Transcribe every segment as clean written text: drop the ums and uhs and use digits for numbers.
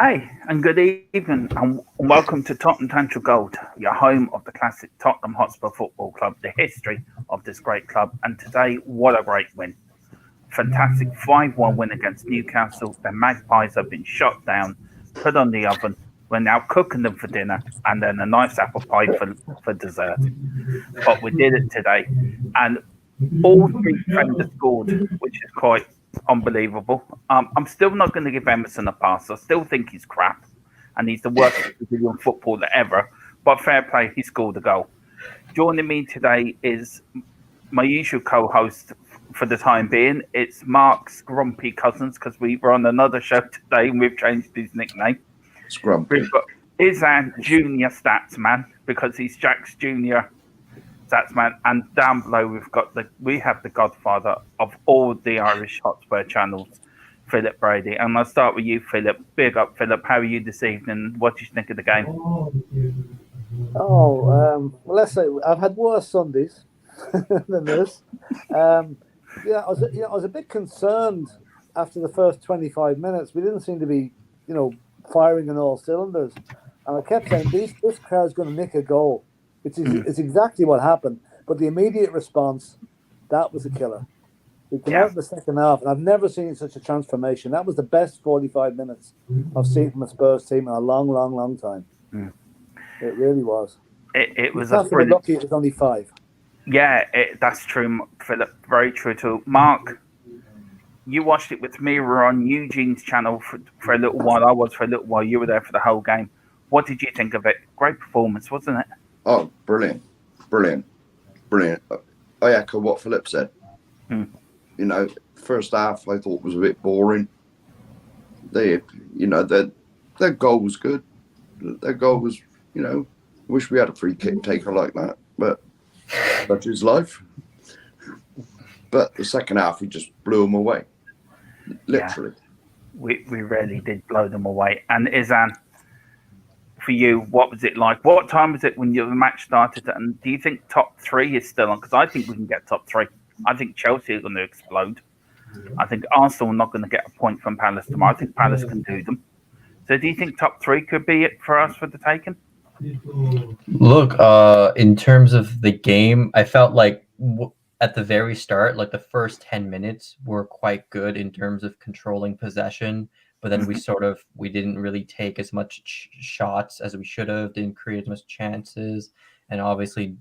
Hey, and good evening, and welcome to Tottenham Tantra Gold, your home of the classic Tottenham Hotspur Football Club, the history of this great club. And today, what a great win! Fantastic 5-1 win against Newcastle. The Magpies have been shot down, put on the oven. We're now cooking them for dinner, and then a nice apple pie for dessert. But we did it today, and all three defenders scored, which is quite unbelievable. I'm still not going to give Emerson a pass. I still think he's crap, and he's the worst Brazilian footballer ever. But fair play, he scored a goal. Joining me today is my usual co-host for the time being. It's Mark's grumpy cousins because we were on another show today and we've changed his nickname. Scrumpy. We've got Izan Junior Stats Man because he's Jack's Junior Stats Man, and down below we have the godfather of all the Irish Hotspur channels, Philip Brady. And I'll start with you, Philip. Big up, Philip. How are you this evening? What do you think of the game? Well, let's say I've had worse Sundays than this. I was a bit concerned after the first 25 minutes. We didn't seem to be, firing on all cylinders, and I kept saying this crowd's going to nick a goal. It's exactly what happened. But the immediate response, that was a killer. We came out in the second half, and I've never seen such a transformation. That was the best 45 minutes I've seen from a Spurs team in a long, long, long time. Mm. It really was. It was lucky it was only 5. Yeah, that's true, Philip. Very true too. Mark, you watched it with me. We were on Eugene's channel for a little while. I was for a little while. You were there for the whole game. What did you think of it? Great performance, wasn't it? Oh, brilliant. I echo what Philip said. First half I thought was a bit boring. Their goal was good. Their goal was, wish we had a free kick taker like that, but that's his life. But the second half, we just blew them away. Literally. Yeah, we really did blow them away. And Izan, for you, what was it like? What time was it when the match started? And do you think top 3 is still on? Because I think we can get top 3. I think Chelsea are going to explode. I think Arsenal are not going to get a point from Palace tomorrow. I think Palace can do them. So do you think top 3 could be it for us for the taking? Look, in terms of the game, I felt like at the very start, like the first 10 minutes were quite good in terms of controlling possession. But then we didn't really take as much shots as we should have, didn't create as much chances. And obviously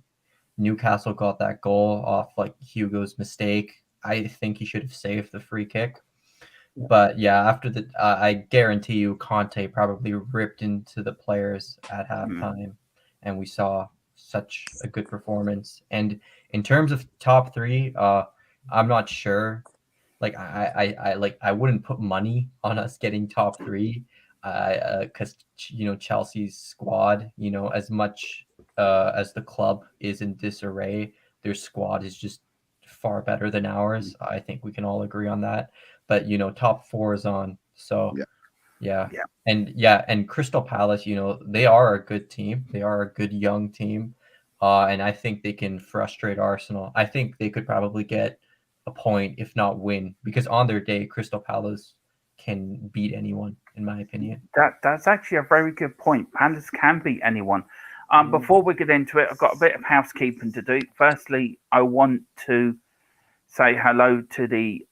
Newcastle got that goal off like Hugo's mistake. I think he should have saved the free kick. But yeah, after I guarantee you Conte probably ripped into the players at halftime, and we saw such a good performance. And in terms of top 3, I'm not sure. Like I wouldn't put money on us getting top 3, because Chelsea's squad, as much as the club is in disarray, their squad is just far better than ours. I think we can all agree on that. But top 4 is on. So yeah. And Crystal Palace, they are a good team. They are a good young team, and I think they can frustrate Arsenal. I think they could probably get a point, if not win, because on their day, Crystal Palace can beat anyone, in my opinion. That's actually a very good point. Palace can beat anyone. Before we get into it, I've got a bit of housekeeping to do. Firstly, I want to say hello to the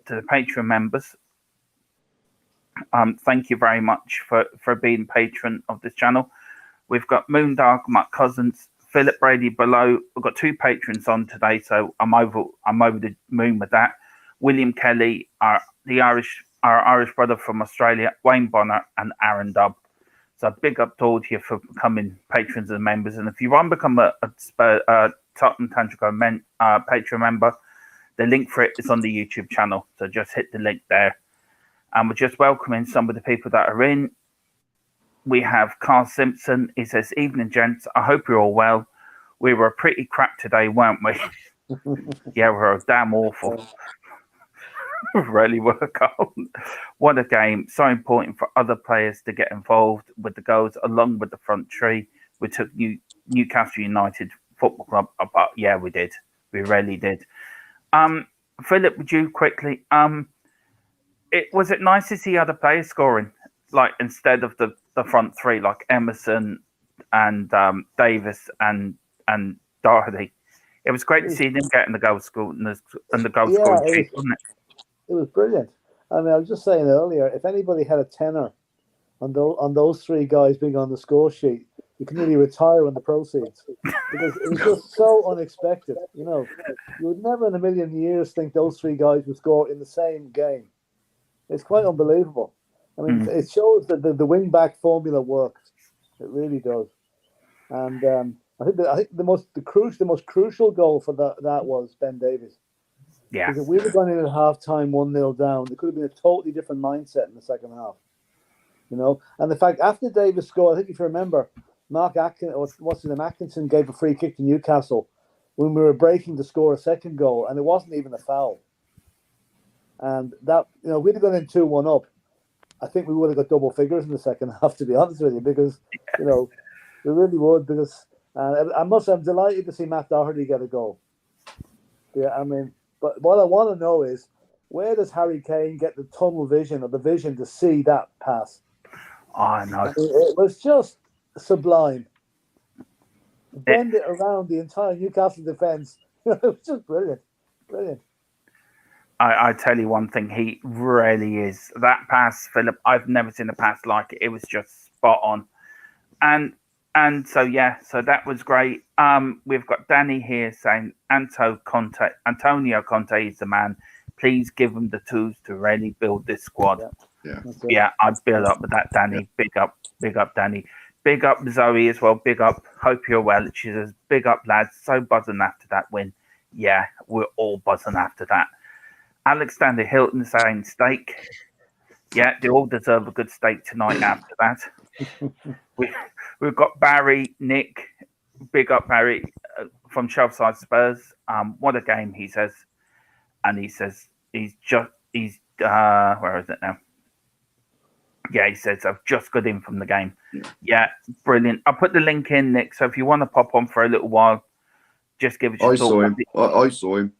Patreon members. Thank you very much for being patron of this channel. We've got Moondark, my cousins, Philip Brady below. We've got 2 patrons on today, so I'm over the moon with that. William Kelly, our Irish brother from Australia, Wayne Bonner, and Aaron Dubb. So big up to all of you for becoming patrons and members. And if you want to become a Tottenham Tantrico Patreon member, the link for it is on the YouTube channel. So just hit the link there. And we're just welcoming some of the people that are in. We have Carl Simpson. He says, "Evening, gents. I hope you're all well. We were pretty crap today, weren't we?" Yeah, we were damn awful. Really were, Carl. What a game. So important for other players to get involved with the goals along with the front three. We took Newcastle United Football Club apart. Yeah, we did. We really did. Philip, would you quickly... was it nice to see other players scoring? like instead of the front three, like Emerson and Davis and Doherty. It was great to see them getting the goal scored and the goal scoring sheet, wasn't it? It was brilliant. I mean, I was just saying earlier, if anybody had a tenner on those three guys being on the score sheet, you can nearly retire on the proceeds because it was just so unexpected. You know, you would never in a million years think those three guys would score in the same game. It's quite unbelievable. I mean, it shows that the wing back formula works. It really does. And I think the most crucial goal for that was Ben Davies. Yeah. Because if we were going in at half time 1-0 down, it could have been a totally different mindset in the second half. You know, and the fact after Davis scored, I think if you remember, Atkinson gave a free kick to Newcastle when we were breaking to score a second goal, and it wasn't even a foul. And that, you know, we'd have gone in 2-1 up. I think we would have got double figures in the second half, to be honest with you, because, you know, we really would. Because I'm delighted to see Matt Doherty get a goal. Yeah, I mean, but what I want to know is, where does Harry Kane get the tunnel vision or the vision to see that pass? I know. It was just sublime. Bend it around the entire Newcastle defence. It was just brilliant. Brilliant. I tell you one thing, he really is. That pass, Philip, I've never seen a pass like it. It was just spot on. And so, yeah, so that was great. We've got Danny here saying, Antonio Conte is the man. Please give him the tools to really build this squad. Yeah, I'd build up with that, Danny. Yeah. Big up, Danny. Big up, Zoe, as well. Big up. Hope you're well. She says, big up, lads. So buzzing after that win. Yeah, we're all buzzing after that. Alexander Hilton saying steak. Yeah, they all deserve a good steak tonight after that. We've got Barry, Nick. Big up, Barry, from Shelfside Spurs. What a game, he says. And he says, where is it now? Yeah, he says, I've just got in from the game. Yeah, brilliant. I'll put the link in, Nick. So if you want to pop on for a little while, just give us your thoughts. I saw him.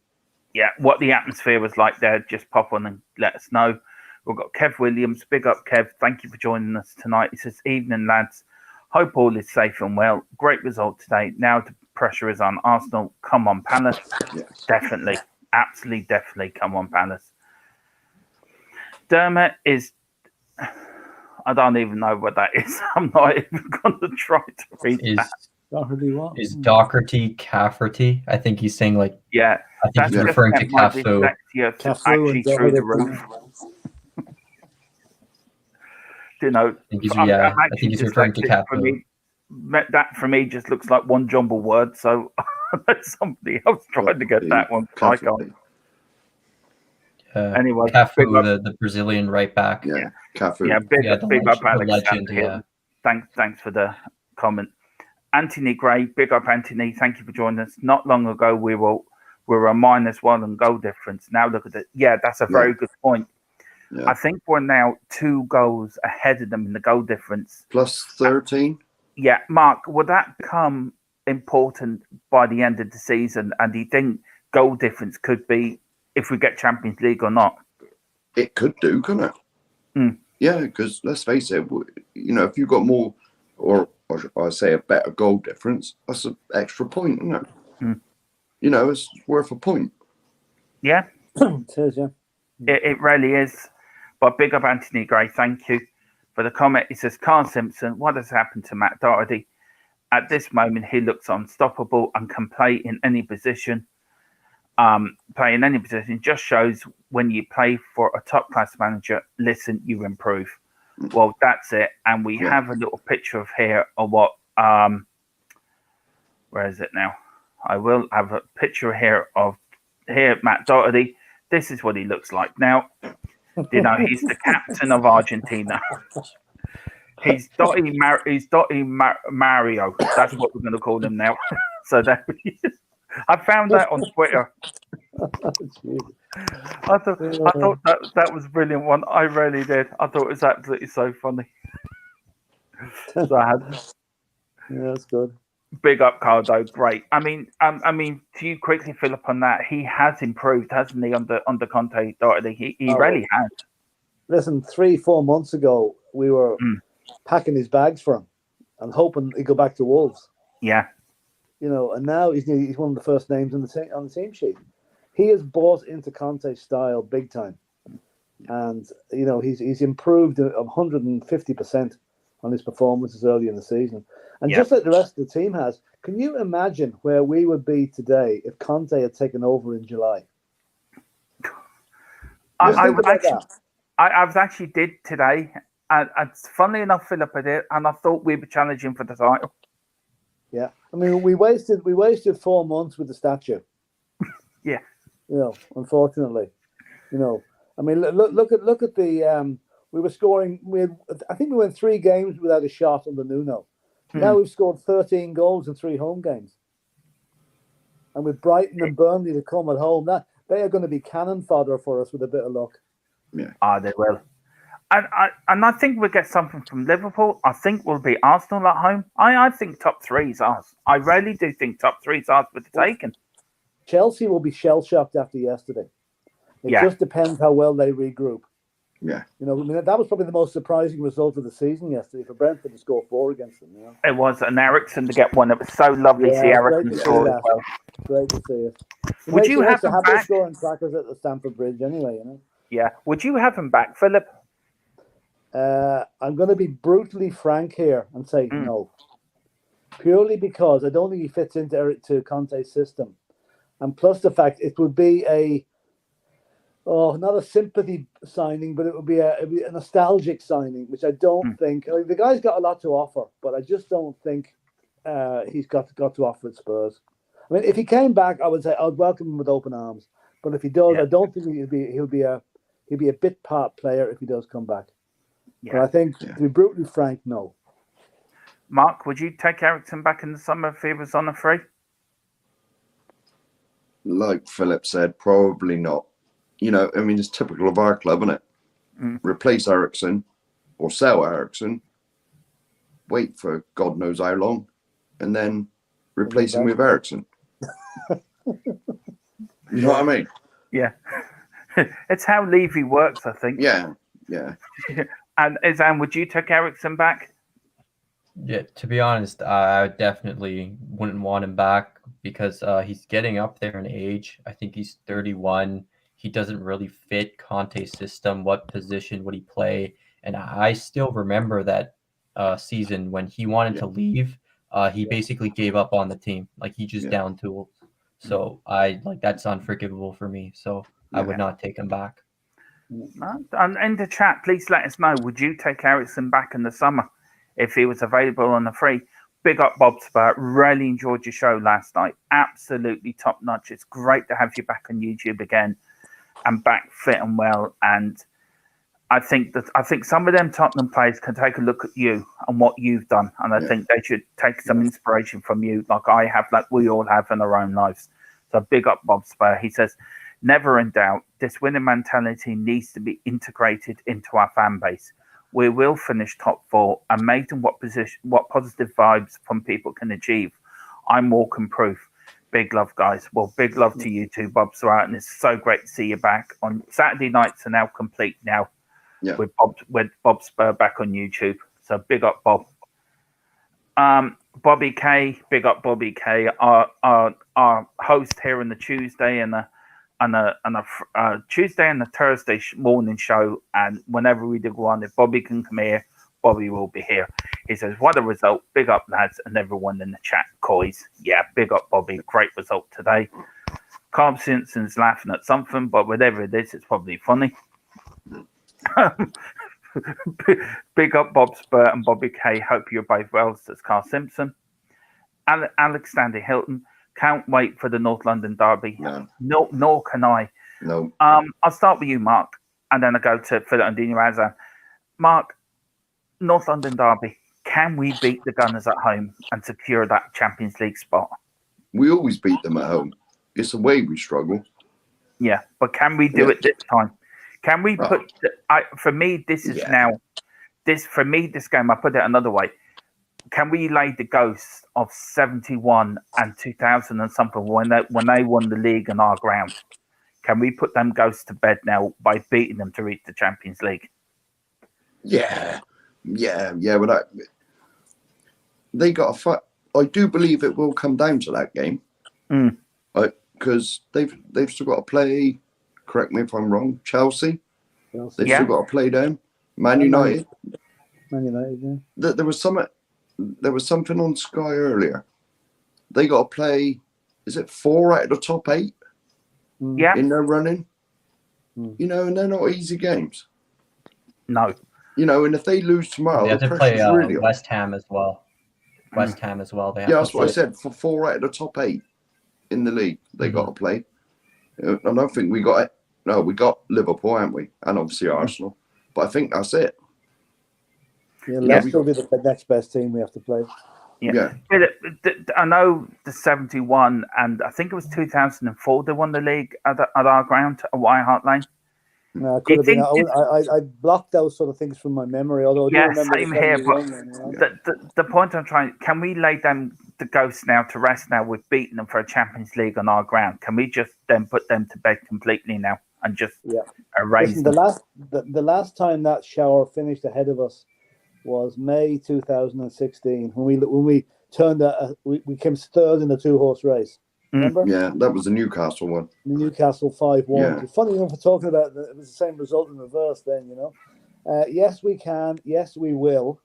Yeah, what the atmosphere was like there, just pop on and let us know. We've got Kev Williams. Big up, Kev. Thank you for joining us tonight. He says, evening, lads. Hope all is safe and well. Great result today. Now the pressure is on Arsenal. Come on, Palace. Yes. Definitely. Absolutely, definitely. Come on, Palace. Dermot is... I don't even know what that is. I'm not even going to try to read that. Is Doherty Cafferty? I think he's saying like... Yeah. I think he's referring to Cafu. Actually through the roof. You know, I think he's referring to Cafu. That for me just looks like one jumble word. So somebody else tried to get that one. I can't. Anyway, Cafu, the Brazilian right back. Yeah, Cafu. Yeah, big up, Alex. Legend, yeah. Thanks for the comment. Anthony Gray, big up, Anthony. Thank you for joining us. Not long ago, we were a -1 in goal difference. Now look at it. Yeah, that's a very good point. Yeah. I think we're now 2 goals ahead of them in the goal difference. Plus 13. Yeah, Mark, will that become important by the end of the season? And do you think goal difference could be if we get Champions League or not? It could do, couldn't it? Mm. Yeah, because let's face it, you know, if you've got more, or I say a better goal difference, that's an extra point, isn't it? Mm. You know, it's worth a point. Yeah. It is, yeah. It really is. But big up Anthony Gray, thank you for the comment. He says, Carl Simpson, what has happened to Matt Doherty? At this moment, he looks unstoppable and can play in any position. Play in any position just shows when you play for a top-class manager, listen, you improve. Well, that's it. And we have a little picture of here of what, where is it now? I will have a picture here of Matt Doherty. This is what he looks like. Now, you know, he's the captain of Argentina. He's Dottie Mario. That's what we're going to call him now. So that I found that on Twitter. I thought that was a brilliant one. I really did. I thought it was absolutely so funny. So I had. Yeah, that's good. Big up, Cardo. Great. I mean, to you quickly, Philip, on that, he has improved, hasn't he? Under Conte, Doherty, he really has. Listen, 3-4 months ago, we were packing his bags for him and hoping he'd go back to Wolves. Yeah. And now he's one of the first names on the team sheet. He has bought into Conte's style big time, and he's improved 150% on his performances early in the season, and just like the rest of the team has. Can you imagine where we would be today if Conte had taken over in July? I was actually did today, and funnily enough, Philip, I did, and I thought we were challenging for the title. Yeah, I mean, we wasted 4 months with the statue. Yeah, unfortunately, I mean, look at the we were scoring. I think we went 3 games without a shot under Nuno. Now we've scored 13 goals in 3 home games, and with Brighton and Burnley to come at home, that they are going to be cannon fodder for us with a bit of luck. Yeah, they will. And I think we'll get something from Liverpool. I think we'll beat Arsenal at home. I think top 3 is ours. I really do think top 3 is ours with the taken. Chelsea will be shell-shocked after yesterday. It just depends how well they regroup. Yeah. That was probably the most surprising result of the season yesterday for Brentford to score 4 against them. It was, and Eriksen to get one. It was so lovely to see Eriksen score as well. Great to see it. Would you have him back? Scoring crackers at the Stamford Bridge anyway, Yeah. Would you have him back, Philip? I'm going to be brutally frank here and say no. Purely because I don't think he fits into Conte's system. And plus the fact it would be not a sympathy signing, but it would be a nostalgic signing, which I don't think. I mean, the guy's got a lot to offer, but I just don't think he's got to offer at Spurs. I mean, if he came back, I would say I'd welcome him with open arms. But if he does, I don't think he'll be a bit part player if he does come back. Yeah. But I think, to be brutally frank, no. Mark, would you take Eriksen back in the summer if he was on a free? Like Philip said, probably not. I mean, it's typical of our club, isn't it? Replace Eriksen or sell Eriksen, wait for God knows how long, and then replace him with Eriksen. You know what I mean? Yeah. It's how Levy works, I think. Yeah. And Izan, would you take Eriksen back? Yeah, to be honest, I definitely wouldn't want him back because he's getting up there in age. I think he's 31. He doesn't really fit Conte's system. What position would he play? And I still remember that season when he wanted to leave. He basically gave up on the team. Like he just down tools. So that's unforgivable for me. So I would not take him back. And in the chat, please let us know. Would you take Eriksen back in the summer if he was available on a free? Big up, Bob Spur. Really enjoyed your show last night. Absolutely top notch. It's great to have you back on YouTube again and back fit and well. And I think some of them Tottenham players can take a look at you and what you've done, and I think they should take some inspiration from you, like I have, like we all have in our own lives. So big up, Bob Spur. He says, never in doubt, this winning mentality needs to be integrated into our fan base. We will finish top 4, amazing what positive vibes from people can achieve. I'm walking proof. Big love, guys. Well, big love to you too, Bob Spur, and it's so great to see you back. On Saturday nights are now complete now. Yeah. With Bob Spur back on YouTube. So big up, Bob. Bobby K, big up Bobby K, our host here on the Tuesday and a Tuesday and a Thursday morning show. And whenever we do one, if Bobby can come here, Bobby will be here. He says, what a result. Big up, lads, and everyone in the chat, coys. Yeah, big up, Bobby. Great result today. Carl Simpson's laughing at something, but whatever it is, it's probably funny. Big up Bob Spur and Bobby K. Hope you're both well, says Carl Simpson. Alex Standy Hilton. Can't wait for the North London derby. No, nor can I. No. I'll start with you, Mark, and then I'll go to Philip and Dino Azan. Mark, North London derby. Can we beat the Gunners at home and secure that Champions League spot? We always beat them at home. It's the way we struggle. Yeah, but can we do it this time? Can we put? For me, this is now. This game. I put it another way. Can we lay the ghost of 71 and 2000 and something when they won the league on our ground? Can we put them ghosts to bed now by beating them to reach the Champions League? Yeah, Yeah, but they got a fight. I do believe it will come down to that game, because they've still got to play. Correct me if I'm wrong. Chelsea. They've still got to play them. Man United. Man United. Yeah. There was something on Sky earlier. They got to play. Is it 4 out of the top 8? Yeah. In their running. You know, and they're not easy games. No. You know, and if they lose tomorrow, They have the to play pressure's really on. West Ham as well. West Ham as well. They have That's to what I said. For 4 out of the top 8 in the league, they got to play. I don't think we got it. No, we got Liverpool, haven't we? And obviously Arsenal. But I think that's it. Yeah, Leicester will be the next best team we have to play. Yeah. I know the 71 and I think it was 2004 they won the league at our ground at White Hart Lane. No, it could have been. I blocked those sort of things from my memory. Although I do remember same here. But the point I'm trying, can we lay down the ghosts now to rest? Now we've beaten them for a Champions League on our ground. Can we just then put them to bed completely now and just erase them? The last time that shower finished ahead of us was May 2016 when we turned we came third in the 2-horse race. Remember? Yeah, that was the Newcastle one. The Newcastle 5-1. Yeah. Funny enough, we're talking about it was the same result in reverse then, you know. Yes, we can. Yes, we will.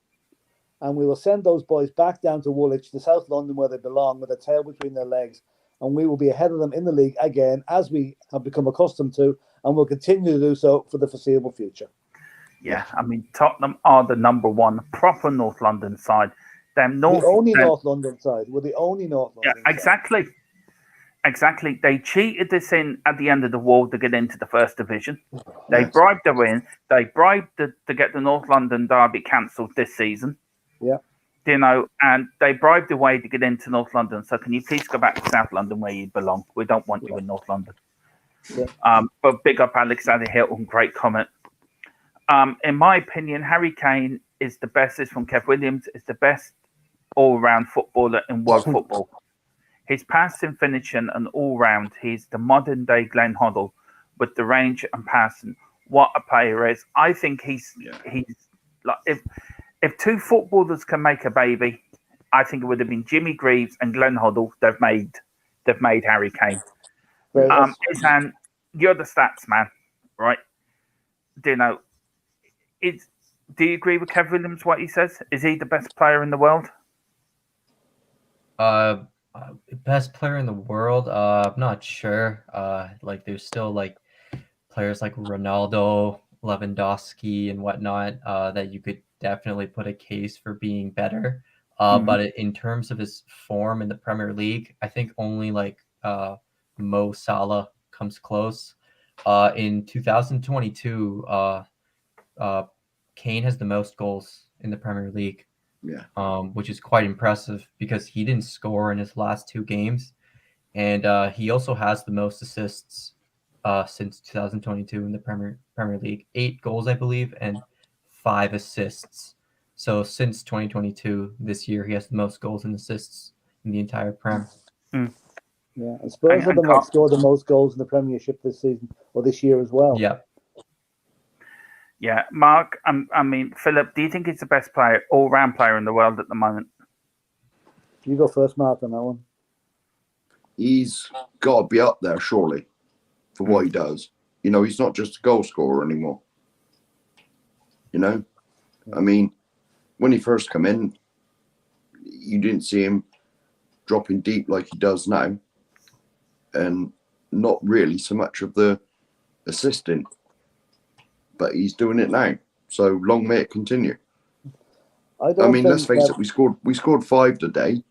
And we will send those boys back down to Woolwich, to South London, where they belong, with a tail between their legs. And we will be ahead of them in the league again, as we have become accustomed to, and will continue to do so for the foreseeable future. Yeah, I mean, Tottenham are the number one proper North London side. North London side. We're the only North London side. Exactly. Exactly. They cheated this in at the end of the war to get into the first division. They bribed to win. They bribed to get the North London derby cancelled this season. Yeah. You know, and they bribed the way to get into North London. So can you please go back to South London where you belong? We don't want you in North London. Yeah. But big up Alexander Hilton, great comment. In my opinion, Harry Kane is the best. This from Kev Williams is the best all-round footballer in world football. His passing, finishing, and all-round, he's the modern-day Glenn Hoddle with the range and passing. What a player is! I think he's like if two footballers can make a baby, I think it would have been Jimmy Greaves and Glenn Hoddle. They've made Harry Kane. Izan, you're the stats man, right? Do you know? Do you agree with Kev Williams? What he says? Is he the best player in the world? Best player in the world? I'm not sure. Like there's still like players like Ronaldo, Lewandowski, and whatnot that you could definitely put a case for being better. But in terms of his form in the Premier League, I think only like Mo Salah comes close. In 2022, Kane has the most goals in the Premier League. Yeah. Which is quite impressive because he didn't score in his last 2 games. And he also has the most assists since 2022 in the Premier League. 8 goals, I believe, and 5 assists. So since 2022, this year, he has the most goals and assists in the entire Prem. Yeah, and Spurs have scored the most goals in the Premiership this season, or this year as well. Yeah. Yeah, Mark, I mean, Philip, do you think he's the best player, all-round player in the world at the moment? You go first, Mark, on that one. He's got to be up there, surely, for what he does. You know, he's not just a goal scorer anymore. You know? I mean, when he first came in, you didn't see him dropping deep like he does now. And not really so much of the assisting. But he's doing it now, so long may it continue. I mean, let's face it, we scored 5 today,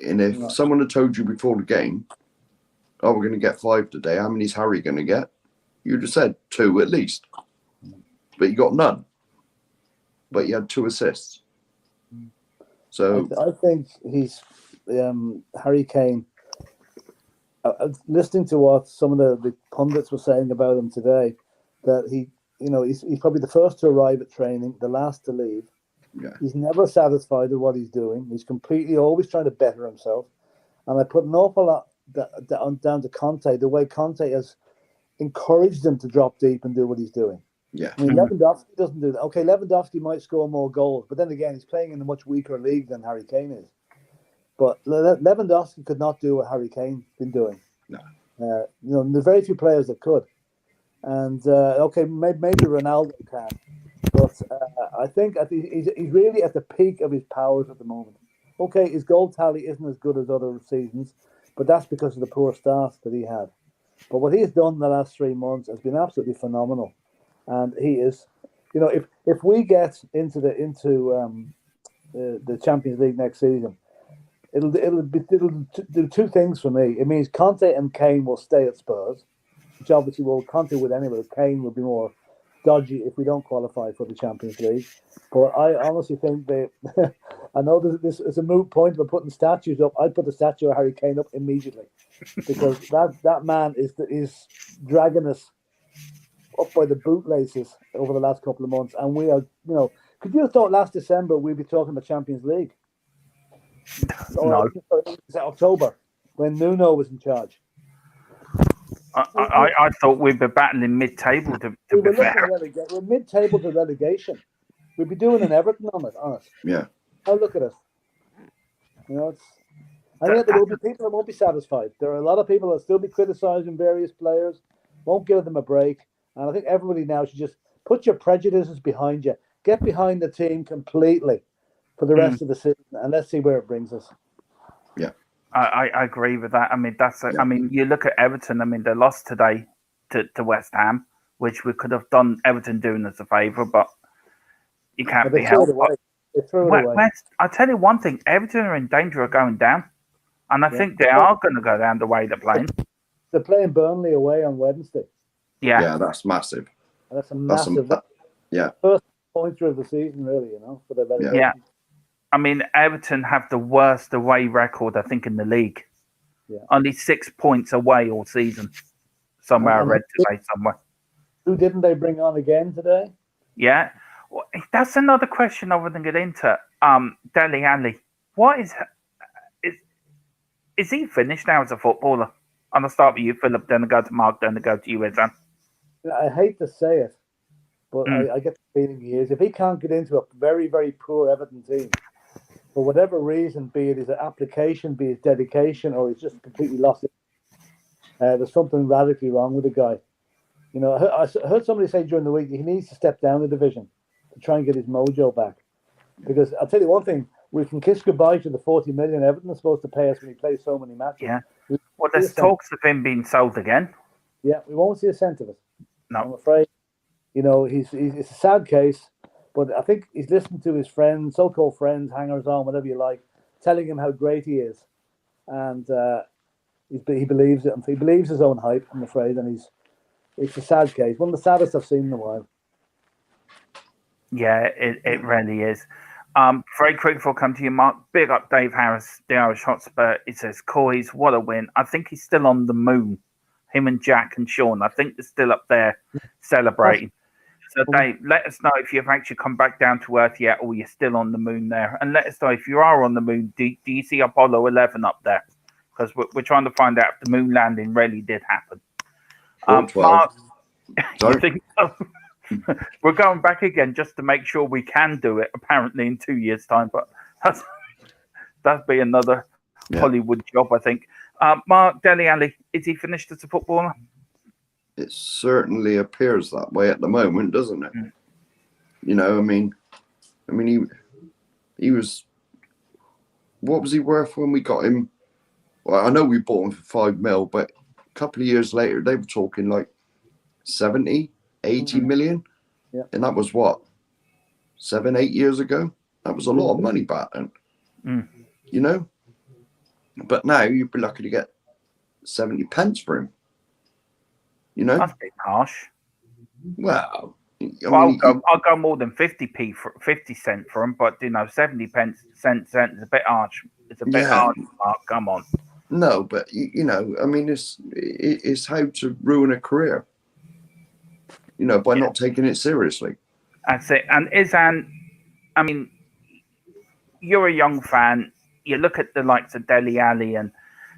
and if someone had told you before the game, "Oh, we're going to get 5 today," how many's Harry going to get? You'd have said 2 at least, but you got none. But you had 2 assists. So I think he's Harry Kane. Listening to what some of the pundits were saying about him today, that he's probably the first to arrive at training, the last to leave. Yeah. He's never satisfied with what he's doing. He's completely always trying to better himself. And I put an awful lot down to Conte, the way Conte has encouraged him to drop deep and do what he's doing. Yeah. I mean, Lewandowski doesn't do that. Okay, Lewandowski might score more goals, but then again, he's playing in a much weaker league than Harry Kane is. But Lewandowski could not do what Harry Kane's been doing. No. There's very few players that could. And okay, maybe Ronaldo can, but I think he's really at the peak of his powers at the moment. Okay, his goal tally isn't as good as other seasons, but that's because of the poor start that he had. But what he's done in the last 3 months has been absolutely phenomenal, and he is, if we get into the Champions League next season, it'll do two things for me. It means Conte and Kane will stay at Spurs, which obviously Conte would anyway. Kane would be more dodgy if we don't qualify for the Champions League. But I honestly think I know this is a moot point about putting statues up. I'd put the statue of Harry Kane up immediately, because that man is dragging us up by the bootlaces over the last couple of months, and we are, could you have thought last December we'd be talking about Champions League? No. Or October, when Nuno was in charge. I thought we'd be battling mid-table. To be fair, we're mid-table to relegation. We'd be doing an Everton on it. Yeah. Oh, look at us. And yet there will be people that won't be satisfied. There are a lot of people that still be criticising various players, won't give them a break. And I think everybody now should just put your prejudices behind you. Get behind the team completely for the rest of the season, and let's see where it brings us. Yeah. I agree with that. I mean, I mean, you look at Everton. I mean, they lost today to West Ham, which we could have done Everton doing us a favour, but you can't be helped. They threw it away. I'll tell you one thing: Everton are in danger of going down, and I think they are going to go down the way they're playing. They're playing Burnley away on Wednesday. Yeah, that's massive. That's a massive. First pointer of the season, really. For the very yeah. I mean, Everton have the worst away record, I think, in the league. Yeah. Only 6 points away all season. Somewhere I read today, somewhere. Who didn't they bring on again today? Yeah. Well, that's another question I wouldn't get into. Dele Alli. What is he finished now as a footballer? And I'll start with you, Philip, then I'll go to Mark, then I'll go to you, Ezan. I hate to say it, but I get the feeling he is. If he can't get into a very, very poor Everton team, for whatever reason, be it his application, be it dedication, or he's just completely lost it, there's something radically wrong with the guy. I heard somebody say during the week that he needs to step down a division to try and get his mojo back. Because I'll tell you one thing, we can kiss goodbye to the 40 million Everton is supposed to pay us when he plays so many matches. Yeah. Well, there's talks of him being sold again. Yeah, we won't see a cent of it. No. I'm afraid. It's a sad case, but I think he's listened to his friends, so-called friends, hangers-on, whatever you like, telling him how great he is. And he believes it. He believes his own hype, I'm afraid, and it's a sad case. One of the saddest I've seen in a while. Yeah, it really is. Very quick before I come to you, Mark. Big up Dave Harris, the Irish Hotspur. It says, Coys, what a win. I think he's still on the moon. Him and Jack and Sean. I think they're still up there celebrating. So, Dave, let us know if you've actually come back down to Earth yet or you're still on the moon there. And let us know if you are on the moon, do you see Apollo 11 up there? Because we're trying to find out if the moon landing really did happen. Mark, you think so? We're going back again just to make sure we can do it, apparently, in 2 years' time. But that'd be another Hollywood job, I think. Mark, Dele Alli, is he finished as a footballer? It certainly appears that way at the moment, doesn't it? He was. What was he worth when we got him? Well, I know we bought him for 5 mil, but a couple of years later, they were talking like 70, 80 million. Yeah. And that was what? 7, 8 years ago? That was a lot of money back then. But now you'd be lucky to get 70 pence for him. That's a bit harsh. Well, I'll go more than 50 cent for him, but 70 cents is a bit harsh. It's a bit harsh, Mark. Come on. No, but it's how to ruin a career. By not taking it seriously. That's it. And Izan, I mean, you're a young fan. You look at the likes of Dele Alli and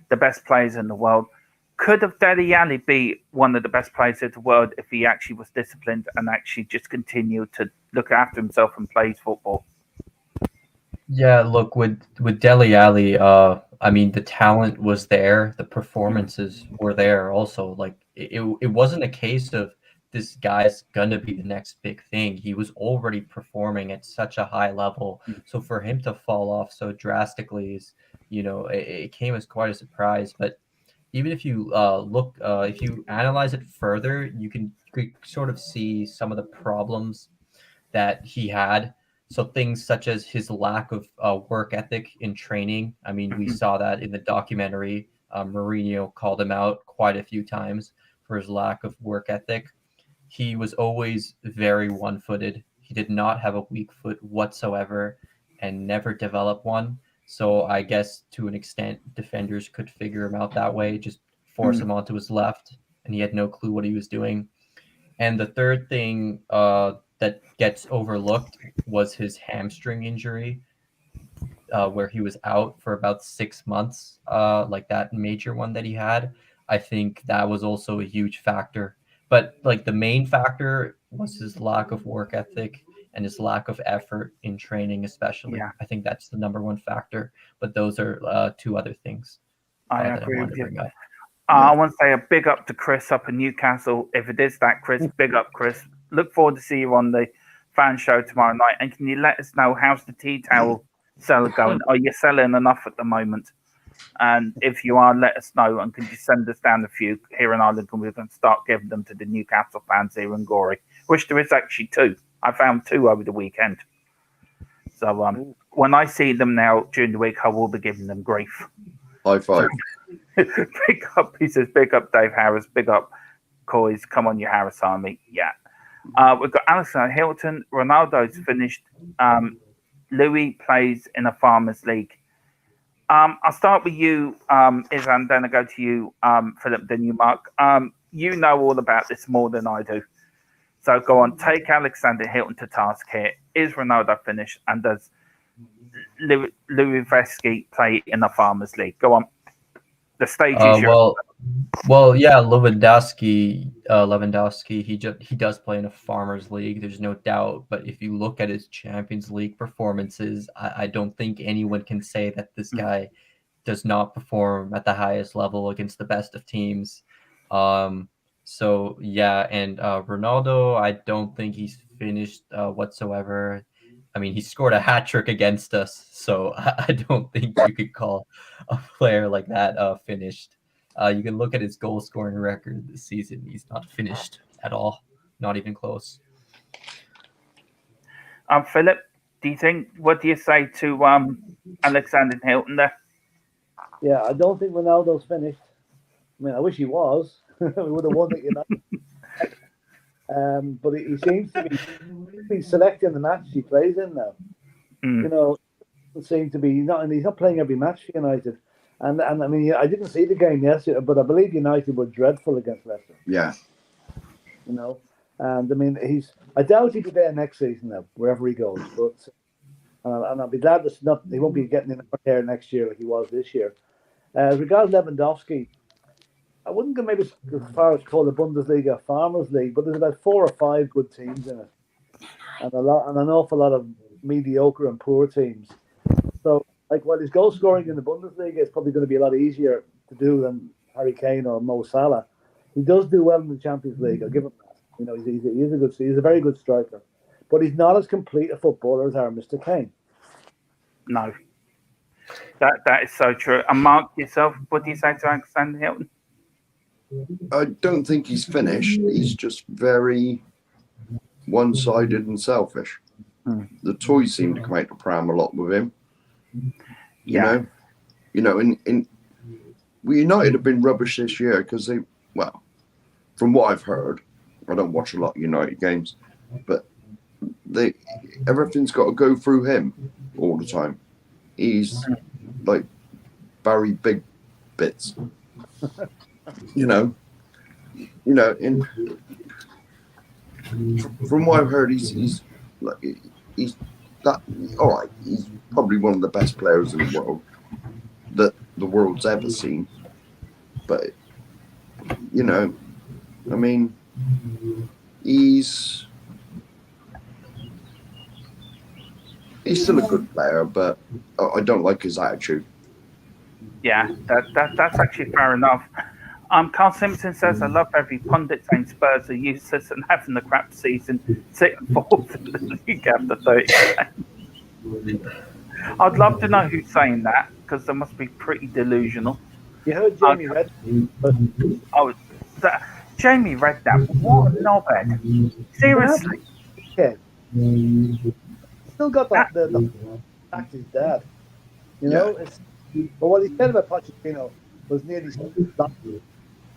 the best players in the world. Could have Dele Alli be one of the best players in the world if he actually was disciplined and actually just continued to look after himself and plays football? Yeah, look, with Dele Alli, I mean, the talent was there, the performances were there also. Like it wasn't a case of this guy's gonna be the next big thing. He was already performing at such a high level. So for him to fall off so drastically is, it came as quite a surprise. But even if you if you analyze it further, you could sort of see some of the problems that he had. So things such as his lack of work ethic in training. I mean, we saw that in the documentary. Mourinho called him out quite a few times for his lack of work ethic. He was always very one-footed. He did not have a weak foot whatsoever and never developed one. So I guess to an extent, defenders could figure him out that way, just force him onto his left, and he had no clue what he was doing. And the third thing that gets overlooked was his hamstring injury, where he was out for about 6 months, like that major one that he had. I think that was also a huge factor. But like the main factor was his lack of work ethic and his lack of effort in training, especially. Yeah. I think that's the number one factor. But those are two other things I that I agree wanted with to you. bring up. I want to say a big up to Chris up in Newcastle. If it is that, Chris, big up, Chris. Look forward to see you on the fan show tomorrow night. And can you let us know how's the tea towel sale going? Are you selling enough at the moment? And if you are, let us know. And can you send us down a few here in Ireland? And we're going to start giving them to the Newcastle fans here in Gorey, which there is actually 2. I found 2 over the weekend. So when I see them now during the week, I will be giving them grief. High five. Big up, he says, big up Dave Harris, big up Coys, come on you Harris Army. Yeah. We've got Alexander Hilton, Ronaldo's finished. Louis plays in a Farmers League. I'll start with you, Izan, then I go to you, Philip, then you, Mark. You know all about this more than I do. So go on, take Alexander Hilton to task here. Is Ronaldo finished, and does Louis Vesky play in the Farmers League? Go on. The stage is yours. Well, yeah, Lewandowski, he does play in a Farmers League. There's no doubt. But if you look at his Champions League performances, I don't think anyone can say that this guy does not perform at the highest level against the best of teams. So yeah, and Ronaldo, I don't think he's finished whatsoever. I mean, he scored a hat trick against us, so I don't think you could call a player like that finished. You can look at his goal scoring record this season. He's not finished at all, not even close. Philip, what do you say to Alexander Hilton there? Yeah, I don't think Ronaldo's finished. I mean, I wish he was. We would have won it, but he seems to be selecting the match he plays in now. It seems to be he's not playing every match for United. And I mean, I didn't see the game yesterday, but I believe United were dreadful against Leicester. Yeah. And I mean, I doubt he'll be there next season now, wherever he goes. But and I'll be glad he won't be getting in there next year like he was this year. As regards Lewandowski, I wouldn't go maybe as far as call the Bundesliga a Farmers League, but there's about 4 or 5 good teams in it, and an awful lot of mediocre and poor teams. So, like, while his goal scoring in the Bundesliga is probably going to be a lot easier to do than Harry Kane or Mo Salah, he does do well in the Champions League. I'll give him that. He's a very good striker, but he's not as complete a footballer as our Mr. Kane. No, that is so true. And Mark, yourself, what do you say to Alexander Hilton? I don't think he's finished. He's just very one-sided and selfish. The toys seem to come out the pram a lot with him. You know, in United have been rubbish this year because from what I've heard, I don't watch a lot of United games, but everything's got to go through him all the time. He's like Barry Big Bits. From what I've heard, he's that all right. He's probably one of the best players in the world that the world's ever seen. But you know, I mean, he's still a good player, but I don't like his attitude. Yeah, that's actually fair enough. Carl Simpson says, I love every pundit saying Spurs are useless and having a crap season, sitting fourth in the league after 30 games. I'd love to know who's saying that, because they must be pretty delusional. You heard Jamie Red. Oh, Jamie Redknapp, what a knobhead. Seriously. Yeah. Still got the fact his dad. You know, but what he said about Pochettino was nearly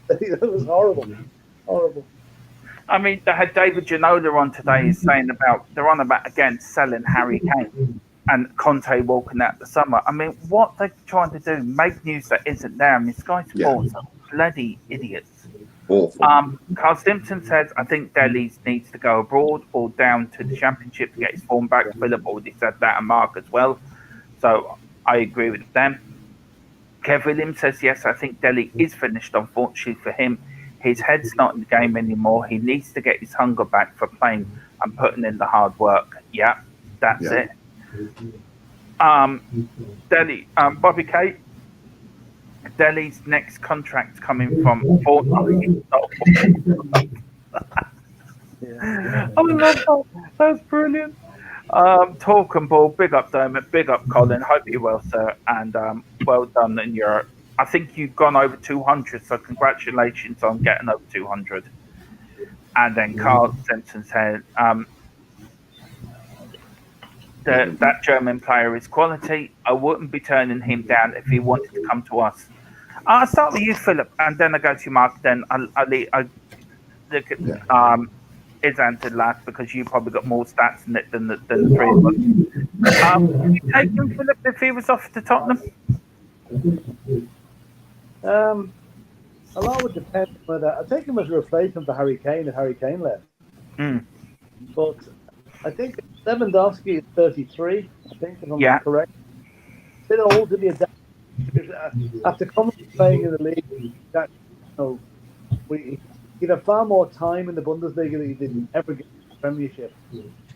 it was horrible. I mean, they had David Ginola on today saying they're on about again selling Harry Kane and Conte walking out the summer. I mean, what they're trying to do, make news that isn't there. I mean, Sky Sports are bloody idiots. Awful. Carl Simpson says, I think Dele needs to go abroad or down to the Championship to get his form back. Philip already said that, and Mark as well. So I agree with them. Kev Williams says, yes, I think Dele is finished, unfortunately for him. His head's not in the game anymore. He needs to get his hunger back for playing and putting in the hard work. Yeah, that's it. Dele, Bobby K, Dele's next contract's coming from Fortnite. I love that. That's brilliant. Talk and ball. Big up, Dermot. Big up, Colin. Hope you're well, sir. And well done in your. I think you've gone over 200, so congratulations on getting over 200. And then Carl Simpson said, that German player is quality. I wouldn't be turning him down if he wanted to come to us. I'll start with you, Philip, and then I go to Mark. Then I'll look at his answer last because you probably got more stats in it than the three of us. Would you take him, Philip, if he was off to Tottenham? A lot would depend on whether I'd take him as a replacement for Harry Kane if Harry Kane left. But I think Lewandowski is 33. I think, if I'm correct. A bit old to be a after coming and playing in the league, that he'd have far more time in the Bundesliga than he did ever get in the Premiership.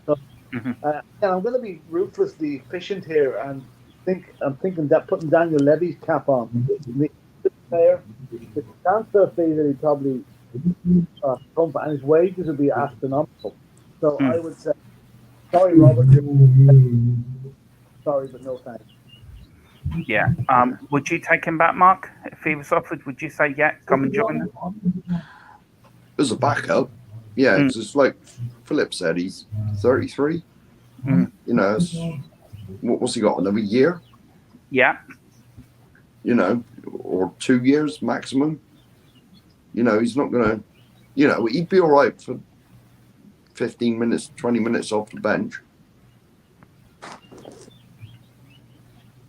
So, and I'm going to be ruthlessly efficient here, and I'm thinking that putting Daniel Levy's cap on, player, the transfer fee that he probably come and his wages would be astronomical. So I would say, sorry, Robert, sorry, but no thanks. Yeah. Would you take him back, Mark? If he was offered, would you say, yeah, come and join us? As a backup, because it's like Philip said, he's 33. You know, what's he got? Another year? Yeah. You know, or 2 years maximum. You know, he's not going to, you know, he'd be all right for 15 minutes, 20 minutes off the bench.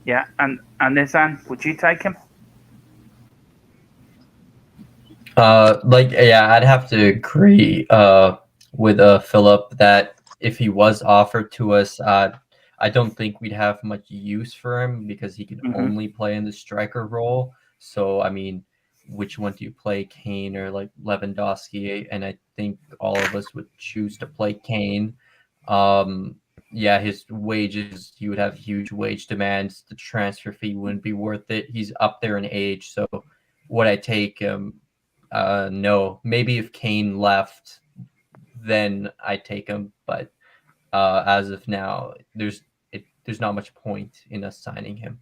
Yeah, and Nizan, would you take him? I'd have to agree with Philip that if he was offered to us, I don't think we'd have much use for him because he can only play in the striker role. So I mean, which one do you play, Kane or like Lewandowski? And I think all of us would choose to play Kane. His wages, he would have huge wage demands. The transfer fee wouldn't be worth it. He's up there in age, so would I take him? No. Maybe if Kane left, then I'd take him. But as of now, there's not much point in us signing him.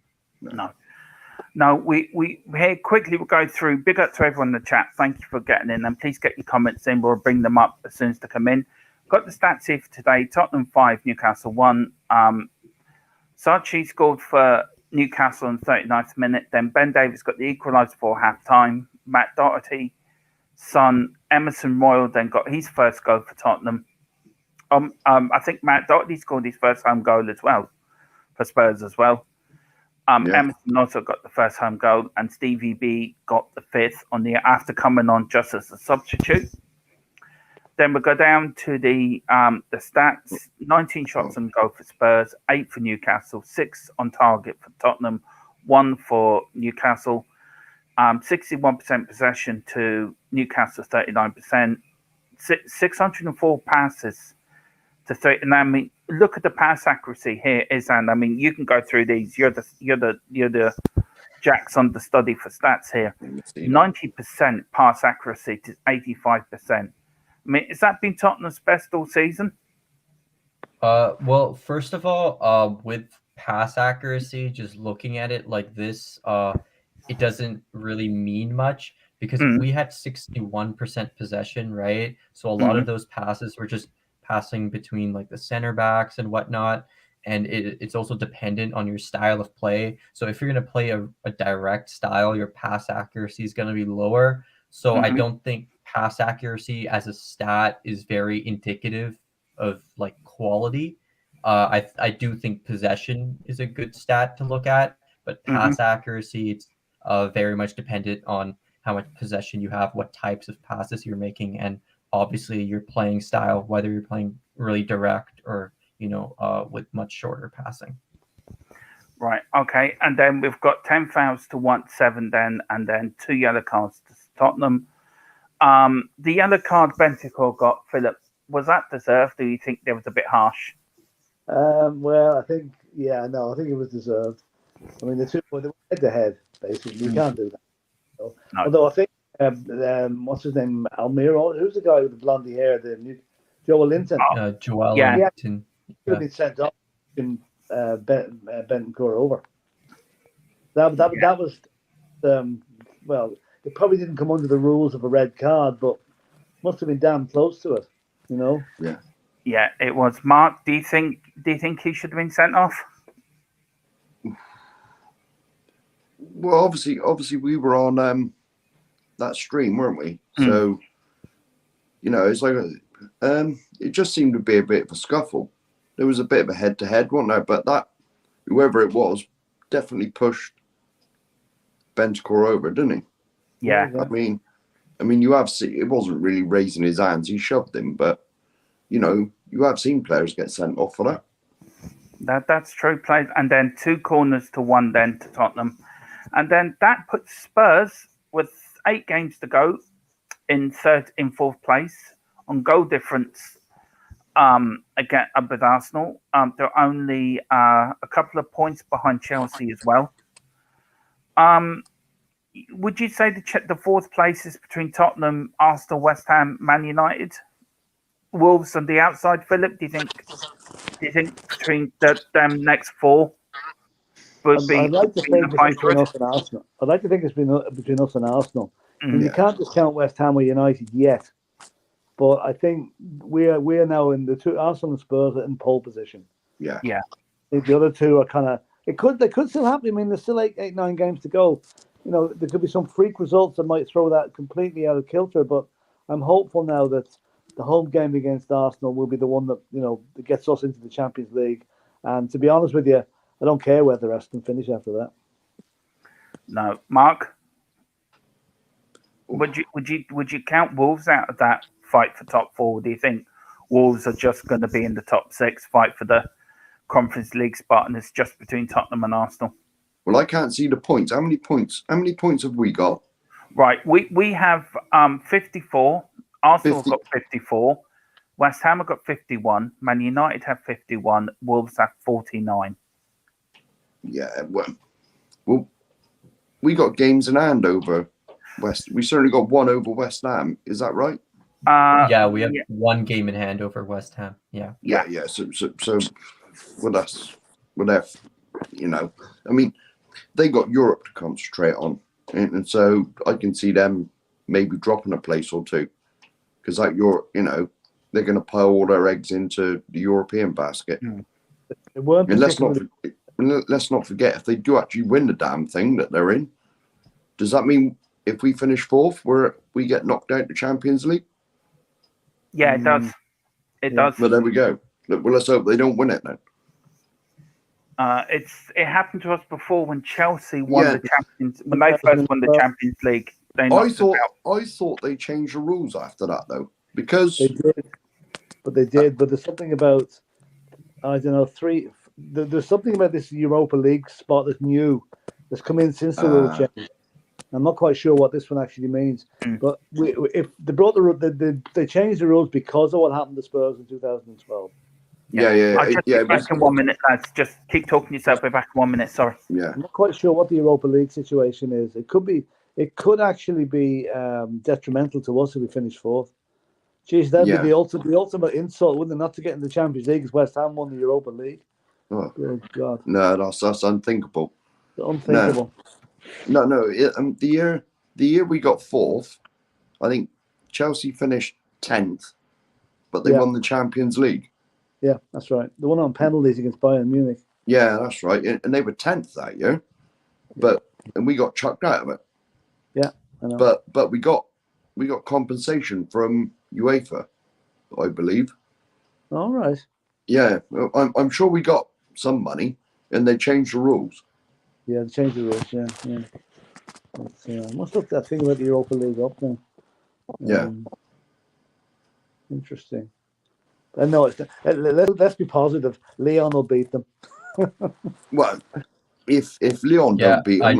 No, we here quickly we'll go through. Big up to everyone in the chat. Thank you for getting in, and please get your comments in. We'll bring them up as soon as they come in. Got the stats here for today. Tottenham 5, Newcastle 1. Sarchi scored for Newcastle in the 39th minute. Then Ben Davies got the equaliser for half-time. Matt Doherty, son Emerson Royal, then got his first goal for Tottenham. I think Matt Doherty scored his first home goal as well for Spurs as well. Emerson also got the first home goal, and Stevie B got the fifth after coming on just as a substitute. Then we go down to the stats: 19 shots on goal for Spurs, 8 for Newcastle, 6 on target for Tottenham, 1 for Newcastle. 61% possession to Newcastle 39%, 604 passes to 3. And I mean, look at the pass accuracy here, Izan. I mean, you can go through these. You're the Jack's on the study for stats here. 90% pass accuracy to 85%. I mean, has that been Tottenham's best all season? Well, first of all, with pass accuracy, just looking at it like this, it doesn't really mean much because we had 61% possession, right? So a lot of those passes were just passing between like the center backs and whatnot. And it's also dependent on your style of play. So if you're going to play a direct style, your pass accuracy is going to be lower. So I don't think pass accuracy as a stat is very indicative of like quality. I do think possession is a good stat to look at, but pass accuracy, it's very much dependent on how much possession you have, what types of passes you're making, and obviously your playing style, whether you're playing really direct or with much shorter passing. Right. Okay. And then we've got 10 fouls to 7 then, and then 2 yellow cards to Tottenham. The yellow card Bentancur got, Philip, was that deserved? Do you think there was a bit harsh? Well, I think it was deserved. I mean, the two were head-to-head, basically. You can't do that. So, no. Although I think, what's his name, Almiro, who's the guy with the blondie hair, Joel Linton. Joel Linton. He could have been sent off and Bentancur over. That was, well, it probably didn't come under the rules of a red card, but must have been damn close to it, Yeah. Yeah, it was. Mark, do you think he should have been sent off? Well, obviously we were on that stream, weren't we? So, it's like it just seemed to be a bit of a scuffle. There was a bit of a head-to-head, wasn't there? But that whoever it was definitely pushed Bentancur over, didn't he? Yeah. I mean, you have seen it wasn't really raising his hands; he shoved him, but you have seen players get sent off for that. That's true. Played, and then 2 corners to 1 then to Tottenham, and then that puts Spurs with 8 games to go in 4th place on goal difference. Again with Arsenal, they're only a couple of points behind Chelsea as well. Would you say the 4th place is between Tottenham, Arsenal, West Ham, Man United, Wolves on the outside? Philip, do you think between them next 4 would be? I'd like to think it's between us and Arsenal. I'd like to think it's between us and Arsenal. You can't discount West Ham or United yet, but I think we're now in the 2. Arsenal and Spurs are in pole position. Yeah. The other 2 are kind of. They could still happen. I mean, there's still 8-9 games to go. There could be some freak results that might throw that completely out of kilter. But I'm hopeful now that the home game against Arsenal will be the one that that gets us into the Champions League. And to be honest with you, I don't care where the rest can finish after that. No, Mark. Would you count Wolves out of that fight for top 4? Do you think Wolves are just going to be in the top 6, fight for the Conference League spot, and it's just between Tottenham and Arsenal? Well, I can't see the points. How many points have we got? Right, we have 54. Arsenal got 54. West Ham have got 51. Man United have 51. Wolves have 49. Yeah, well, we got games in hand over West. We certainly got 1 over West Ham. Is that right? We have 1 game in hand over West Ham. Yeah. So with us, I mean, they got Europe to concentrate on, and so I can see them maybe dropping a place or 2, because they're going to pile all their eggs into the European basket. It weren't. And let's not forget, if they do actually win the damn thing that they're in, does that mean if we finish 4th, we get knocked out the Champions League? Yeah, it does. It does. Well, there we go. Well, let's hope they don't win it then. It happened to us before when Chelsea won the Champions. When they first won the Champions League, I thought they changed the rules after that though, because they did. But there's something about There's something about this Europa League spot that's new, that's come in since the rule change. I'm not quite sure what this one actually means, but if they brought they changed the rules because of what happened to Spurs in 2012. I'll just be back in 1 minute, lads. Just keep talking yourself. We're back in 1 minute. Sorry. Yeah. I'm not quite sure what the Europa League situation is. It could actually be detrimental to us if we finish fourth. Jeez, that'd be the ultimate insult, wouldn't it? Not to get in the Champions League as West Ham won the Europa League. Oh God. No, that's unthinkable. Unthinkable. No. The year we got fourth, I think Chelsea finished 10th, but they won the Champions League. Yeah, that's right. The one on penalties against Bayern Munich. Yeah, that's right. And they were 10th that year, and we got chucked out of it. Yeah, I know. But we got compensation from UEFA, I believe. All right. Yeah, I'm sure we got some money, and they changed the rules. Yeah, they changed the rules. Yeah. I must look that thing about the Europa League up now. Interesting. I know. Let's be positive. Leon will beat them. Well, if Leon don't beat them,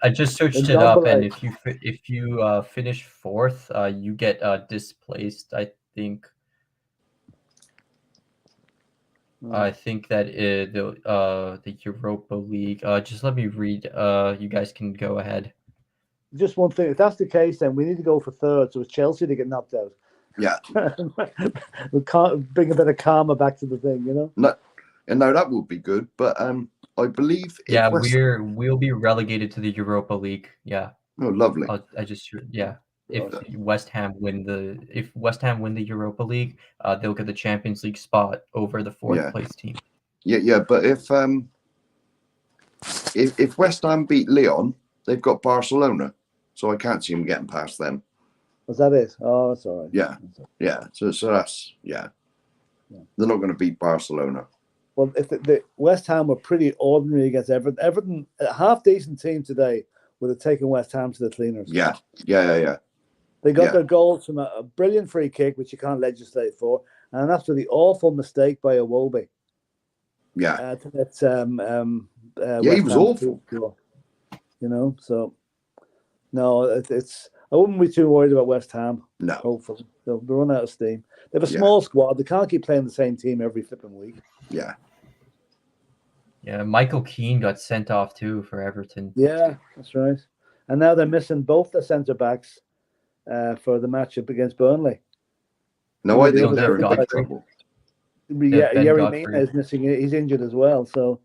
I just searched it up, and if you finish fourth, you get displaced. I think that the Europa League. Just let me read. You guys can go ahead. Just one thing. If that's the case, then we need to go for third. So it's Chelsea to get knocked out. Yeah. We can't bring a bit of karma back to the thing, you know. No, that would be good. But I believe. We'll be relegated to the Europa League. Yeah. Oh, lovely. If West Ham win the Europa League, they'll get the Champions League spot over the fourth place team. Yeah. But if West Ham beat Lyon, they've got Barcelona, so I can't see them getting past them. Was that it? Oh, that's all right. Yeah. So that's They're not going to beat Barcelona. Well, if the West Ham were pretty ordinary against Everton, a half decent team today would have taken West Ham to the cleaners. Yeah. They got their goals from a brilliant free kick, which you can't legislate for, and an absolutely awful mistake by Iwobi. Yeah. To let, he was awful. You know, so no, it's. I wouldn't be too worried about West Ham. No. Hopefully. They'll run out of steam. They have a small squad. They can't keep playing the same team every flipping week. Yeah. Yeah, Michael Keane got sent off too for Everton. Yeah, that's right. And now they're missing both the centre-backs for the matchup against Burnley. No, I think they're in big trouble. Yerry Mina is missing. He's injured as well. So,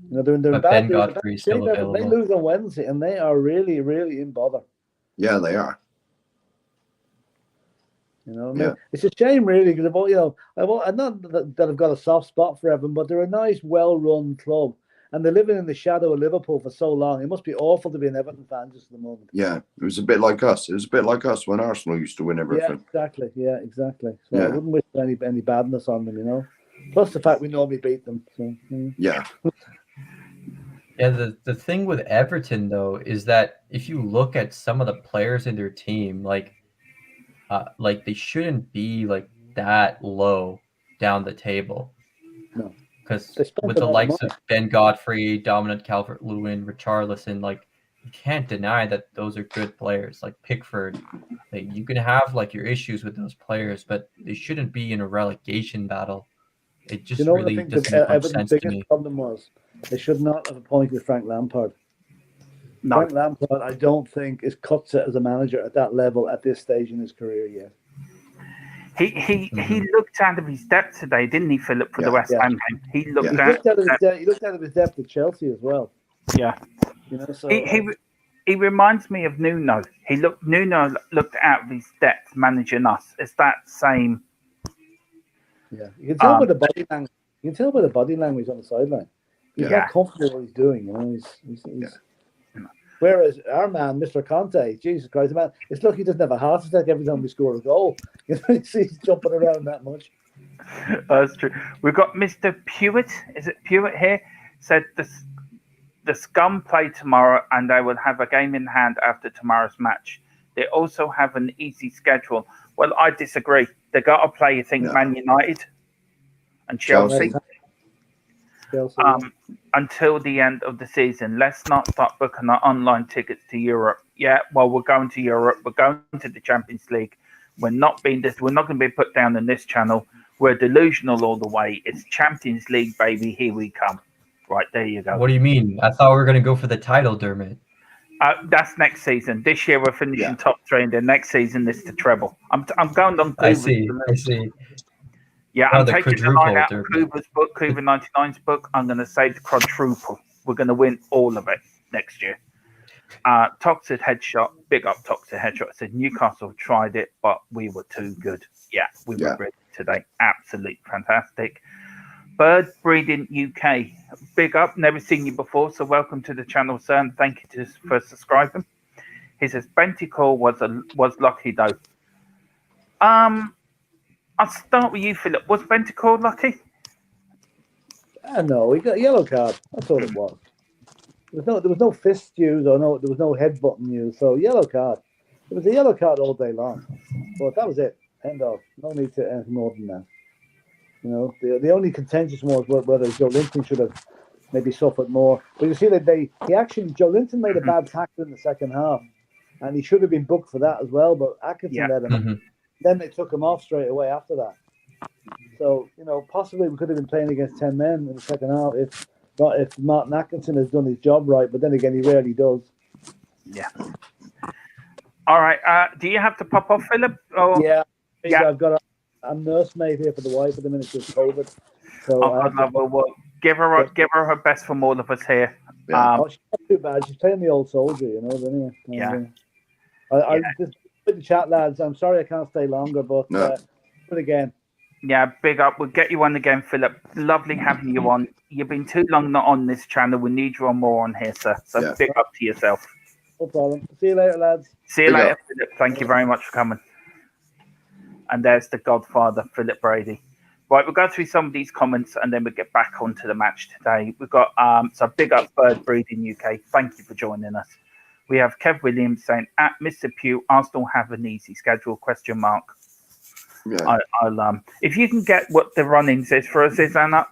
you know, they're bad. Ben Godfrey's still available. They lose on Wednesday, and they are really, really in bother. Yeah, they are. You know, it's a shame, really, because not that I've got a soft spot for Everton, but they're a nice, well-run club, and they're living in the shadow of Liverpool for so long. It must be awful to be an Everton fan just at the moment. Yeah, it was a bit like us. It was a bit like us when Arsenal used to win everything. Yeah, exactly. So I wouldn't wish any badness on them, you know. Plus the fact we normally beat them. So, Yeah. Yeah, the thing with Everton though is that if you look at some of the players in their team, like they shouldn't be like that low down the table. No, because with the likes of Ben Godfrey, Dominic Calvert-Lewin, Richarlison, like you can't deny that those are good players. Like Pickford, like you can have like your issues with those players, but they shouldn't be in a relegation battle. It just really doesn't make much sense to me. Problem was they should not have appointed Frank Lampard. No. Frank Lampard, I don't think, is cut to as a manager at that level at this stage in his career yet. He looked out of his depth today, didn't he, Philip, for the West Ham game? He looked out of his depth at Chelsea as well. Yeah. You know, so he reminds me of Nuno. Nuno looked out of his depth managing us. It's that same. Yeah, you can tell by the body language. You can tell by the body language on the sideline. He's not comfortable what he's doing. You know, he's Whereas our man, Mr. Conte, Jesus Christ, man, it's lucky he doesn't have a heart attack every time we score a goal. You know, he's jumping around that much. That's true. We've got Mr. Pewitt. Is it Pewitt here? Said the Scum play tomorrow and they will have a game in hand after tomorrow's match. They also have an easy schedule. Well, I disagree. They got to play, I think, Man United and Chelsea. Chelsea, until the end of the season. Let's not start booking our online tickets to Europe. Yeah, well, we're going to Europe. We're going to the Champions League. We're not going to be put down on this channel. We're delusional all the way. It's Champions League, baby. Here we come. Right, there you go. What do you mean? I thought we were going to go for the title, Dermot. That's next season. This year we're finishing top 3, and then next season it's the treble. I'm going on. I see. Yeah, Oh, I'm the taking the quadruple, line out of Dermot. Kuba's book, Kuba 99's book. I'm going to say the quadruple. We're going to win all of it next year. Toxic Headshot, big up Toxic Headshot. Said Newcastle tried it, but we were too good. Yeah, we were ready today. Absolutely fantastic. Bird Breeding UK, big up. Never seen you before, so welcome to the channel, sir, and thank you for subscribing. He says Benticore was lucky though. I'll start with you, Philip. Was Benticore lucky? No, he got a yellow card. That's all it was. There was no fist used or there was no headbutting used. So yellow card. It was a yellow card all day long. But that was it. End of. No need to anything more than that. You know, the only contentious was whether Joe Linton should have maybe suffered more. But you see that Joe Linton made a bad tackle in the second half, and he should have been booked for that as well. But Atkinson let him. Then they took him off straight away after that. So, you know, possibly we could have been playing against 10 men in the second half if Martin Atkinson has done his job right. But then again, he rarely does. Yeah. All right. Do you have to pop off, Philip? Or... Yeah. I'm nursemaid here for the wife at the minute with COVID. So well, give her her best from all of us here. Yeah. She's not too bad. She's playing the old soldier, you know. Anyway, I just put the chat, lads. I'm sorry I can't stay longer, but again. Yeah, big up. We'll get you on again, Philip. Lovely having you on. You've been too long not on this channel. We need you on more on here, sir. So big up to yourself. No problem. See you later, lads. See you later, Philip. Thank you very much for coming. And there's the Godfather, Philip Brady. Right, we'll go through some of these comments and then we'll get back onto the match today. We've got so big up Bird Breeding UK. Thank you for joining us. We have Kev Williams saying, at Mr. Pugh, Arsenal have an easy schedule, ? Yeah. I'll if you can get what the runnings is for us, is up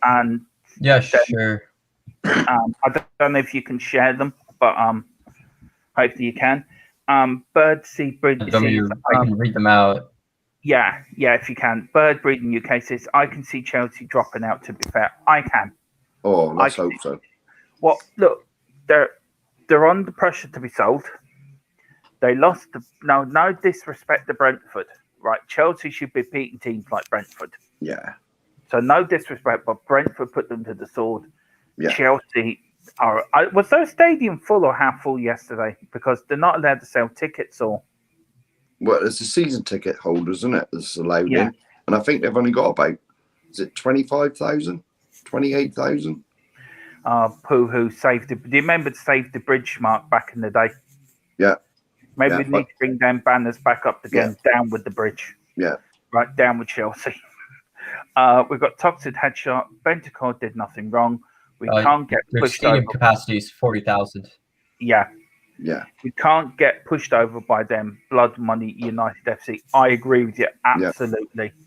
and sure. I don't know if you can share them, but hopefully you can. Bird Seed Breeding. I can read them out. Yeah, if you can. Bird Breeding UK says, I can see Chelsea dropping out, to be fair. I can. Oh, let's hope so. Well, look, they're under pressure to be sold. They lost. No disrespect to Brentford, right? Chelsea should be beating teams like Brentford. Yeah. So no disrespect, but Brentford put them to the sword. Yeah. Chelsea was their stadium full or half full yesterday? Because they're not allowed to sell tickets or. Well, it's the season ticket holders, isn't it? That's allowed in. And I think they've only got about, is it 25,000? 28,000? Pooh saved it. Do you remember Save the Bridge, Mark, back in the day? Yeah. Maybe we need to bring them banners back up again. Yeah. Down with the bridge. Yeah. Right, down with Chelsea. We've got Toxic Headshot. Bentacore did nothing wrong. We can't get pushed over. Stadium capacity is 40,000. Yeah. Yeah. We can't get pushed over by them. Blood Money United FC. I agree with you. Absolutely. Yeah.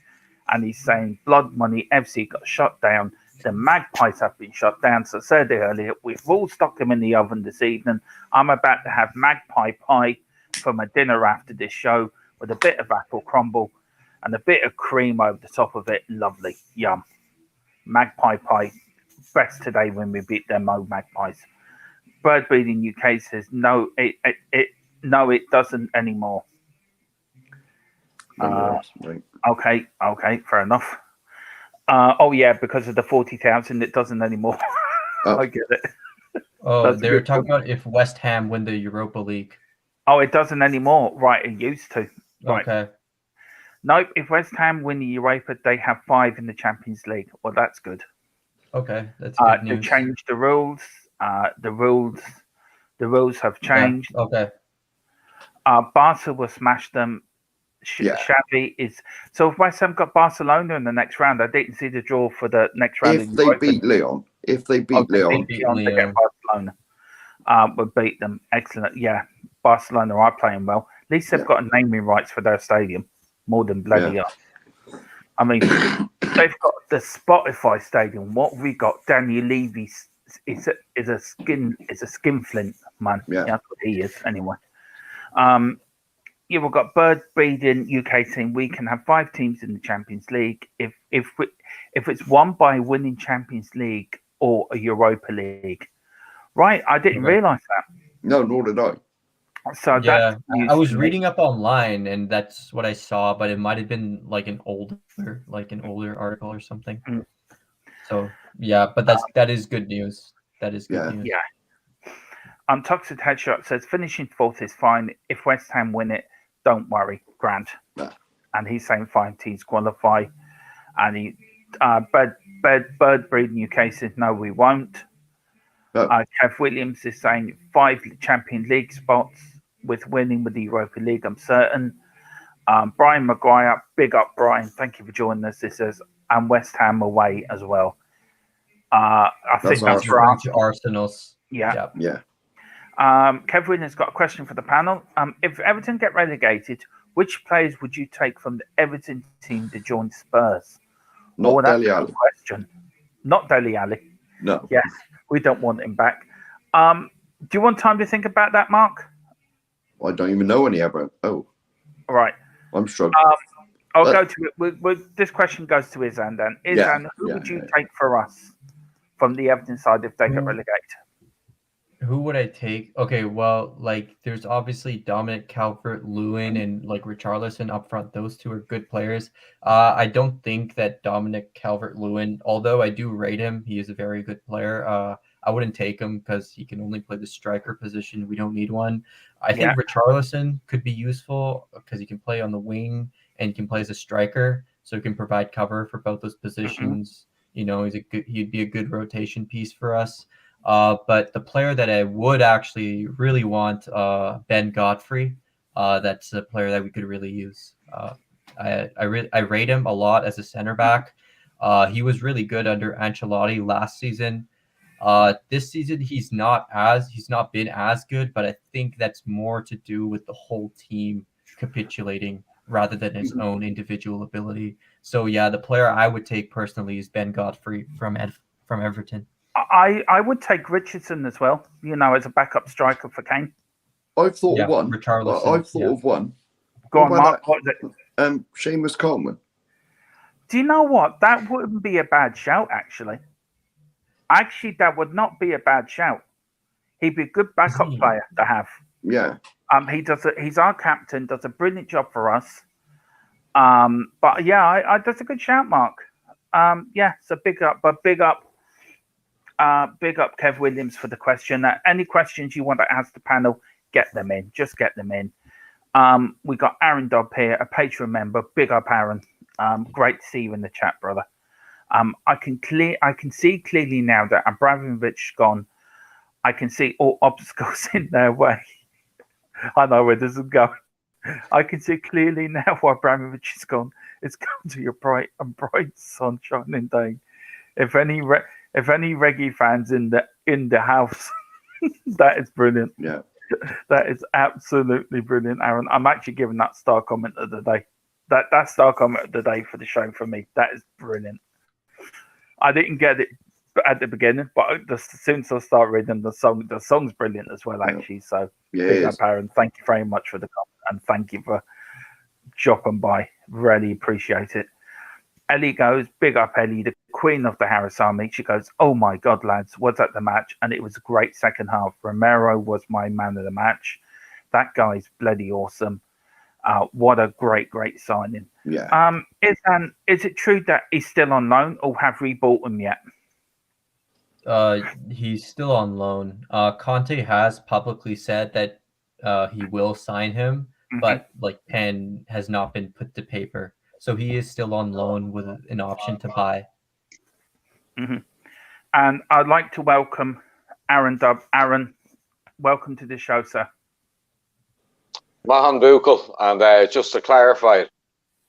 And he's saying Blood Money FC got shut down. The Magpies have been shut down. So I said earlier, we've all stuck them in the oven this evening. I'm about to have magpie pie for my dinner after this show with a bit of apple crumble and a bit of cream over the top of it. Lovely. Yum. Magpie pie. Best today when we beat them old Magpies. Bird Breeding UK says no, it doesn't anymore. Okay, fair enough. Because of the 40,000, it doesn't anymore. I get it. Oh, they were talking about if West Ham win the Europa League. Oh, it doesn't anymore. Right, it used to. Right. Okay. Nope, if West Ham win the Europa, they have 5 in the Champions League. Well, that's good. Okay, that's good news. They changed the rules. The rules have changed. Okay. Barca will smash them. Xavi is so. If West Ham got Barcelona in the next round, I didn't see the draw for the next round. If they beat Leon, they get Barcelona. We'll beat them. Excellent. Yeah, Barcelona are playing well. At least they've got naming rights for their stadium more than bloody us. I mean, they've got the Spotify Stadium. What have we got? Daniel Levy is a skinflint man. Yeah. That's what he is anyway. We've got bird breeding UK team. We can have 5 teams in the Champions League if it's won by a winning Champions League or a Europa League. Right, I didn't realise that. No, nor did I. So Yeah, that's news I was to me. reading up online, and that's what I saw, but it might have been like an older article or something. Mm. So yeah, but that is good news. That is good news. Yeah. Toxic Headshot says finishing 4th is fine. If West Ham win it, don't worry, grand. No. And he's saying 5 teams qualify. And he bird breeding UK says no, we won't. No. Kev Williams is saying 5 Champions League spots with winning with the Europa League, I'm certain. Brian Maguire, big up Brian, thank you for joining us. This says, and West Ham away as well. I think that's for Arsenal's. Yeah. Yeah. Kevin has got a question for the panel. If Everton get relegated, which players would you take from the Everton team to join Spurs? Not that's Dele a Alli. good question. Not Dele Alli. No. Yes, we don't want him back. Do you want time to think about that, Mark? I don't even know any Everton. Oh, All right. I'm struggling. I'll go to it. This question goes to Izan then. Izan, who would you take for us from the Everton side if they get relegated? Who would I take? Okay, well, like there's obviously Dominic Calvert-Lewin and like Richarlison up front. Those 2 are good players. I don't think that Dominic Calvert-Lewin, although I do rate him, he is a very good player. I wouldn't take him because he can only play the striker position. We don't need one. I think Richarlison could be useful because he can play on the wing and can play as a striker, so he can provide cover for both those positions. You know, he'd be a good rotation piece for us. But the player that I would actually really want, Ben Godfrey, that's a player that we could really use. I rate him a lot as a center back. He was really good under Ancelotti last season. This season he's not been as good, but I think that's more to do with the whole team capitulating rather than his own individual ability. So yeah, the player I would take personally is Ben Godfrey from Everton. I would take Richardson as well, as a backup striker for Kane. I've thought of one. Richarlison. I've thought of one. Go on, Mark. What is it? Seamus Coleman. Do you know what? That wouldn't be a bad shout, actually. Actually, that would not be a bad shout. He'd be a good backup player to have. Yeah. He's our captain, does a brilliant job for us. But yeah, that's a good shout, Mark. So big up Kev Williams for the question. Any questions you want to ask the panel, get them in. Just get them in. We got Aaron Dobb here, a Patreon member. Big up, Aaron. Great to see you in the chat, brother. I can see clearly now that Abramovich's gone. I can see all obstacles in their way. I know where this is going. I can see clearly now why Abramovich is gone. It's gone to your bright sunshining day. If any reggae fans in the house, that is brilliant. Yeah, that is absolutely brilliant, Aaron. I'm actually giving that star comment of the day. That star comment of the day for the show for me. That is brilliant. I didn't get it at the beginning, but as soon as I start reading the song's brilliant as well, actually. So, big up, Aaron. Thank you very much for the comment, and thank you for dropping by. Really appreciate it. Ellie goes, big up, Ellie, the queen of the Harris Army. She goes, oh my God, lads, was at the match, and it was a great second half. Romero was my man of the match. That guy's bloody awesome. What a great signing. Yeah. Is it true that he's still on loan, or have we bought him yet? He's still on loan. Conte has publicly said that he will sign him, but like pen has not been put to paper. So he is still on loan with an option to buy. And I'd like to welcome Aaron Dubb. Aaron, welcome to the show, sir. Mahan Bukel, and just to clarify,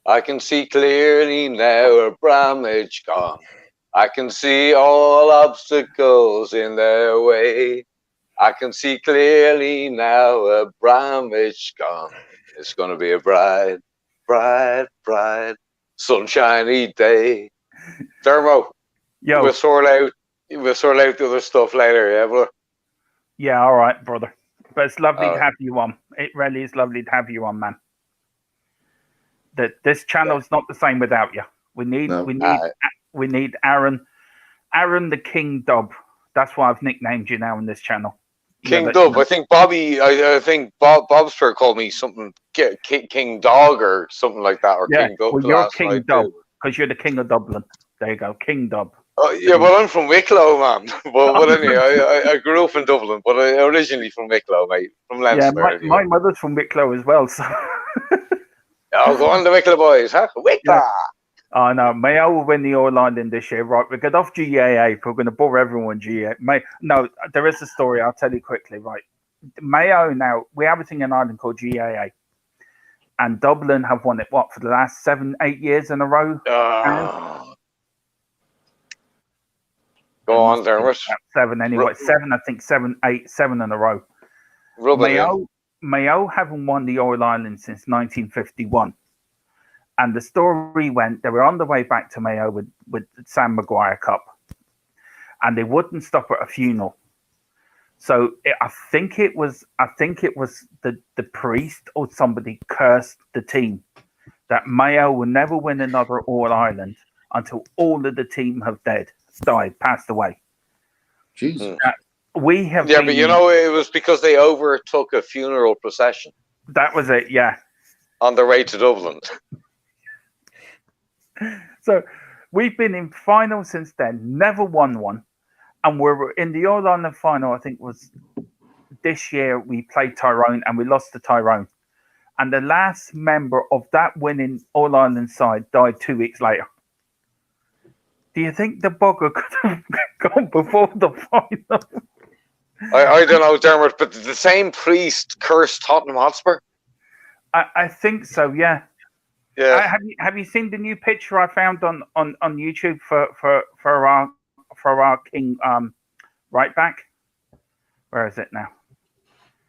I can see clearly now Abramovich gone. I can see all obstacles in their way. I can see clearly now Abramovich gone. It's going to be a bright, sunshiny day. Dermot, Yo, we'll sort out the other stuff later, yeah, bro. yeah, all right, brother. But it's lovely All to right. have you on. It really is lovely to have you on, man. This channel's not the same without you. We need Aaron the King Dub. That's why I've nicknamed you now in this channel. King Dub. I think Bobby. I think Bobster called me something King Dog or something like that, or King Dub. Well, you're last King night Dub too. because you're the King of Dublin. There you go, King Dub. Oh, yeah, well, I'm from Wicklow, man. But anyway, I grew up in Dublin, but I originally from Wicklow, mate, from Leinster. Yeah, my mother's from Wicklow as well. So. Oh, go on, the Wicklow boys, huh? Wicklow. Yeah. Oh no, Mayo will win the All Ireland this year. Right, we get off GAA. We're going to bore everyone. GAA. No, there is a story. I'll tell you quickly. Right, Mayo now we have a thing in Ireland called GAA, and Dublin have won it for the last 7-8 years in a row. Go on, Dermot. 7 anyway. 7, I think 7 in a row. Mayo haven't won the All Ireland since 1951. And the story went, they were on the way back to Mayo with Sam Maguire Cup. And they wouldn't stop at a funeral. So I think it was the priest or somebody cursed the team that Mayo will never win another All Ireland until all of the team have died, passed away. Jesus. We have but it was because they overtook a funeral procession. That was it, yeah. On their way to Dublin. So we've been in final since then, never won one. And we're in the All Ireland final, I think was this year we played Tyrone and we lost to Tyrone. And the last member of that winning All Ireland side died 2 weeks later. Do you think the bugger could have gone before the final? I don't know, Dermot, but the same priest cursed Tottenham Hotspur? I think so, yeah. Yeah. Have you seen the new picture I found on YouTube for our King right back? Where is it now?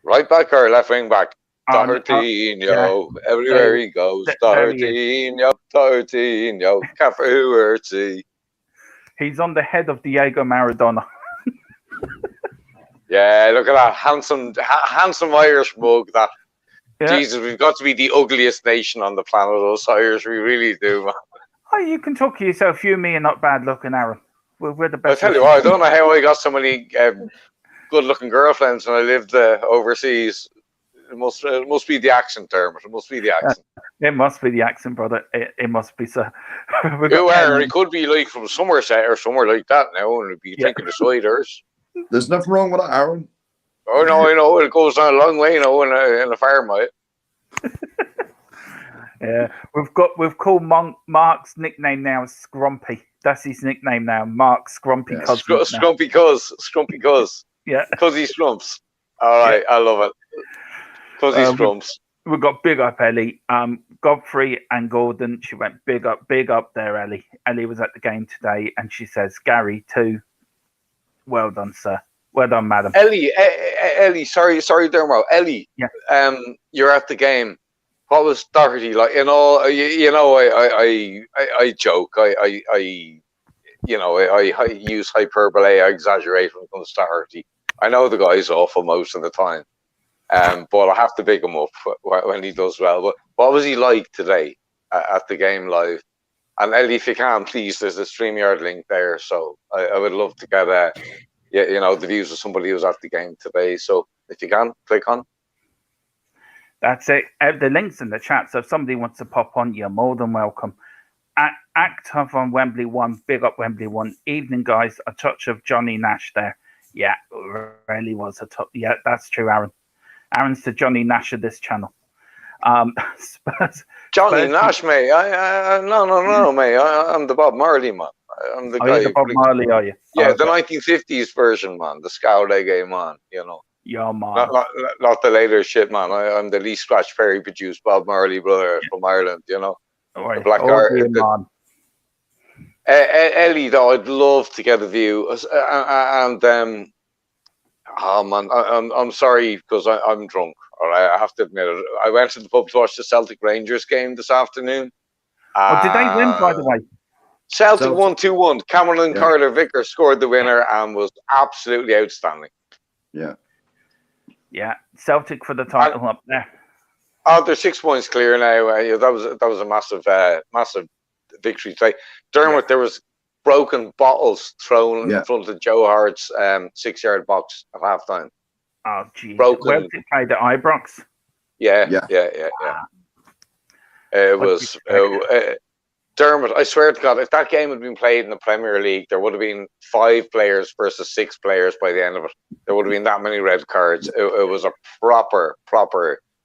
Right back or left wing back? Tortino, everywhere he goes. Tortino, Cafuerti. He's on the head of Diego Maradona. Yeah, look at that handsome Irish mug. That Jesus, we've got to be the ugliest nation on the planet. Us Irish, we really do, man. Oh, you can talk to yourself. You and me are not bad looking, Aaron. We're the best. I tell you what, I don't know how I got so many good-looking girlfriends when I lived overseas. It must be the accent, Dermot. It must be the accent. It must be the accent, brother. It must be so. It could be like from Somerset or somewhere like that now, and it'd be thinking the siders. There's nothing wrong with that, Aaron. Oh no, I know it goes down a long way, in a farm, mate. Yeah, we've called Mark's nickname now Scrumpy. That's his nickname now, Mark Scrumpy. Yeah. Scrumpy Cuz. Yeah, Cuzzy Scrumps. All right, I love it. Cuzzy Scrumps. We've got big up Ellie. Godfrey and Gordon. She went big up there, Ellie. Ellie was at the game today, and she says Gary too. Well done, sir. Well done, madam. Ellie, sorry, Dermot. Ellie, you're at the game. What was Doherty like? I joke. I use hyperbole. I exaggerate when it comes to Doherty. I know the guy's awful most of the time, but I have to big him up when he does well. But what was he like today at the game live? And Ellie, if you can, please, there's a StreamYard link there. So I would love to get the views of somebody who's at the game today. So if you can, click on. That's it. The link's in the chat. So if somebody wants to pop on, you're more than welcome. Active on Wembley 1. Big up Wembley 1. Evening, guys. A touch of Johnny Nash there. Yeah, really was a touch. Yeah, that's true, Aaron. Aaron's the Johnny Nash of this channel. Spurs. Johnny Nash, mate. No, mate. I'm the Bob Marley, man. I'm the guy. You the Bob Marley, are you? Yeah, the 1950s version, man. The Scout game, man. Yeah, man. Not the later shit, man. I'm the Lee Scratch Perry produced Bob Marley brother from Ireland, Right. The black art. Ellie, though, I'd love to get a view. I'm sorry because I'm drunk. All right, I have to admit it. I went to the pub to watch the Celtic Rangers game this afternoon. Did they win, by the way? Celtic won 2-1. Cameron Yeah. Carter-Vickers scored the winner and was absolutely outstanding. Yeah. Yeah, Celtic for the title up there. Oh, they're 6 points clear now. Yeah, that was a massive victory today. Dermot, there was broken bottles thrown in front of Joe Hart's 6-yard box at halftime. Oh, geez. Broken. Where was it played at Ibrox? Yeah. It was Dermot. I swear to God, if that game had been played in the Premier League, there would have been 5 players versus 6 players by the end of it. There would have been that many red cards. It was a proper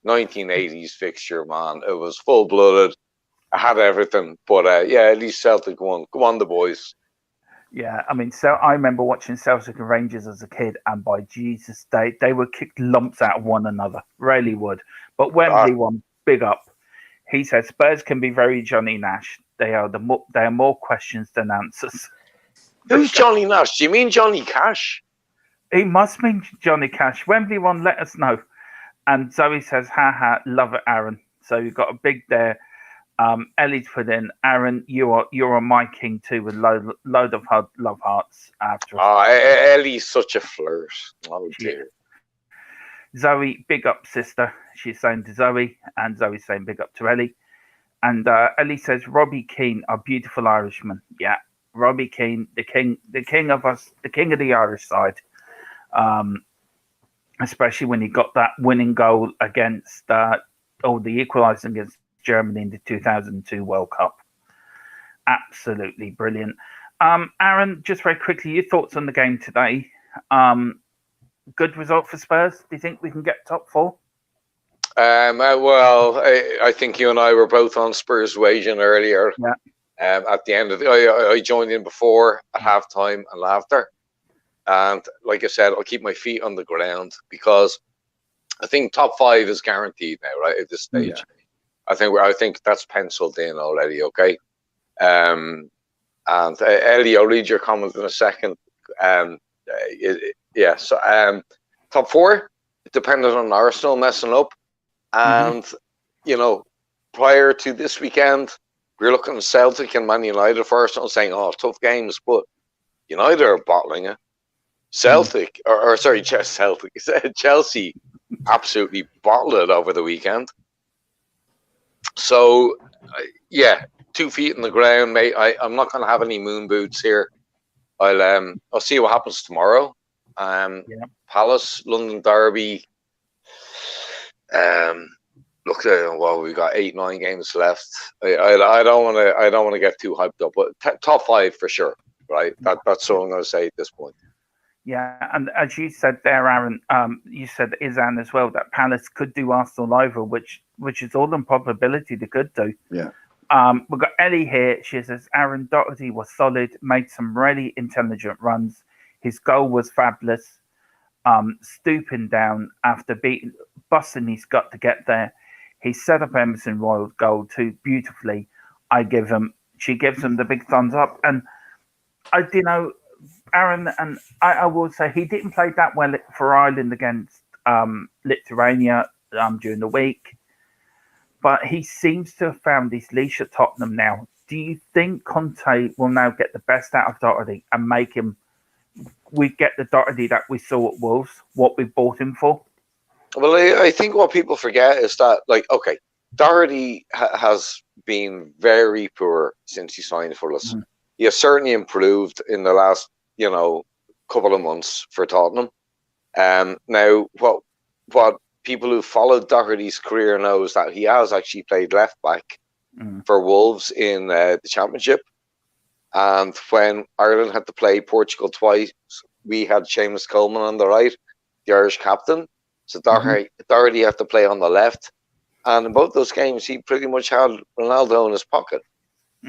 1980s fixture, man. It was full-blooded. I had everything, but at least Celtic won. Go on, the boys. Yeah, I mean, I remember watching Celtic and Rangers as a kid, and by Jesus, they would kick lumps out of one another. Really would. But Wembley won, big up. He said Spurs can be very Johnny Nash. They are more questions than answers. Who's Johnny Nash? Do you mean Johnny Cash? He must mean Johnny Cash. Wembley won, let us know. And Zoe says, love it, Aaron. So you've got a big there. Ellie's put in, Aaron, you're my king too, with load of love hearts after. Ellie's such a flirt. Oh dear. Zoe, big up, sister. She's saying to Zoe, and Zoe's saying big up to Ellie. And Ellie says, Robbie Keane, a beautiful Irishman. Yeah, Robbie Keane, the king of us, the king of the Irish side. Especially when he got that winning goal against, the equalising against Germany in the 2002 World Cup. Absolutely brilliant. Aaron, just very quickly, your thoughts on the game today. Good result for Spurs. Do you think we can get top 4? Well, I think you and I were both on Spurs waging earlier. Yeah. At the end of I joined in before at halftime and after. And like I said, I'll keep my feet on the ground because I think top 5 is guaranteed now, right, at this stage. Yeah. I think that's penciled in already. Okay. And Ellie, I'll read your comment in a second. So top 4 depended on Arsenal messing up, and prior to this weekend, we're looking at Celtic and Man United for Arsenal saying, "Oh, tough games," but United are bottling it. Celtic, Chelsea absolutely bottled it over the weekend. So, 2 feet in the ground, mate. I'm not going to have any moon boots here. I'll see what happens tomorrow. Palace, London Derby. Look, we got 8-9 games left. I don't want to get too hyped up, but top 5 for sure, right? That's all I'm going to say at this point. Yeah, and as you said there, Aaron, you said Izan as well that Palace could do Arsenal over, which is all in probability they could do. Yeah. We've got Ellie here. She says Aaron Doherty was solid, made some really intelligent runs. His goal was fabulous. Stooping down after busting his gut to get there. He set up Emerson Royal's goal too beautifully. She gives him the big thumbs up. And Aaron, and I will say he didn't play that well for Ireland against Lithuania during the week. But he seems to have found his leash at Tottenham now. Do you think Conte will now get the best out of Doherty and make him... we get the Doherty that we saw at Wolves, what we bought him for? Well, I think what people forget is that, Doherty has been very poor since he signed for us. Mm-hmm. He has certainly improved in the last, couple of months for Tottenham. Now, what people who followed Doherty's career knows that he has actually played left back for Wolves in the Championship. And when Ireland had to play Portugal twice, we had Seamus Coleman on the right, the Irish captain. So Doherty had to play on the left. And in both those games, he pretty much had Ronaldo in his pocket.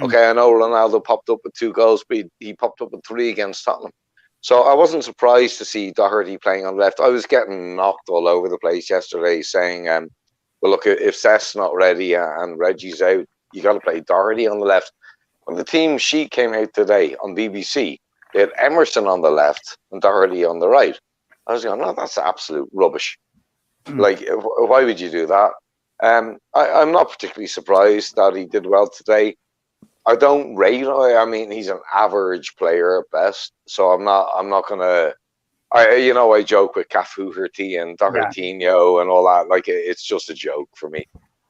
Okay, I know Ronaldo popped up with 2 goals, but he popped up with 3 against Tottenham. So I wasn't surprised to see Doherty playing on the left. I was getting knocked all over the place yesterday saying, well, look, if Seth's not ready and Reggie's out, you got to play Doherty on the left. When the team sheet came out today on BBC, they had Emerson on the left and Doherty on the right. I was going, no, that's absolute rubbish. Why would you do that? I'm not particularly surprised that he did well today. I don't rate him. I mean, he's an average player at best. So I'm not gonna. I joke with Cafu Hurti and Dohertinho and all that. Like it's just a joke for me.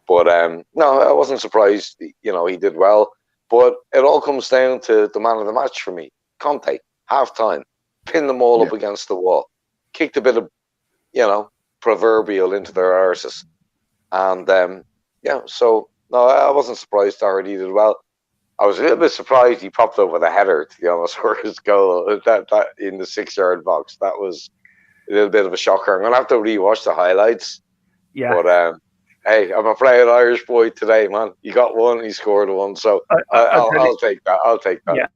But no, I wasn't surprised. He did well. But it all comes down to the man of the match for me. Conte, halftime, pinned them all up against the wall, kicked a bit of, proverbial into their arses. And so no, I wasn't surprised Doherty did well. I was a little bit surprised he popped over the header, to be honest, for his goal that in the 6-yard box. That was a little bit of a shocker. I'm gonna have to rewatch the highlights. Yeah. But hey, I'm a proud Irish boy today, man. You got one, he scored one, so I'll take that. I'll take that. Yeah.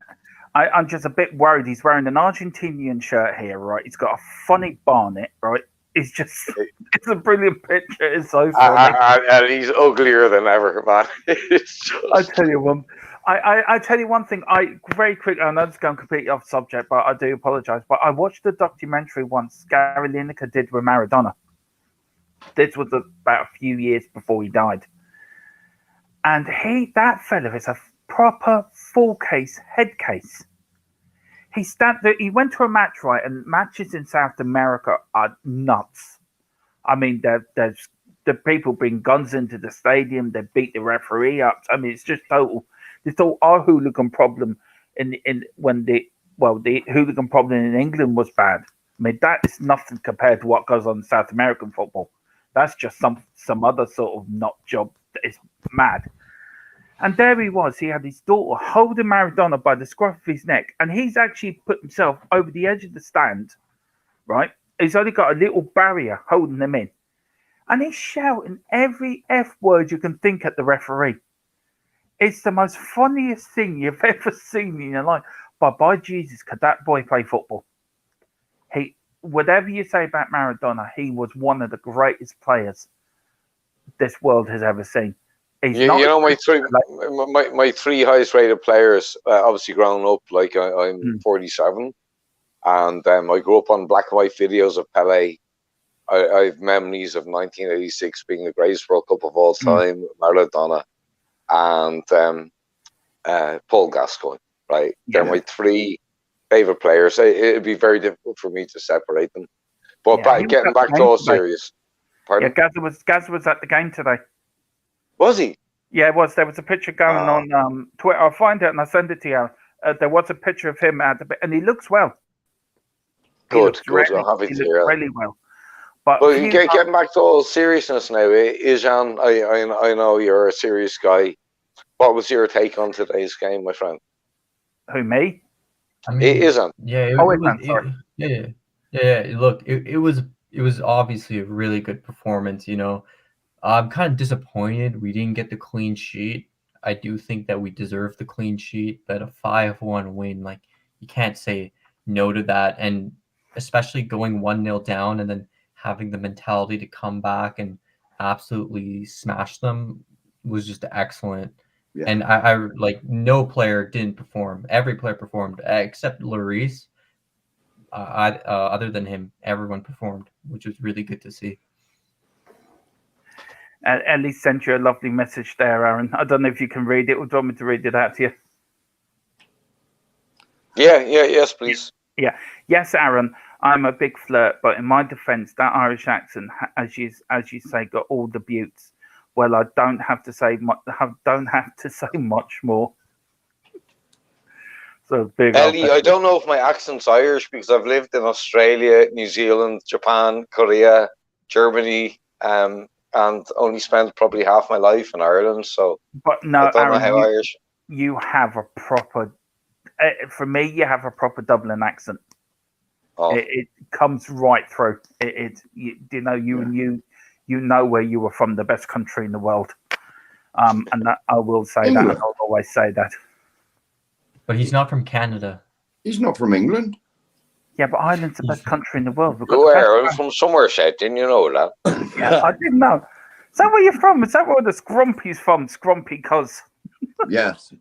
I'm just a bit worried. He's wearing an Argentinian shirt here, right? He's got a funny bonnet, right? It's a brilliant picture. It's so funny. And he's uglier than ever, man. I tell you one. I tell you one thing. Very quickly, I know it's going completely off subject, but I do apologise. But I watched the documentary once Gary Lineker did with Maradona. This was about a few years before he died, and that fella is a proper full case head case. He went to a match, right, and matches in South America are nuts. I mean, there's the people bring guns into the stadium. They beat the referee up. I mean, it's just total. They thought our hooligan problem the hooligan problem in England was bad. I mean, that is nothing compared to what goes on in South American football. That's just some other sort of nut job that is mad. And there he was. He had his daughter holding Maradona by the scruff of his neck, and he's actually put himself over the edge of the stand, right? He's only got a little barrier holding him in. And he's shouting every F word you can think at the referee. It's the most funniest thing you've ever seen in your life. But by Jesus, could that boy play football? Whatever you say about Maradona, he was one of the greatest players this world has ever seen. My three highest rated players, obviously growing up, like I'm 47, and I grew up on black and white videos of Pelé. I have memories of 1986 being the greatest World Cup of all time, Maradona, and Paul Gascoigne. Right, they're my three favorite players. It'd be very difficult for me to separate them. But getting back to all serious, pardon? Yeah, Gaz was at the game today. Was he? Yeah, it was. There was a picture going on Twitter. I'll find it and I'll send it to you. There was a picture of him and he looks well. Good. I'll have it here. Really well. But getting back to all seriousness now, Ijan, I know you're a serious guy. What was your take on today's game, my friend? Who, me? I mean, Ijan. Yeah. Look, it was obviously a really good performance. I'm kind of disappointed we didn't get the clean sheet. I do think that we deserve the clean sheet, but a 5-1 win, like, you can't say no to that. And especially going 1-0 down and then having the mentality to come back and absolutely smash them was just excellent. Yeah. And I like, no player didn't perform. Every player performed except Lloris. Other than him, everyone performed, which was really good to see. Ellie sent you a lovely message there, Aaron. I don't know if you can read it or do you want me to read it out to you? Yes, please. Yeah. Yes, Aaron, I'm a big flirt, but in my defence, that Irish accent, as you say, got all the buttes. Well, I don't have to say much more. So big. Ellie, I don't know if my accent's Irish because I've lived in Australia, New Zealand, Japan, Korea, Germany, and only spent probably half my life in Ireland. So, but no, I don't know how Irish. You have a proper. For me, you have a proper Dublin accent. Oh. It comes right through. You know where you were from, the best country in the world. And that, I will say England. That. I'll always say that. But he's not from Canada. He's not from England. Yeah, but Ireland's the best country in the world. I'm from Somerset, didn't you know that? Yeah, I didn't know. Is that where you're from? Is that where the Scrumpy's from? Scrumpy cuz. Yes.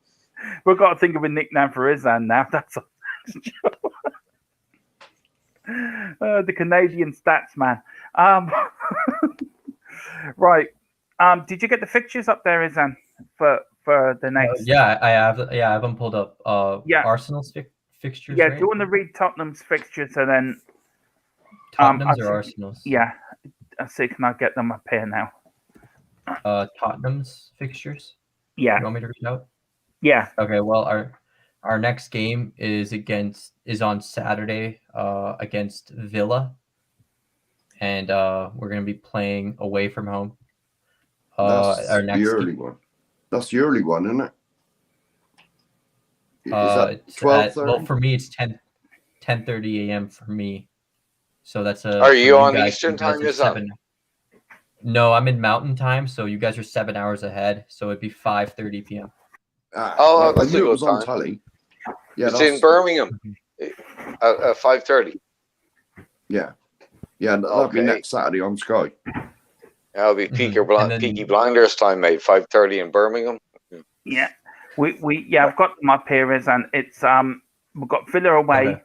We've got to think of a nickname for Izan now. That's the Canadian stats man. Right. Did you get the fixtures up there, Izan, for for the next? Yeah, I have them pulled up. Yeah. Arsenal's fixtures, Yeah. right? Do you want to read Tottenham's fixtures and then? Tottenham's I or see- Arsenal's? Yeah. I see. Can I get them up here now? Tottenham's fixtures. Yeah. You want me to read out? Yeah. Okay. Well, our next game is on Saturday against Villa, and we're gonna be playing away from home. That's Our the next early one. That's the early one, isn't it? Is that it's 12:30? well, for me it's 10:30 a.m. for me. So that's Are for you on guys, Eastern you guys time? are Is that? 7. No, I'm in Mountain Time, so you guys are 7 hours ahead. So it'd be 5:30 p.m. Oh, I that's a knew it good was on time. telly. Yeah, It's in Birmingham at 5:30. Yeah, that'll be Okay. next Saturday on Sky. That'll be And then- Peaky Blinders time, mate. 5:30 in Birmingham. Yeah. I've got them up here, and it's we've got Villa away, Okay.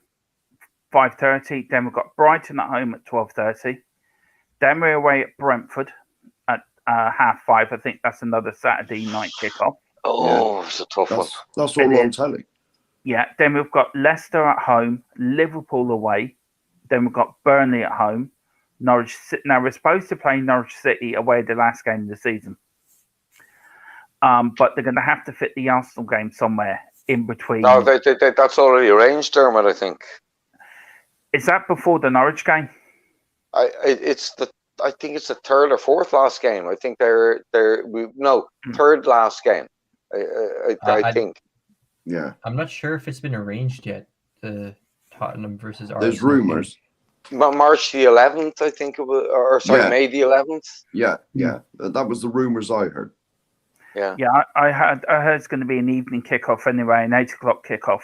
5:30. Then we've got Brighton at home at 12:30. Then we're away at Brentford at 5:30. I think that's another Saturday night kickoff. Oh, it's a tough one. That's all on telly. Yeah. Then we've got Leicester at home, Liverpool away. Then we've got Burnley at home, Norwich. Now we're supposed to play Norwich City away the last game of the season. But they're going to have to fit the Arsenal game somewhere in between. No, that's already arranged, Dermot. I think. Is that before the Norwich game? I think it's the third or fourth last game. I think they're third last game. I think. Yeah, I'm not sure if it's been arranged yet. The Tottenham versus Arsenal. there's rumours. March the 11th, I think it was, or sorry, Yeah. May the 11th. Yeah, that was the rumours I heard. Yeah. I heard it's going to be an evening kickoff anyway, an 8:00 kickoff.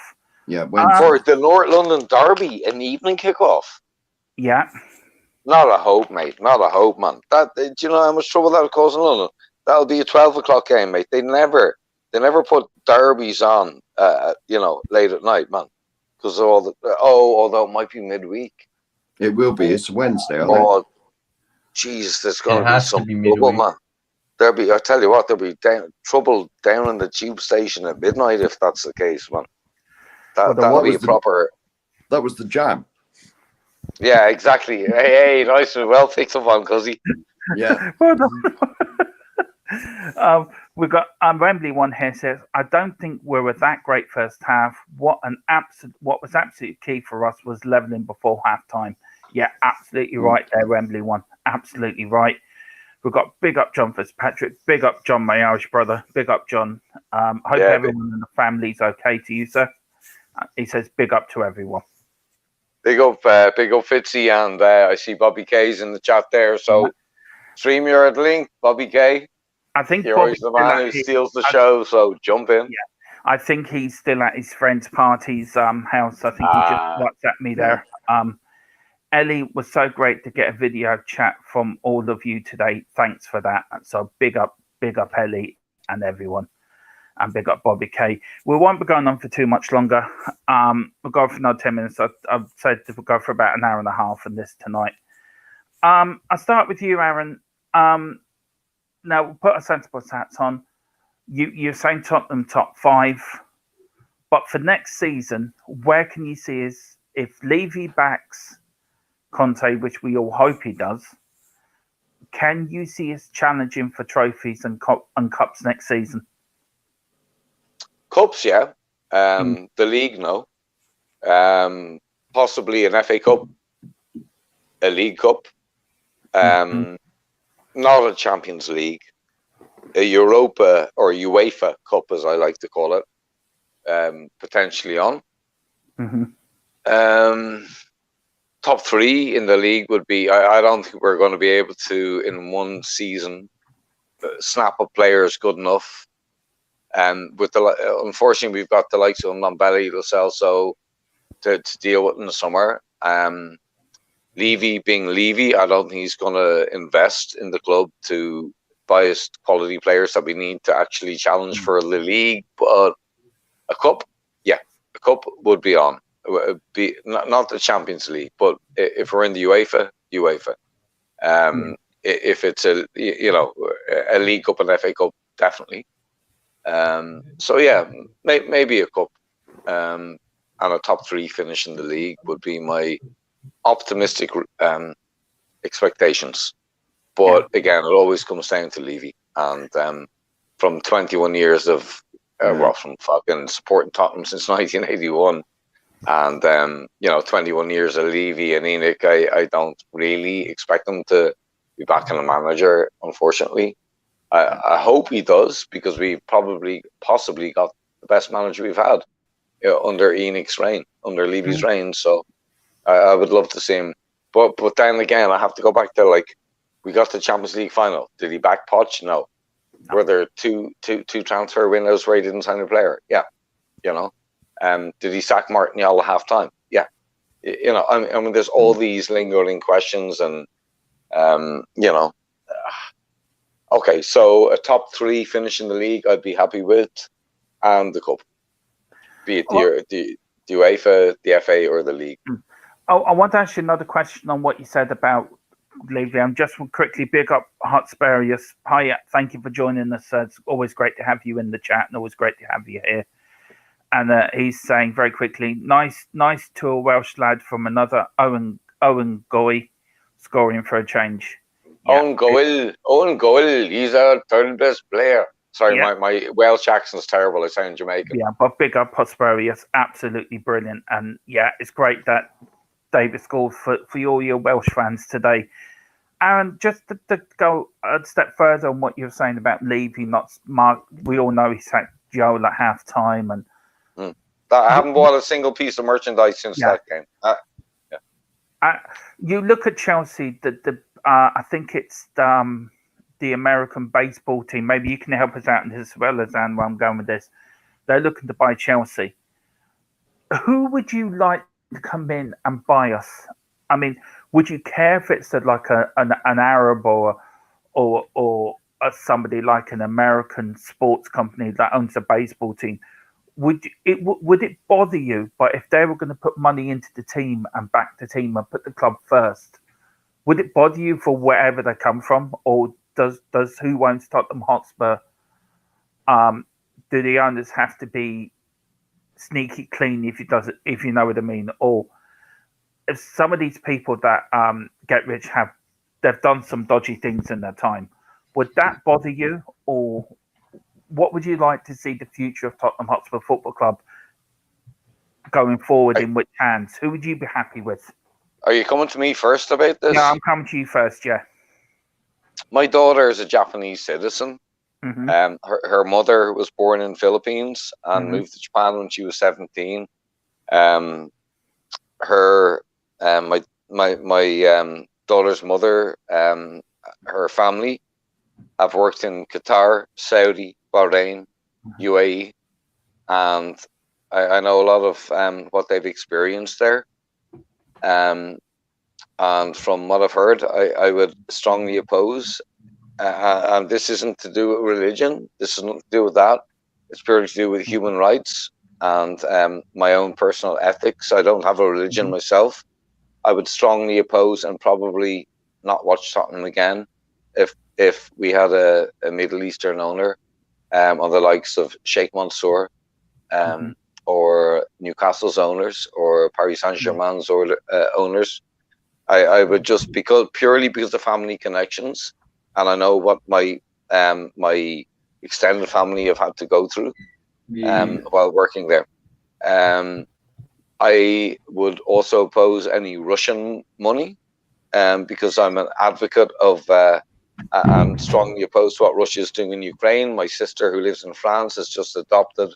Yeah, For the North London Derby, an evening kickoff. Yeah. Not a hope, mate. Not a hope, man. Do you know how much trouble that would cause in London? That'll be a 12:00 game, mate. They never put derbies on, late at night, man. Because although it might be midweek. It will be. It's Wednesday, I think. Oh, jeez, there's going to be some trouble, man. I tell you what, there'll be trouble down in the tube station at midnight if that's the case, man. That'll be proper. That was the jam. Yeah, exactly. Hey, nice and well picked up on, Cuzzy. Yeah. We've got Wembley one here says, I don't think we were that great first half. What was absolutely key for us was leveling before half time. Yeah, absolutely right there, Wembley one. Absolutely right. We've got big up John Fitzpatrick, big up John, my Irish brother, big up John. Hope everyone in the family's okay to you, sir. He says big up to everyone. Big up Fitzy, and I see Bobby K's in the chat there. So stream your link, Bobby K. I think you're always the man who steals the show, so jump in. Yeah, I think he's still at his friend's party's house. I think he just WhatsApped me there. Ellie, was so great to get a video chat from all of you today. Thanks for that. So big up Ellie and everyone. And big up Bobby K. We won't be going on for too much longer. We'll go for another 10 minutes. I've said we'll go for about an hour and a half on this tonight. I'll start with you, Aaron. Now, we'll put our sensible hats on. You're saying Tottenham top 5. But for next season, where can you see us if Levy backs Conte, which we all hope he does? Can you see us challenging for trophies and cups next season? Cups, yeah. The league, no. Possibly an FA Cup, a League Cup, not a Champions League, a Europa or UEFA Cup, as I like to call it, potentially on. Top 3 in the league would be. I don't think we're going to be able to in one season snap up players good enough. Unfortunately, we've got the likes of Ndombele, Lo Celso to deal with in the summer. Levy being Levy, I don't think he's going to invest in the club to buy us quality players that we need to actually challenge for the league. But a cup, yeah, a cup would be on. Be not the Champions League, but if we're in the UEFA. If it's a League Cup and FA Cup, definitely. So yeah, maybe a cup, and a top 3 finish in the league would be my optimistic expectations. But again, it always comes down to Levy, and from 21 years of from fucking supporting Tottenham since 1981, and 21 years of Levy and Enoch, I don't really expect them to be backing a manager, unfortunately. I hope he does, because we possibly got the best manager we've had under Enoch's reign, under Levy's reign. So I would love to see him. But then again, I have to go back to, like, we got the Champions League final. Did he back Poch? No. Were there two transfer windows where he didn't sign a player? Yeah. Did he sack Martial at half time? Yeah. I mean, there's all these lingering questions, and okay, so a top 3 finish in the league I'd be happy with, and the cup, be it the UEFA, the FA, or the league. Oh, I want to ask you another question on what you said about Levy. I'm just quickly big up Hotspurious. Hi, thank you for joining us. It's always great to have you in the chat, and always great to have you here. And he's saying very quickly, nice to a Welsh lad from another Owen Goy scoring for a change. Yeah. Owen Goyle, he's our third best player. Sorry, my Welsh accent's terrible. I sound Jamaican. Yeah, but big up Hotspurious, absolutely brilliant. And yeah, it's great that David scored for all your Welsh fans today. Aaron, just to go a step further on what you were saying about Levy, not Mark, we all know he sacked Joel at half time. And I haven't bought a single piece of merchandise since that game. You look at Chelsea, I think it's the American baseball team. Maybe you can help us out as well as Anne where I'm going with this. They're looking to buy Chelsea. Who would you like to come in and buy us? I mean, would you care if it's like an Arab or somebody like an American sports company that owns a baseball team? Would it bother you? But if they were going to put money into the team and back the team and put the club first, would it bother you for wherever they come from, or does who owns Tottenham Hotspur? Do the owners have to be sneaky clean if you know what I mean? Or if some of these people that get rich they've done some dodgy things in their time, would that bother you? Or what would you like to see the future of Tottenham Hotspur Football Club going forward in which hands? Who would you be happy with? Are you coming to me first about this? Yeah, I'm coming to you first, yeah. My daughter is a Japanese citizen. Mm-hmm. Her mother was born in Philippines and moved to Japan when she was 17. My daughter's mother, her family have worked in Qatar, Saudi, Bahrain, UAE, and I know a lot of what they've experienced there. And from what I've heard, I would strongly oppose. And this isn't to do with religion. This isn't to do with that. It's purely to do with human rights and my own personal ethics. I don't have a religion myself. I would strongly oppose and probably not watch Tottenham again if we had a Middle Eastern owner on the likes of Sheikh Mansour or Newcastle's owners or Paris Saint-Germain's owners. I would just purely because of family connections, and I know what my extended family have had to go through while working there. I would also oppose any Russian money because I'm an advocate of and strongly opposed to what Russia is doing in Ukraine. My sister, who lives in France, has just adopted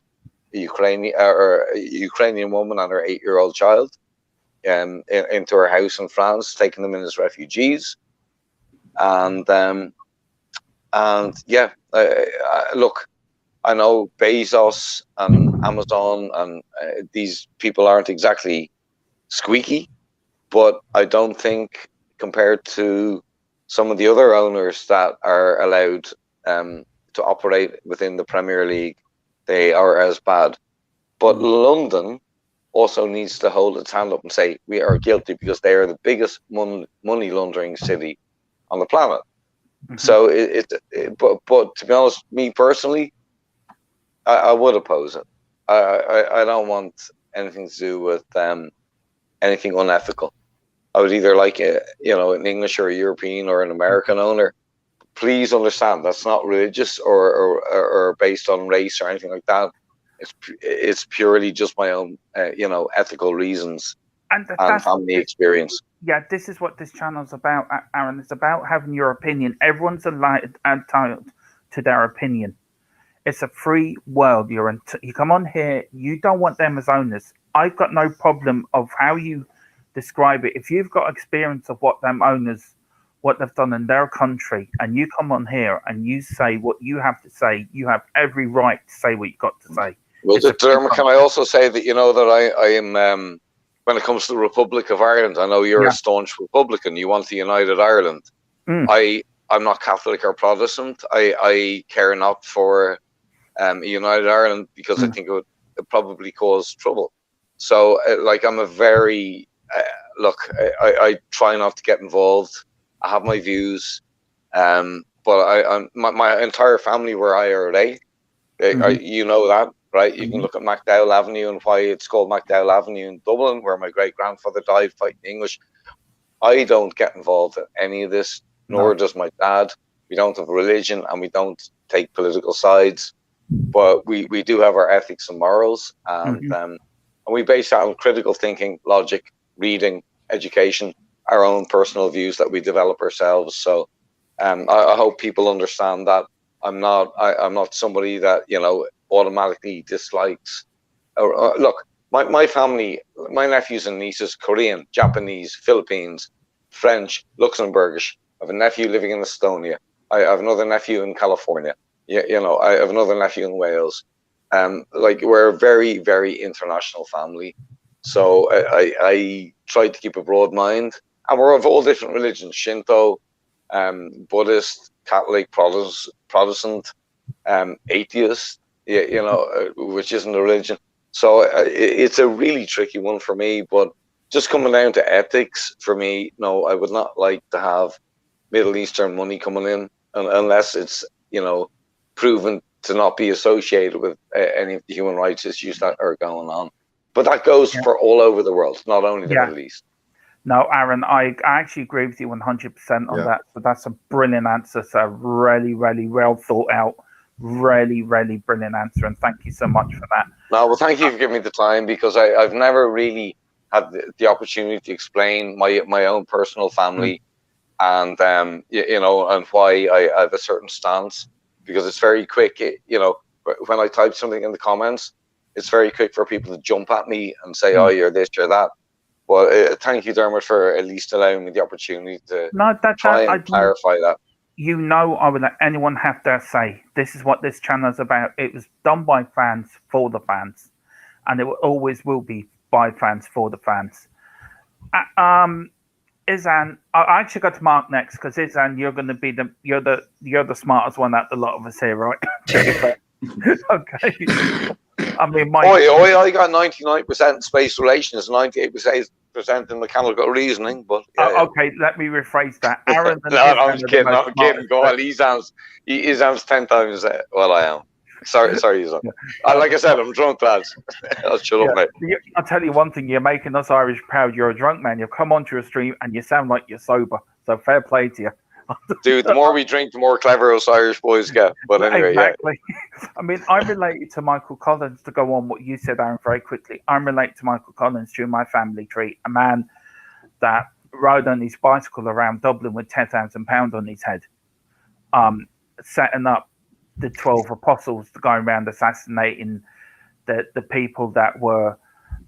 a Ukrainian woman and her 8-year-old child into her house in France, taking them in as refugees. And yeah, look, I know Bezos and Amazon and these people aren't exactly squeaky, but I don't think compared to some of the other owners that are allowed to operate within the Premier League, they are as bad. But London also needs to hold its hand up and say we are guilty because they are the biggest money laundering city on the planet. So but to be honest, me personally, I would oppose it. I don't want anything to do with anything unethical. I would either like an English or a European or an American owner. Please understand that's not religious or based on race or anything like that. It's purely just my own ethical reasons and family experience. Yeah, this is what this channel's about, Aaron. It's about having your opinion. Everyone's entitled to their opinion. It's a free world. You come on here. You don't want them as owners. I've got no problem of how you describe it. If you've got experience of what them owners, what they've done in their country, and you come on here and you say what you have to say, you have every right to say what you've got to say. Well, Dermot, can I also say that that I am when it comes to the Republic of Ireland, I know you're a staunch Republican. You want the United Ireland. I'm not Catholic or Protestant. I care not for a United Ireland because I think it would probably cause trouble. So, I'm a very I try not to get involved. I have my views, but my entire family were IRA. You know that, right? You can look at MacDowell Avenue and why it's called MacDowell Avenue in Dublin, where my great-grandfather died fighting the English. I don't get involved in any of this, nor does my dad. We don't have religion and we don't take political sides, but we do have our ethics and morals, and we base that on critical thinking, logic, reading, education, our own personal views that we develop ourselves. So I hope people understand that I'm not somebody that automatically dislikes. Look, my family, my nephews and nieces, Korean, Japanese, Philippines, French, Luxembourgish. I have a nephew living in Estonia. I have another nephew in California. I have another nephew in Wales. We're a very, very international family. So I try to keep a broad mind. And we're of all different religions: Shinto, Buddhist, Catholic, Protestant, atheist, which isn't a religion. So it's a really tricky one for me. But just coming down to ethics, for me, no, I would not like to have Middle Eastern money coming in unless it's, proven to not be associated with any of the human rights issues that are going on. But that goes for all over the world, not only the Middle East. No, Aaron, I actually agree with you 100% on that. So that's a brilliant answer. So really, really well thought out. Really, really brilliant answer. And thank you so much for that. No, well, thank you for giving me the time, because I've never really had the opportunity to explain my own personal family and, and why I have a certain stance, because it's very quick. When I type something in the comments, it's very quick for people to jump at me and say, oh, you're this, you're that. Well, thank you, Dermot, for at least allowing me the opportunity to try and clarify that. I would let anyone have their say. This is what this channel is about. It was done by fans for the fans, and it always will be by fans for the fans. Izan, I actually got to Mark next, because Izan, you're going to be you're the smartest one out the lot of us here, right? Okay. I mean, I got 99% space relations, 98% in mechanical reasoning. But okay, let me rephrase that. Aaron, no, I'm kidding. I'm kidding. Go on. Izan's 10 times what I am. Sorry, Izan. Like I said, I'm drunk, lads. I'll shut up, mate. I'll tell you one thing: you're making us Irish proud. You're a drunk man. You've come onto a stream and you sound like you're sober. So fair play to you. Dude, the more we drink, the more clever us Irish boys get. But anyway, exactly. I mean, I'm related to Michael Collins, to go on what you said, Aaron, very quickly. I'm related to Michael Collins through my family tree, a man that rode on his bicycle around Dublin with £10,000 on his head, setting up the 12 apostles to go around assassinating the people that were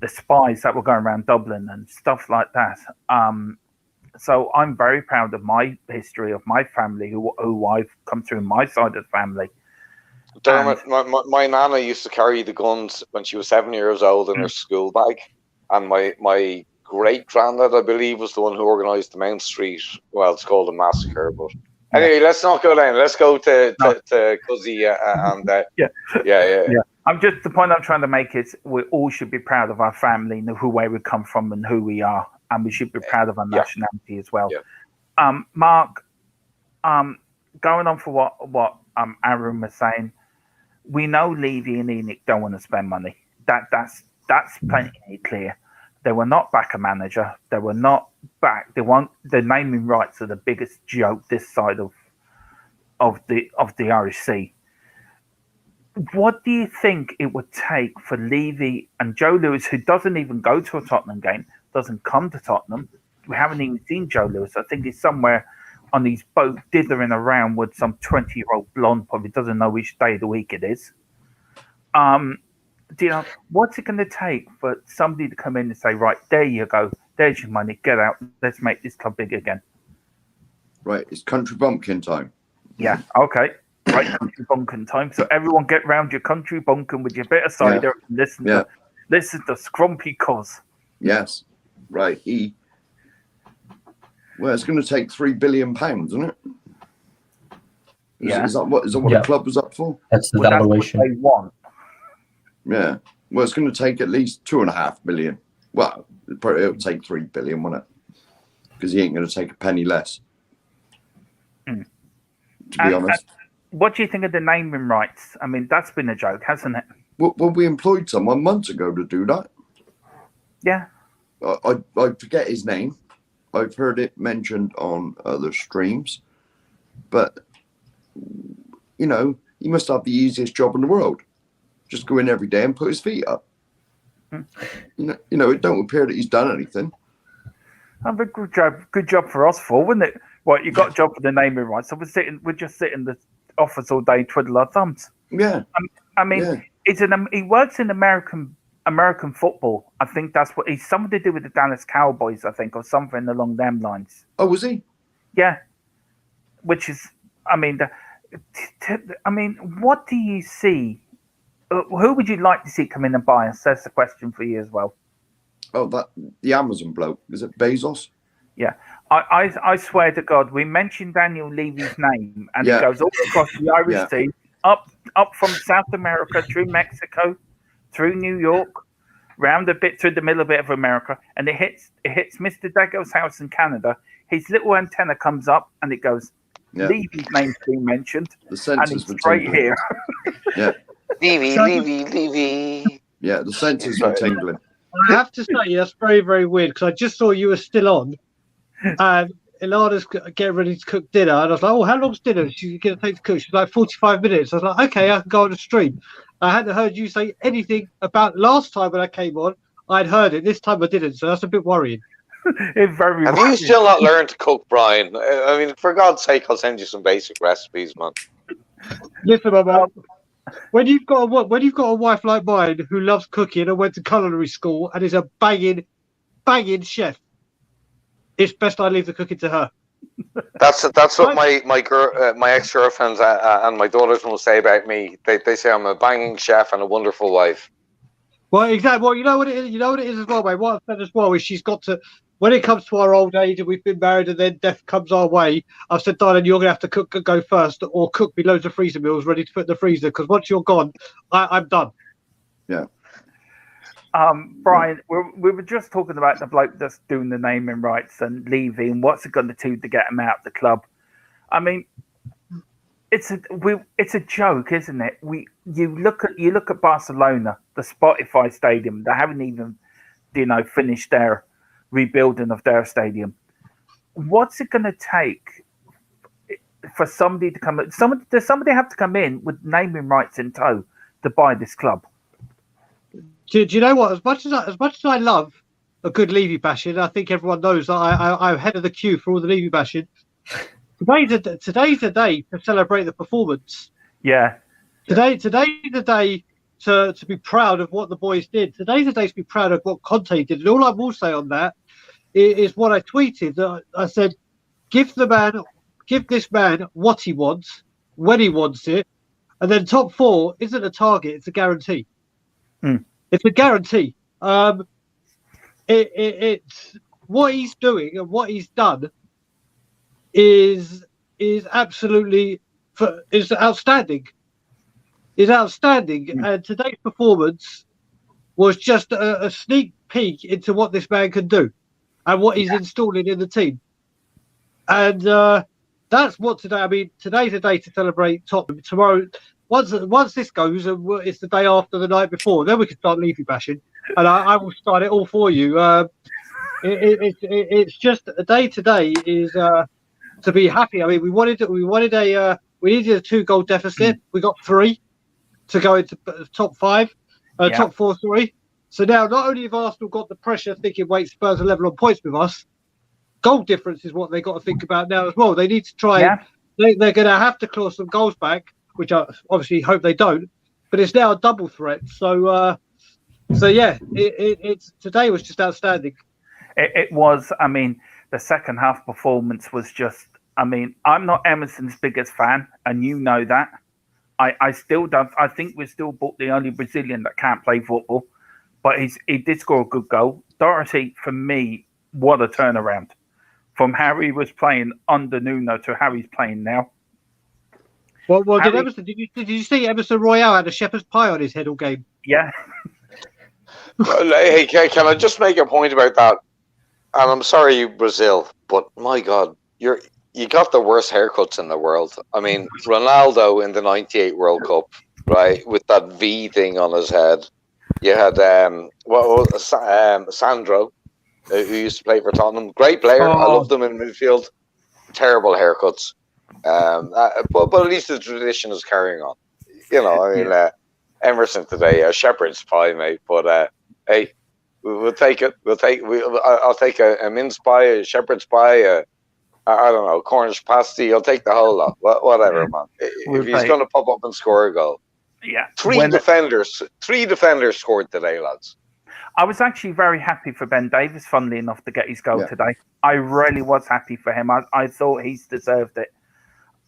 the spies that were going around Dublin and stuff like that. So I'm very proud of my history, of my family, who I've come through my side of the family. Dermot, my nana used to carry the guns when she was 7 years old in her school bag. And my great-granddad, I believe, was the one who organised the Mount Street. Well, it's called a massacre, but... Anyway, let's not go down. Let's go to Cuzzy and... Yeah. The point I'm trying to make is we all should be proud of our family and where we come from and who we are. And we should be proud of our nationality as well. Yeah. Mark, going on for what Aaron was saying, we know Levy and Enoch don't want to spend money. That's plenty clear. They were not back a manager. They were not back. They want the naming rights are the biggest joke this side of the Irish Sea. What do you think it would take for Levy and Joe Lewis, who doesn't even go to a Tottenham game, doesn't come to Tottenham? We haven't even seen Joe Lewis. I think he's somewhere on his boat dithering around with some 20-year-old blonde, probably doesn't know which day of the week it is. Do you know, what's it going to take for somebody to come in and say, right, there you go, there's your money, get out, let's make this club big again? Right, it's country bumpkin time. Yeah, okay. Right, country bumpkin time. So everyone get round your country bumpkin with your bit of cider and listen to Scrumpy Cos. Yes, right. Well, it's going to take £3 billion, isn't it? Is that what the club was up for? That's the valuation. That's what they want. Yeah. Well, it's going to take at least $2.5 billion. Well, it'll take $3 billion, won't it? Because he ain't going to take a penny less. To be honest. What do you think of the naming rights? I mean, that's been a joke, hasn't it? Well, we employed someone months ago to do that. Yeah. I forget his name. I've heard it mentioned on other streams. But, you know, he must have the easiest job in the world. Just go in every day and put his feet up. You know, it don't appear that he's done anything. A good job for us four, wouldn't it? Well, you got a job for the naming rights, so we're just sitting in the office all day, twiddle our thumbs. Yeah. I mean, he works in American football. I think that's what he's something to do with the Dallas Cowboys, I think, or something along them lines. Oh, was he? Yeah. Which is, I mean, what do you see? Who would you like to see come in and buy us? That's the question for you as well. Oh, the Amazon bloke. Is it Bezos? Yeah. I swear to God, we mentioned Daniel Levy's name, and it goes all across the Irish team, up from South America, through Mexico, through New York, round a bit through the middle bit of America, and it hits Mr. Dago's house in Canada. His little antenna comes up, and it goes, Levy's name's being mentioned, and it's straight here. Yeah. Levy. Yeah, the sensors were tingling. I have to say, that's very, very weird, because I just saw you were still on, and Ilana's getting ready to cook dinner, and I was like, oh, how long's dinner? She's going to take to cook. She's like, 45 minutes. I was like, okay, I can go on the stream. I hadn't heard you say anything about last time when I came on. I'd heard it. This time I didn't, so that's a bit worrying. Have you still not learned to cook, Brian? I mean, for God's sake, I'll send you some basic recipes, man. Listen, my man. When you've got a wife like mine who loves cooking and went to culinary school and is a banging chef, it's best I leave the cooking to her. That's what my ex-girlfriends and my daughters will say about me. They say I'm a banging chef and a wonderful wife. Well, exactly. Well, you know what it is. You know what it is as well, mate. What I've said as well is she's got to. When it comes to our old age and we've been married and then death comes our way, I've said, darling, you're going to have to go first, or cook me loads of freezer meals ready to put in the freezer, because once you're gone, I'm done. Yeah. Brian, we were just talking about the bloke that's doing the naming rights and leaving. What's it going to do to get him out of the club? I mean, it's a joke, isn't it? You look at Barcelona, the Spotify stadium. They haven't even, finished their rebuilding of their stadium. What's it going to take for somebody to come? Does somebody have to come in with naming rights in tow to buy this club? Do you know what? As much as I love a good Levy bashing, I think everyone knows that I'm head of the queue for all the Levy bashing. Today's the day to celebrate the performance. Yeah. Today's the day to be proud of what the boys did. Today's the day to be proud of what Conte did. And all I will say on that is what I tweeted. I said, give this man what he wants, when he wants it, and then top four isn't a target, it's a guarantee. It's a guarantee. It's what he's doing and what he's done is absolutely is outstanding. And today's performance was just a sneak peek into what this man can do and what he's installing in the team. And that's what today. I mean, today's a day to celebrate Tottenham. Tomorrow, once this goes, it's the day after the night before. Then we can start leafy bashing, and I will start it all for you. It's just a day today is to be happy. I mean, we needed a 2-goal deficit. We got 3 to go into top 5, top 4. Sorry. So now not only have Arsenal got the pressure thinking, wait, Spurs are level on points with us. Goal difference is what they got to think about now as well. They need to try. Yeah. They're going to have to claw some goals back, which I obviously hope they don't. But it's now a double threat. So yeah, it's today was just outstanding. It was. I mean, the second half performance was just. I mean, I'm not Emerson's biggest fan, and you know that. I still don't. I think we're still the only Brazilian that can't play football, but he did score a good goal. Doherty, for me, what a turnaround from how he was playing under Nuno to how he's playing now. Well, did you see Emerson Royale had a shepherd's pie on his head all game? Yeah. Hey, can I just make a point about that? And I'm sorry, Brazil, but my God, you got the worst haircuts in the world. I mean, Ronaldo in the '98 World Cup, right, with that V thing on his head. You had Sandro, who used to play for Tottenham. Great player. I loved him in midfield. Terrible haircuts. But at least the tradition is carrying on. You know, I mean, Emerson today, a shepherd's pie, mate. But hey, we'll take it. I'll take a mince pie, a shepherd's pie, I don't know, Cornish pasty. I'll take the whole lot. Whatever, man. If he's going to pop up and score a goal. Yeah. 3 defenders scored today, lads. I was actually very happy for Ben Davies, funnily enough, to get his goal today. I really was happy for him. I thought he's deserved it.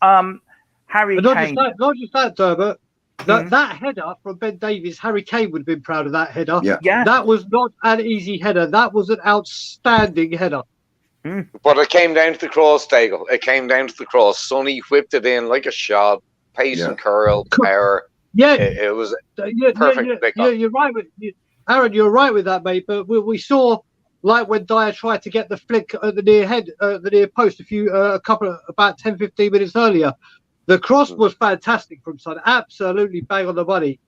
Harry Kane. Not just that, Dermot. That header from Ben Davies, Harry Kane would have been proud of that header. Yeah. That was not an easy header. That was an outstanding header. But it came down to the cross, Daigle. It came down to the cross. Sonny whipped it in like a shot. Pace and curl, power. Yeah. It was perfect. You're right with Aaron. You're right with that, mate. But we saw, like when Dyer tried to get the flick at the near post about 10, 15 minutes earlier. The cross was fantastic from Son, absolutely bang on the money.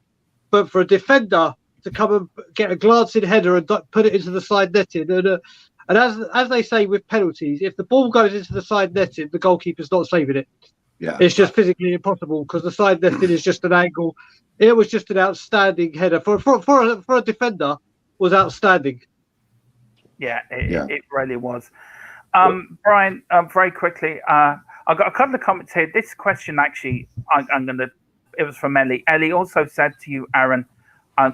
But for a defender to come and get a glancing header and put it into the side netting, and as they say with penalties, if the ball goes into the side netting, the goalkeeper's not saving it. Yeah, it's just physically impossible because the side netting is just an angle. It was just an outstanding header for a defender. Was outstanding. Yeah, it really was. Brian, very quickly, I've got a couple of comments here. This question actually, it was from Ellie. Ellie also said to you, Aaron,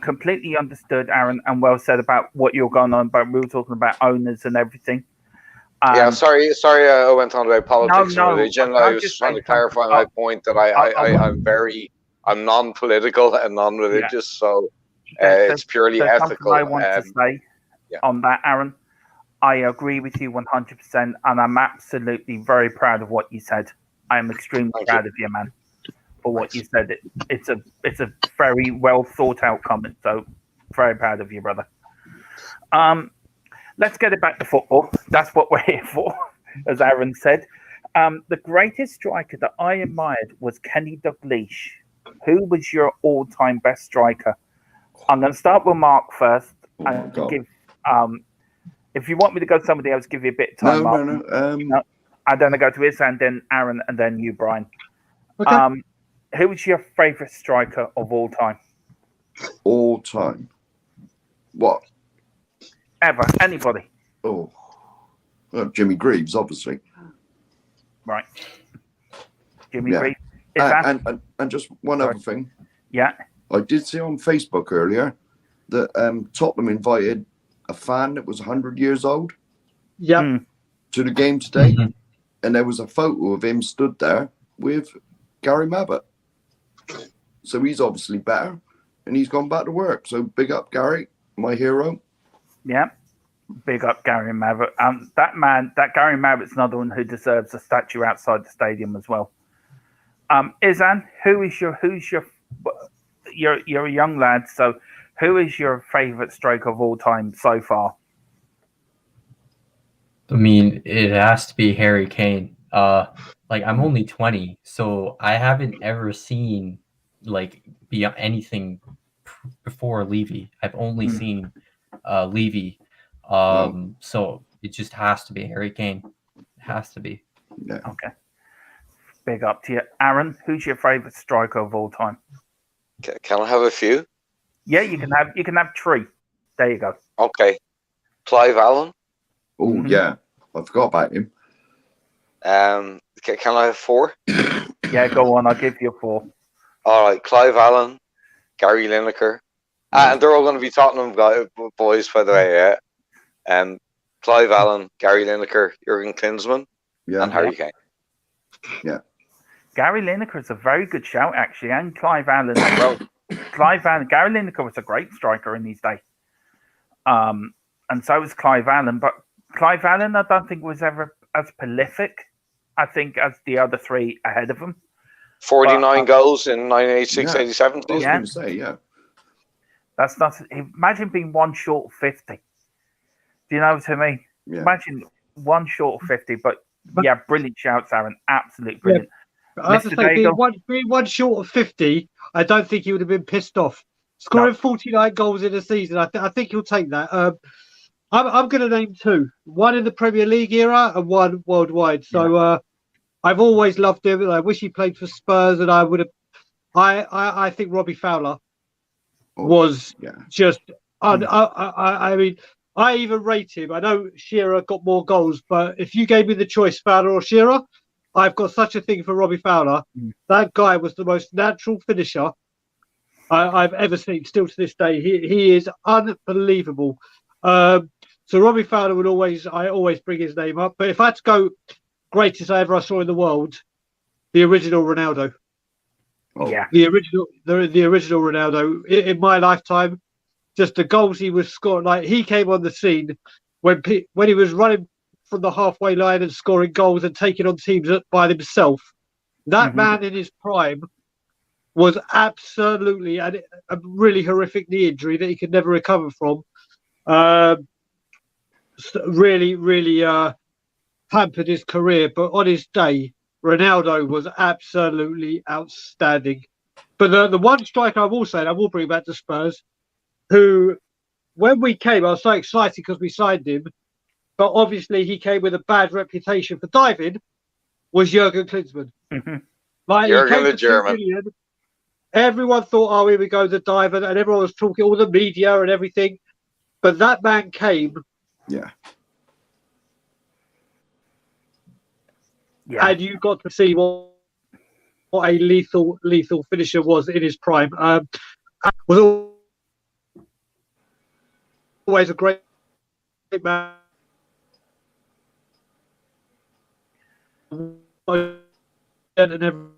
completely understood, Aaron, and well said about what you're going on about. We were talking about owners and everything. Sorry, I went on about politics and religion. I was just trying to clarify my point that I'm non-political and non-religious, so it's purely ethical. I want to say on that, Aaron, I agree with you 100%, and I'm absolutely very proud of what you said. I am extremely proud of you, man, for what you said. It's a very well thought out comment, so very proud of you, brother. Let's get it back to football. That's what we're here for, as Aaron said. The greatest striker that I admired was Kenny Dalglish. Who was your all-time best striker? I'm going to start with Mark first. Give, if you want me to go to somebody else, give you a bit of time. No. I'm going to go to Isan, then Aaron, and then you, Brian. Okay. Who was your favourite striker of all time? All time? What? Ever. Anybody. Oh. Well, Jimmy Greaves, obviously. Right. Jimmy Greaves. And just one other thing. Yeah. I did see on Facebook earlier that Tottenham invited a fan that was 100 years old to the game today. Mm-hmm. And there was a photo of him stood there with Gary Mabbott. So he's obviously better and he's gone back to work. So big up, Gary, my hero. Yeah. Big up Gary Mabbott. That Gary Mabbott's another one who deserves a statue outside the stadium as well. Isan, who's you're a young lad, so who is your favourite striker of all time so far? I mean, it has to be Harry Kane. I'm only 20, so I haven't ever seen like beyond anything before Levy. I've only seen Levy. So it just has to be Harry Kane. It has to be. Yeah. Okay. Big up to you. Aaron, who's your favourite striker of all time? Can I have a few? Yeah, you can have three. There you go. Okay. Clive Allen. Oh yeah, I forgot about him. Can I have four? Yeah, go on. I'll give you 4. All right. Clive Allen, Gary Lineker. And they're all going to be Tottenham boys, by the way, yeah. Clive Allen, Gary Lineker, Jurgen Klinsmann, and Harry Kane. Yeah. Gary Lineker is a very good shout, actually, and Clive Allen as well. Gary Lineker was a great striker in his day. And so was Clive Allen. But Clive Allen, I don't think was ever as prolific, I think, as the other three ahead of him. 49 goals in 1986, 87. I was going to say, yeah. That's not. Imagine being one short of 50. Do you know what I mean? Yeah. Imagine one short of 50. But yeah, brilliant shouts, Aaron. Absolutely brilliant. Yeah. I have to say, being one short of 50, I don't think he would have been pissed off. Scoring 49 goals in a season, I think he'll take that. I'm going to name 2. One in the Premier League era and one worldwide. So I've always loved him. I wish he played for Spurs, and I would have. I think Robbie Fowler was just. I mean, I even rate him. I know Shearer got more goals, but if you gave me the choice, Fowler or Shearer, I've got such a thing for Robbie Fowler. That guy was the most natural finisher I've ever seen. Still to this day, he is unbelievable. So Robbie Fowler I always bring his name up. But if I had to go greatest I saw in the world, the original Ronaldo. The original Ronaldo in my lifetime. Just the goals he was scoring. Like, he came on the scene when he was running from the halfway line and scoring goals and taking on teams by himself. That man in his prime was absolutely a really horrific knee injury that he could never recover from. Really hampered his career, but on his day, Ronaldo was absolutely outstanding. But the one striker I will say, and I will bring back to Spurs, who, when we came, I was so excited because we signed him, but obviously he came with a bad reputation for diving, was Jurgen Klinsmann. Like, Jurgen the German. Everyone thought, oh, here we go, the diver, and everyone was talking, all the media and everything. But that man came. Yeah. And you got to see what a lethal finisher was in his prime. Was always a great man. And everything.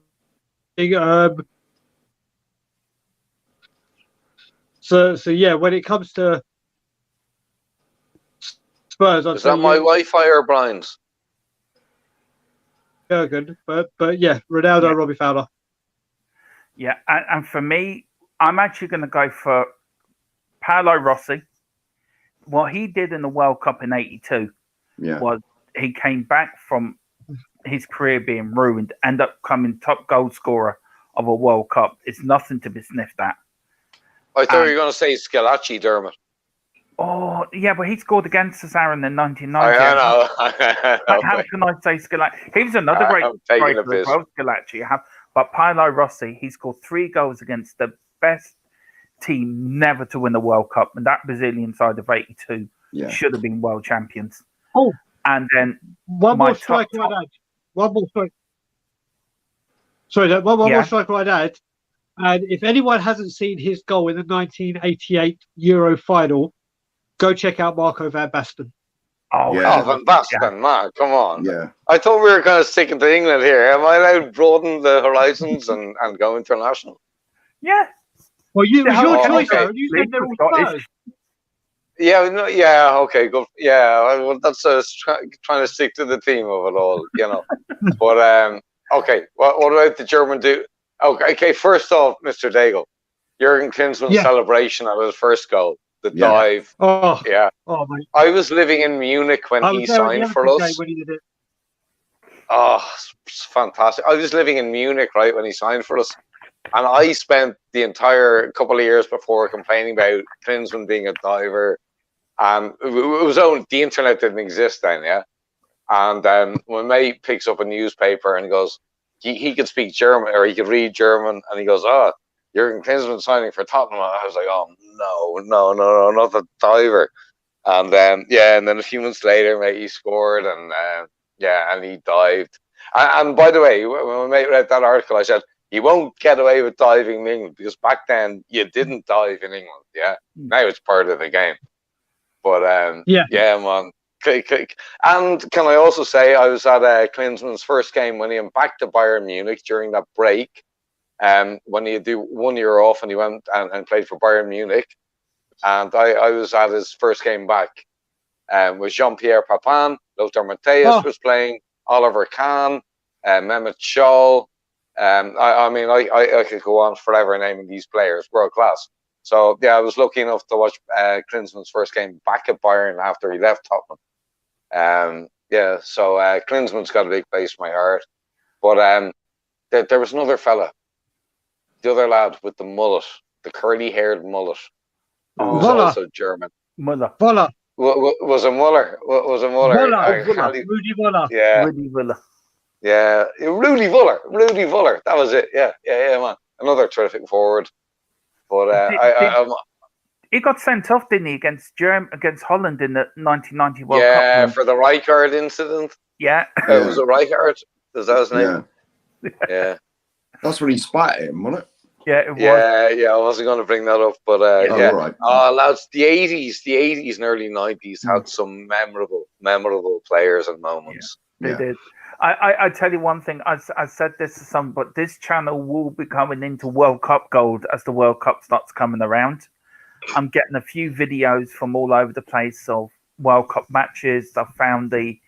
So yeah, when it comes to Spurs, is that my Wi-Fi or Brian's? Jurgen, but yeah, Ronaldo, Robbie Fowler. Yeah, and for me, I'm actually going to go for Paolo Rossi. What he did in the World Cup in '82 was he came back from his career being ruined, ended up coming top goal scorer of a World Cup. It's nothing to be sniffed at. I thought you were going to say Scalacci, Dermot. Oh, yeah, but he scored against us, Aaron, in 1990. I know. How can I say Scalacci? He was another great striker as well, Scalacci. But Paolo Rossi, he scored 3 goals against the best team never to win the World Cup. And that Brazilian side of '82 should have been world champions. Oh. And then one more striker I'd add. One more striker. Sorry, one more striker I'd add. And if anyone hasn't seen his goal in the 1988 Euro final, go check out Marco van Basten. Oh, Van Basten, man, come on. Yeah. I thought we were kind of sticking to England here. Am I allowed to broaden the horizons and go international? Yeah. Well, it was your choice, Aaron. You said they're all Spurs. Yeah, okay, good. Yeah, well, that's trying to stick to the theme of it all, you know. But, okay, what about the German dude? Okay, first off, Mr. Daigle, Jurgen Klinsmann's celebration at his first goal, the dive. Oh, yeah. Oh, my. I was living in Munich when he signed for us. When he did it. Oh, it's fantastic. I was living in Munich, right, when he signed for us. And I spent the entire couple of years before complaining about Klinsmann being a diver. And it was only the internet didn't exist then, yeah. And my mate picks up a newspaper and goes, he could speak German or he could read German, and he goes, "Oh, Jurgen Klinsmann signing for Tottenham." I was like, "Oh no, not the diver." And and then a few months later, mate, he scored, and and he dived. And by the way, when my mate read that article, I said, "You won't get away with diving in England because back then you didn't dive in England. Yeah, now it's part of the game." But man. And can I also say I was at Klinsmann's first game when he went back to Bayern Munich during that break. When he do 1 year off and he went and played for Bayern Munich. And I was at his first game back. With Jean-Pierre Papin, Lothar Matthäus was playing, Oliver Kahn, Mehmet Scholl. I could go on forever naming these players, world class. So I was lucky enough to watch Klinsmann's first game back at Bayern after he left Tottenham. So Klinsmann's got a big place in my heart. But there was another fella, the other lad with the mullet, the curly-haired mullet, who was also German. Muller. Was a Muller? Was a Muller? Rudy Muller. Yeah. Rudy Muller. Yeah, Rudy Vuller. That was it. Yeah, man. Another terrific forward. But he got sent off, didn't he, against Holland in the 1990 World Cup? Yeah, for the Rijkaard incident. Yeah. It was a Rijkaard. Is that his name? Yeah. That's when he spat at him, wasn't it? Yeah, it was. Yeah. I wasn't going to bring that up, but Right. Lads, the 80s and early 90s had some memorable players and moments. They did. I tell you one thing. I said this to some, but this channel will be coming into World Cup gold as the World Cup starts coming around. I'm getting a few videos from all over the place of World Cup matches. I found the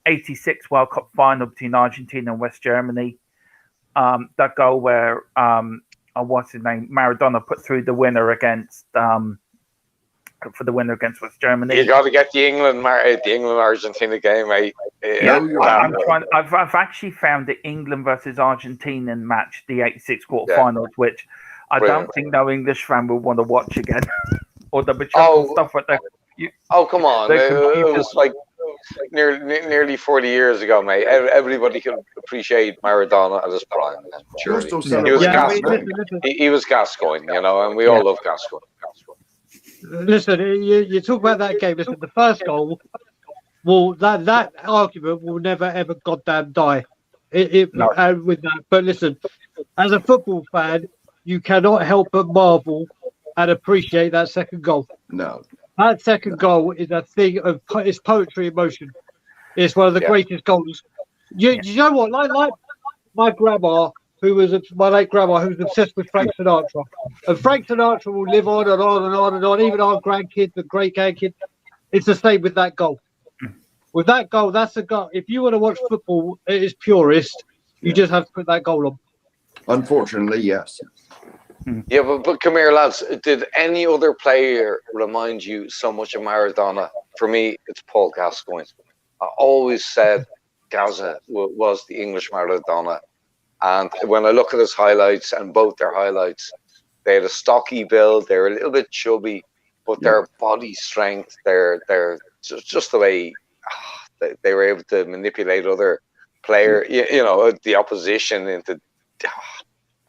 86 World Cup final between Argentina and West Germany. That goal where what's his name? Maradona put through the winner against West Germany. You got to get the England Argentina game, mate. I've actually found the England versus Argentina match, the 86 quarterfinals, which I don't think no English fan will want to watch again. Or the stuff with come on! It was like nearly 40 years ago, mate. Everybody can appreciate Maradona at his prime. Sure, he was Gascoigne, and we all love Gascoigne. Listen, you talk about that game. Listen, the first goal, well, that argument will never ever goddamn die. With that, but listen, as a football fan, you cannot help but marvel and appreciate that second goal. No, that second goal is a thing of it's poetry in motion. It's one of the greatest goals. You know what? Like my grandma, my late grandma, who was obsessed with Frank Sinatra, and Frank Sinatra will live on and on and on and on. Even our grandkids, the great grandkids, it's the same with that goal. With that goal, that's a goal. If you want to watch football at its purest, you just have to put that goal on. Unfortunately, yes. Yeah, but come here, lads. Did any other player remind you so much of Maradona? For me, it's Paul Gascoigne. I always said Gaza was the English Maradona. And when I look at his highlights, and both their highlights, they had a stocky build. They were a little bit chubby, but their body strength, their just the way they were able to manipulate other player, the opposition into,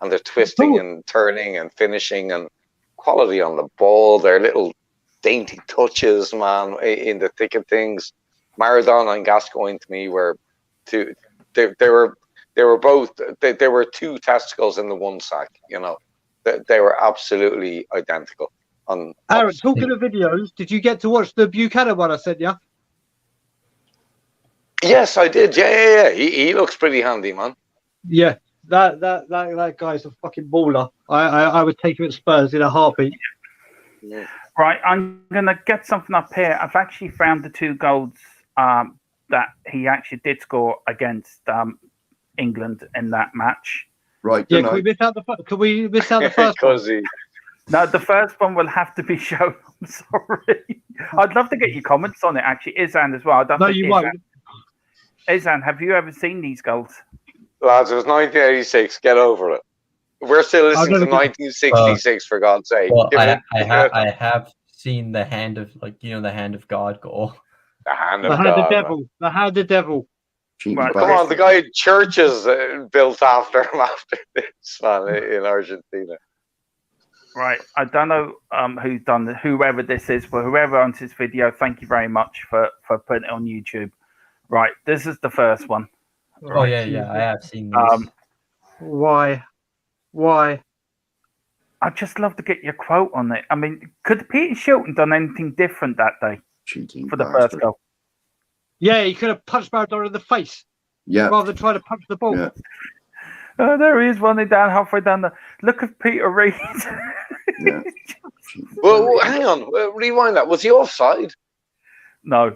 and they're twisting and turning and finishing and quality on the ball. Their little dainty touches, man, in the thick of things. Maradona and Gascoigne to me were two. They were both. They were two testicles in the one sack. They were absolutely identical. Aaron, talking of videos, did you get to watch the Buchanan one I sent you? Yes, I did. Yeah. He looks pretty handy, man. Yeah, that guy's a fucking baller. I would take him at Spurs in a heartbeat. Yeah. Right, I'm gonna get something up here. I've actually found the two goals that he actually did score against England in that match. Right. Yeah. Can we miss out the first one? No, the first one will have to be shown. I'm sorry. I'd love to get your comments on it. Actually, Izan as well. No, you won't. Izan, have you ever seen these goals? Lads, it was 1986. Get over it. We're still listening to never get- 1966 for God's sake. Well, Give I it have seen the hand of the hand of God goal. the hand The of hand of God. man. devil. The hand of devil. Cheeky Right, Come on, bastard. the guy churches built after him after this man in Argentina. Right, I don't know who's done whoever this is, but whoever owns this video, thank you very much for putting it on YouTube. Right, this is the first one. Oh Right. yeah, I have seen this. Why? I'd just love to get your quote on it. I mean, could Peter Shilton done anything different that day Cheeky for the bastard. first goal? Yeah, he could have punched Maradona in the face Yeah. rather than trying to punch the ball. Yeah. Oh, there he is running down halfway down the. Look at Peter Reid. Yeah. Well, hang on, rewind that. Was he offside? No,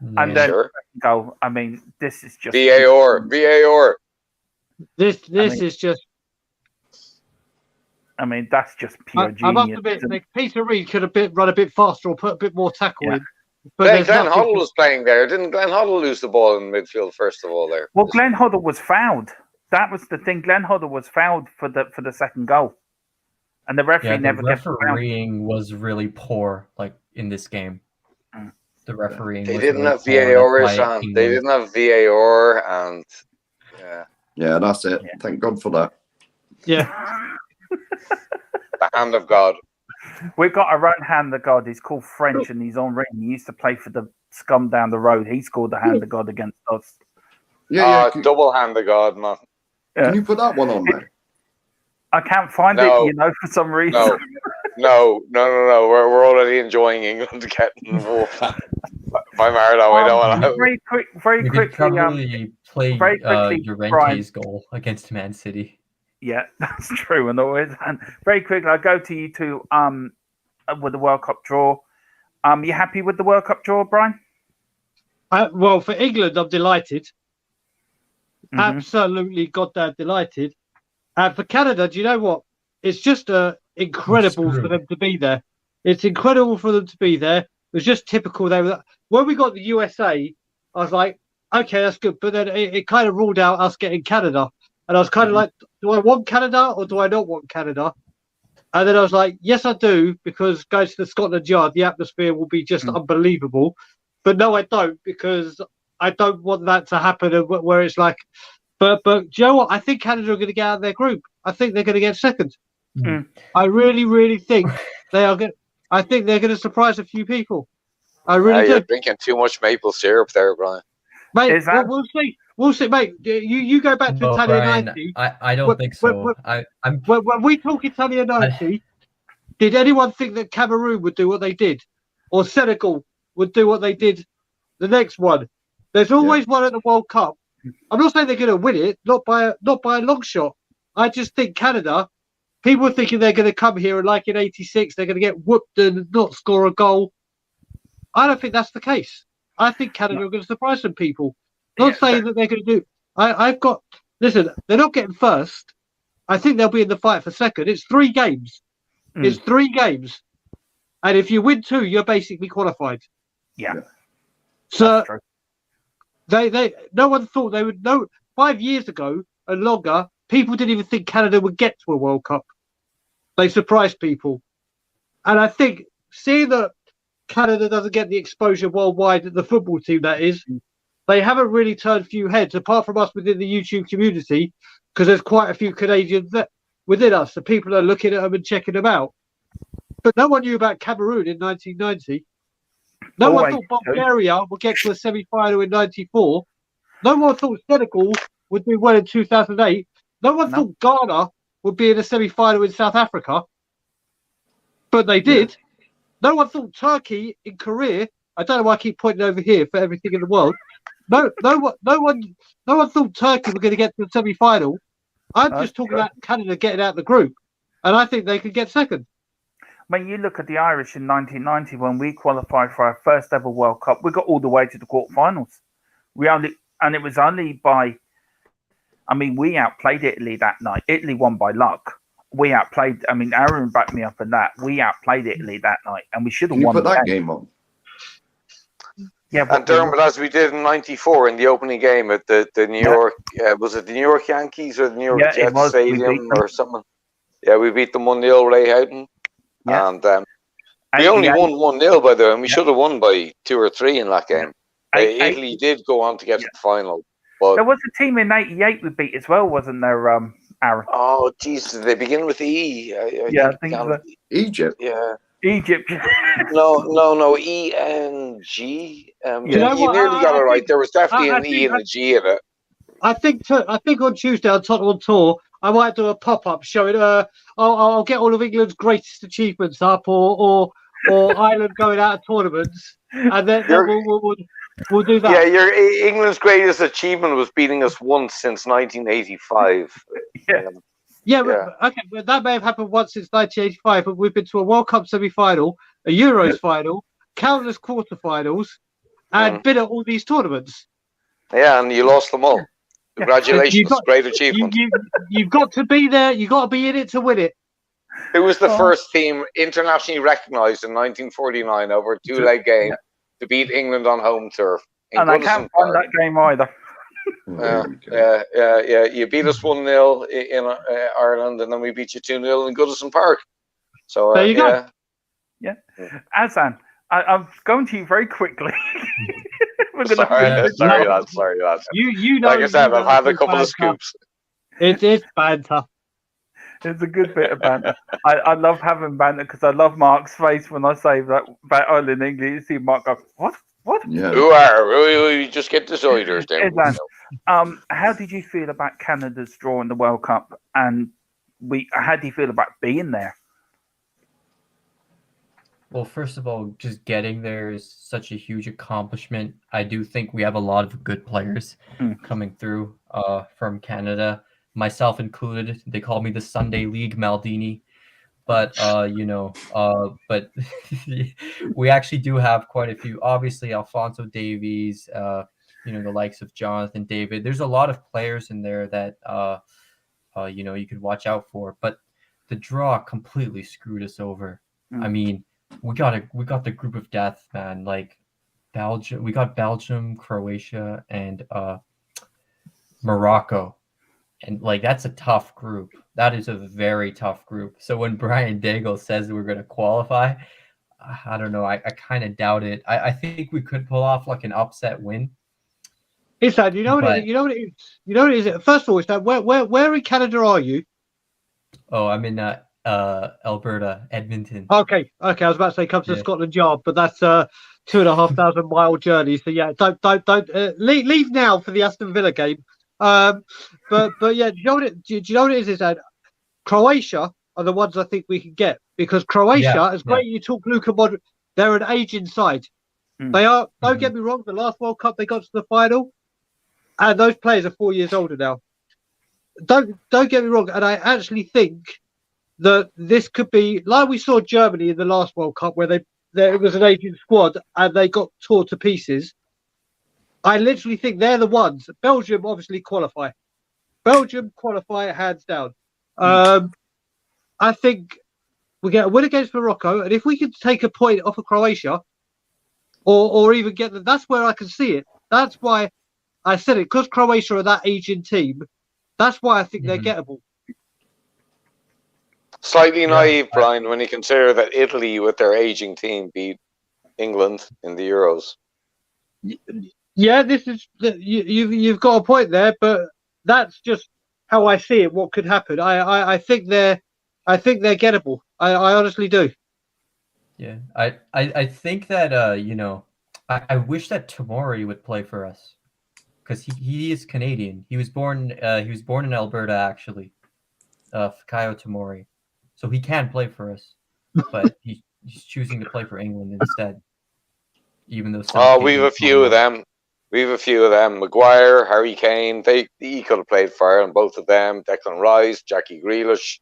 and then Sure. goal. I mean, this is just VAR. This mean, is just. I mean, that's just pure I genius. must admit, isn't it? Peter Reid could have run a bit faster or put a bit more tackle Yeah. in. But Glenn there's nothing- Hoddle was playing there. Didn't Glenn Hoddle lose the ball in midfield first of all there? Well, Glenn Hoddle was fouled. That was the thing. Glenn Hoddle was fouled for the second goal, and the referee Yeah, the never gets fouled. refereeing was really poor, like in this game. Mm. The refereeing. They was didn't really have poor, VAR, that's why Sam. They England- didn't have VAR, and yeah, Yeah, that's it. Yeah. Thank God for that. Yeah. the hand of God. We've got our own hand of God. He's called French, and he's on ring. He used to play for the scum down the road. He scored the hand of God against us. Yeah, yeah. Double hand of God, man. Can you put that one on there? I can't find No. it, for some reason. No. We're already enjoying England getting wolfed by Maradona. We don't want to. Very You could quickly. probably play very quickly, Llorente's goal against Man City. Yeah, that's true. And always, and very quickly, I go to you two. With the World Cup draw. You happy with the World Cup draw, Brian? Well, for England, I'm delighted. Mhm. Absolutely goddamn delighted. And for Canada, do you know what? It's just incredible for them to be there. It's incredible for them to be there. It was just typical. When we got the USA, I was like, okay, that's good. But then it kind of ruled out us getting Canada. And I was kind of like, do I want Canada or do I not want Canada? And then I was like, yes, I do, because going to the Scotland Yard, the atmosphere will be just unbelievable. But no, I don't, because I don't want that to happen where it's like, but do you know what? I think Canada are going to get out of their group. I think they're going to get second. Mm. I really, really think they are going. I think they're going to surprise a few people. I really You're do, drinking too much maple syrup there, Brian. mate. Is that- We'll see. We'll see, mate. You go back to No, Italia Brian, 90. I don't think so. I'm When we talk Italia 90, did anyone think that Cameroon would do what they did, or Senegal would do what they did? The next one. There's always one at the World Cup. I'm not saying they're going to win it, not by a long shot. I just think Canada. People are thinking they're going to come here and, like in '86, they're going to get whooped and not score a goal. I don't think that's the case. I think Canada are going to surprise some people. Not saying that they're going to do. Listen, they're not getting first. I think they'll be in the fight for second. It's 3 games. It's 3 games. And if you win 2, you're basically qualified. Yeah. So That's true. they no one thought they would know 5 years ago and longer, people didn't even think Canada would get to a World Cup. They surprised people. And I think seeing that Canada doesn't get the exposure worldwide, the football team that is, they haven't really turned few heads, apart from us within the YouTube community, because there's quite a few Canadians within us. So people are looking at them and checking them out. But no one knew about Cameroon in 1990. No one thought Bulgaria would get to a semi-final in 94. No one thought Senegal would do well in 2008. No one thought Ghana would be in a semi-final in South Africa. But they did. Yeah. No one thought Turkey in Korea. I don't know why I keep pointing over here for everything in the world. No one thought Turkey were going to get to the semi-final. I'm just talking about Canada getting out of the group, and I think they could get second. When you look at the Irish in 1990, when we qualified for our first ever World Cup, we got all the way to the quarterfinals. And it was only by, we outplayed Italy that night. Italy won by luck. We outplayed. Aaron backed me up in that. We outplayed Italy that night, and we should have won. Can you put that game on? Yeah, And Dermot, as we did in '94 in the opening game at the New York, was it the New York Yankees or the New York Yeah, it Jets was. We beat Stadium them. or something? Yeah, we beat them 1-0, Ray Houghton. Yeah. And we only 88. won 1-0 by the way, and we Yeah. should have won by 2 or 3 in that game. Italy did go on to get to the final. But There was a team in '88 we beat as well, wasn't there, Aaron? oh, jeez, did they begin with E? I Yeah, I think think it began so. with Egypt. yeah. Egypt. No, ENG. Do you know You what? nearly got it right. think- There was definitely I an E think- and a G in it. I think on Tuesday on Tottenham on Tour, I might do a pop-up showing. I'll get all of England's greatest achievements up, or Ireland going out of tournaments, and then we'll do that. Yeah, your England's greatest achievement was beating us once since 1985. Yeah, okay, but that may have happened once since 1985, but we've been to a World Cup semi-final, a Euros final, countless quarterfinals, and been at all these tournaments. Yeah, and you lost them all. Congratulations, great achievement. You've got to be there. You've got to be in it to win it. Who was the first team internationally recognised in 1949 over a two-leg game to beat England on home turf? And I can't find that game either. Yeah. You beat us 1-0 in Ireland, and then we beat you 2-0 in Goodison Park. So there you go. Yeah, Azan, I'm going to you very quickly. Sorry, lads. You know, like I said, I've had a couple of scoops. It's banter. It's a good bit of banter. I love having banter because I love Mark's face when I say that about Ireland in English. You see Mark go, what? Yeah. Who are we? Just get the Zoiders down. How did you feel about Canada's draw in the World Cup, and how do you feel about being there? Well, first of all, just getting there is such a huge accomplishment. I do think we have a lot of good players coming through from Canada, myself included. They call me the Sunday League Maldini. But, but we actually do have quite a few. Obviously, Alphonso Davies, the likes of Jonathan David. There's a lot of players in there that, you could watch out for. But the draw completely screwed us over. I mean, we got the group of death, man. Like Belgium, we got Belgium, Croatia, and Morocco. And like that's a tough group. That is a very tough group. So when Brian Daigle says we're going to qualify, I don't know. I kind of doubt it. I think we could pull off like an upset win. It's that you know what it is. You know what it is. First of all, it's that where in Canada are you? Oh, I'm in Alberta, Edmonton. Okay. I was about to say come to Scotland Yard, but that's 2,500 mile journey. So yeah, don't leave now for the Aston Villa game. But yeah, do you know what it is? Is that Croatia are the ones I think we can get because Croatia, as great you talk Luka Modric, they're an aging side. They are. Don't get me wrong. The last World Cup they got to the final, and those players are 4 years older now. Don't get me wrong. And I actually think that this could be like we saw Germany in the last World Cup, where it was an aging squad and they got torn to pieces. I literally think they're the ones. Belgium obviously qualify. Belgium qualify hands down. I think we get a win against Morocco, and if we could take a point off of Croatia, or even get them, that's where I can see it. That's why I said it, because Croatia are that aging team. That's why I think they're gettable. Slightly naive, Brian, when you consider that Italy, with their aging team, beat England in the Euros. Yeah, this is you've got a point there, but that's just how I see it. What could happen? I think they're gettable. I honestly do. Yeah, I think that I wish that Tomori would play for us because he is Canadian. He was born in Alberta actually, Fikayo Tomori, so he can play for us, but he's choosing to play for England instead. Even though we have a few of them. Maguire, Harry Kane. He could have played for Ireland, both of them. Declan Rice, Jackie Grealish.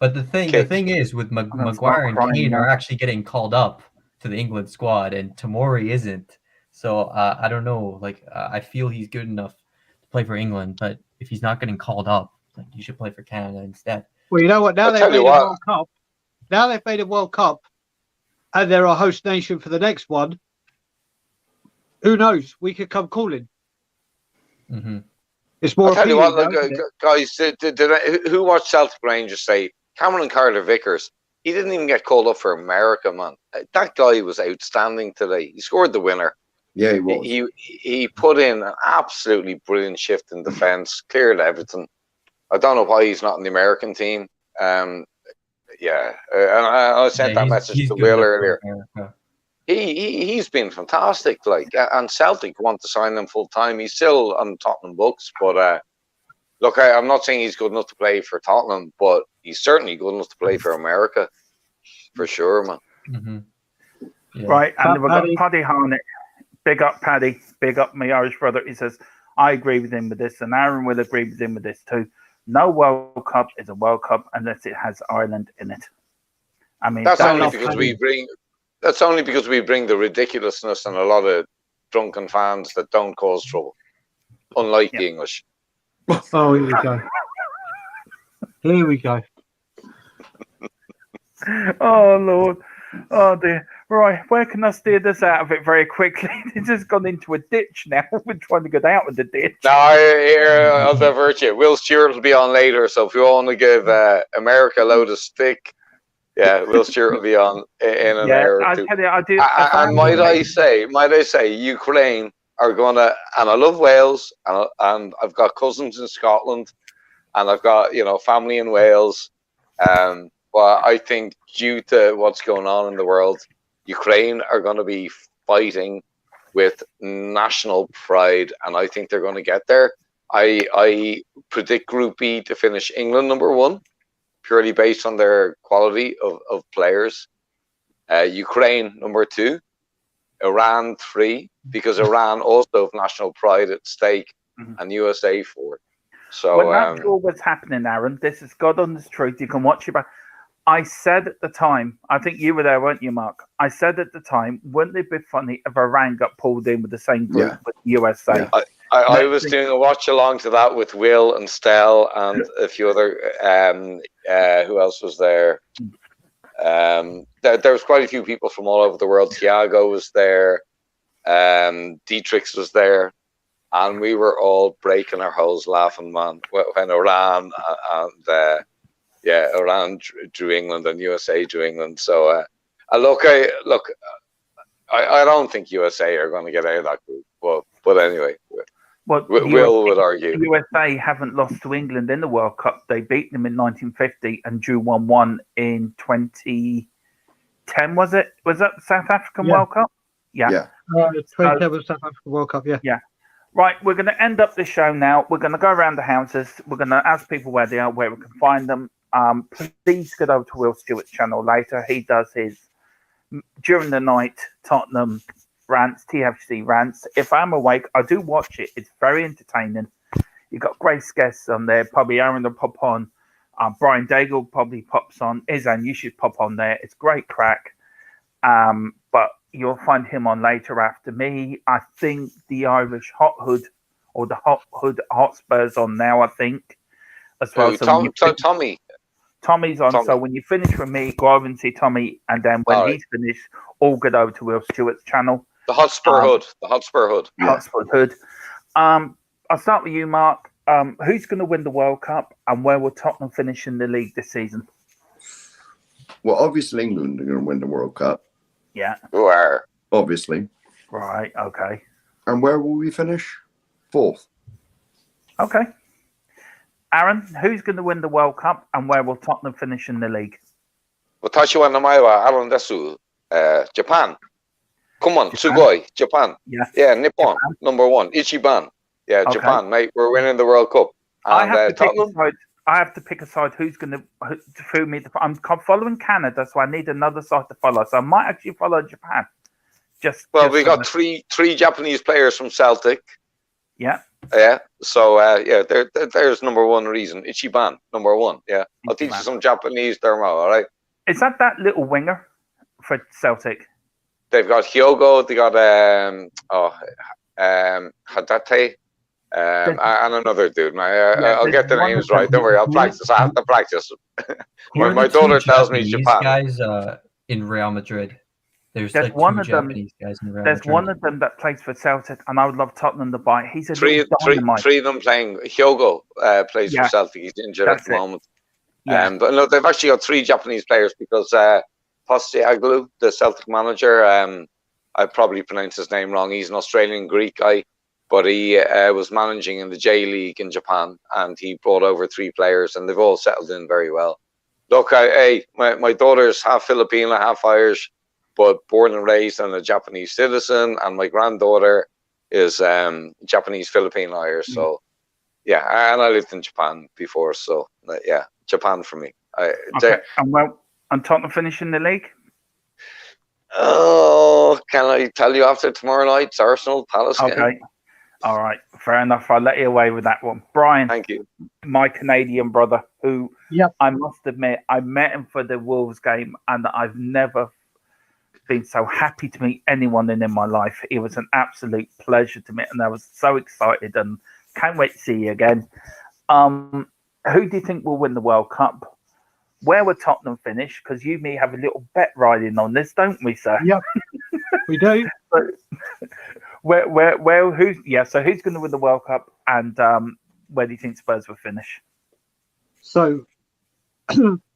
But the thing is, with Maguire and Kane are actually getting called up to the England squad, and Tomori isn't. So I don't know. Like I feel he's good enough to play for England, but if he's not getting called up, like you should play for Canada instead. Well, you know what? Now they've made a World Cup. Now they've made a World Cup, and they're a host nation for the next one. who knows? We could come calling. Mm-hmm. It's more I'll tell you what, appealing, look, guys, who watched Celtic Rangers say Cameron Carter-Vickers? He didn't even get called up for America, man. That guy was outstanding today. He scored the winner. Yeah, he was. He put in an absolutely brilliant shift in defence, cleared everything. I don't know why he's not in the American team. And I sent that message to Will earlier. He's been fantastic, like, and Celtic want to sign him full time. He's still on Tottenham books, but look, I'm not saying he's good enough to play for Tottenham, but he's certainly good enough to play for America, for sure, man. Mm-hmm. Yeah. Right, and we've got Paddy Harnett. Big up, Paddy. Big up, my Irish brother. He says, I agree with him with this, and Aaron will agree with him with this too. No World Cup is a World Cup unless it has Ireland in it. I mean, that's only because we bring. That's only because we bring the ridiculousness and a lot of drunken fans that don't cause trouble, unlike the English. Oh, here we go. Here we go. Oh, Lord. Oh, dear. Right, where can I steer this out of it very quickly? It's just gone into a ditch now. We're trying to get out of the ditch. No, I'll divert you. Will Stewart will be on later, so if you want to give America a load of stick, yeah, Will Stewart will be on in an hour or two. Tell you, I do. And might I say, Ukraine are going to, and I love Wales, and I've got cousins in Scotland, and I've got family in Wales. But I think due to what's going on in the world, Ukraine are going to be fighting with national pride, and I think they're going to get there. I predict Group B to finish England #1. Purely based on their quality of players. Ukraine #2, Iran 3, because Iran also have national pride at stake, and USA 4. So when that all was happening, Aaron, this is God honest truth. You can watch it back. I said at the time, I think you were there, weren't you, Mark? I said at the time, wouldn't it be funny if Iran got pulled in with the same group with USA? Yeah. I was doing a watch along to that with Will and Stell and a few other. Who else was there? There was quite a few people from all over the world. Thiago was there. Dietrich was there, and we were all breaking our hose laughing, man. When Iran and Iran drew England and USA drew England. So I don't think USA are going to get out of that group. But anyway. Well, Will would argue. USA haven't lost to England in the World Cup. They beat them in 1950 and drew 1-1 in 2010. Was it? Was that the South African World Cup? Yeah. 2010 South African World Cup. Yeah. Right. We're going to end up the show now. We're going to go around the houses. We're going to ask people where they are, where we can find them. Please get over to Will Stewart's channel later. He does his during the night Tottenham rants, TFC rants. If I'm awake, I do watch it. It's very entertaining. You've got great guests on there. Probably Aaron will pop on. Brian Daigle probably pops on. Izan, you should pop on there. It's great crack. But you'll find him on later after me. I think the Irish Hot Hood or the Hot Spurs on now, I think. As well. Tommy. Tommy's on. Tommy. So when you finish with me, go over and see Tommy. And then when he's finished, all get over to Will Stewart's channel. The Hotspur Hood. The Hotspur Hood. Hotspur Hood. I'll start with you, Mark. Who's going to win the World Cup and where will Tottenham finish in the league this season? Well, obviously England are going to win the World Cup. Yeah. Who are? Obviously. Right, okay. And where will we finish? 4th. Okay. Aaron, who's going to win the World Cup and where will Tottenham finish in the league? Watashi wa namae wa Aaron desu. Japan. Come on, Sugoi, Japan. Yeah, Nippon, Japan. #1. Ichiban. Yeah, okay. Japan, mate. We're winning the World Cup. And, I have to pick a side. Who's going to through me? I'm following Canada, so I need another side to follow. So I might actually follow Japan. We got three Japanese players from Celtic. Yeah. Yeah. So there's #1 reason. Ichiban, #1. Yeah. I'll teach you some Japanese, Dermot. All right. Is that little winger for Celtic? They've got Hyogo. They got Hadate. And another dude. I'll get the names right. Don't worry. I'll practice. I have to practice. When my daughter tells me Japan. Guys in Real Madrid. There's There's like one two of them. Japanese guys in Real There's Madrid. one of them that plays for Celtic, and I would love Tottenham to buy. He's a Three little dynamite. of them playing. Hyogo plays Yeah, for Celtic. He's injured at that's the it. moment. Yeah. But no, they've actually got 3 Japanese players because Postecoglou, the Celtic manager, I probably pronounced his name wrong. He's an Australian Greek guy, but he was managing in the J League in Japan, and he brought over 3 players, and they've all settled in very well. Look, my daughter's half Filipino, half Irish, but born and raised and a Japanese citizen, and my granddaughter is Japanese Filipino Irish. So yeah, and I lived in Japan before, so yeah, Japan for me. Okay. And Tottenham finishing the league? Oh, can I tell you after tomorrow night's Arsenal Palace game? Okay. All right. Fair enough. I'll let you away with that one. Brian, Thank you. my Canadian brother, who Yep. I must admit, I met him for the Wolves game, and I've never been so happy to meet anyone in my life. It was an absolute pleasure to meet, and I was so excited and can't wait to see you again. Who do you think will win the World Cup? Where will Tottenham finish? Because you and me have a little bet riding on this, don't we, sir? Yep, we do. So who's going to win the World Cup, and where do you think Spurs will finish? So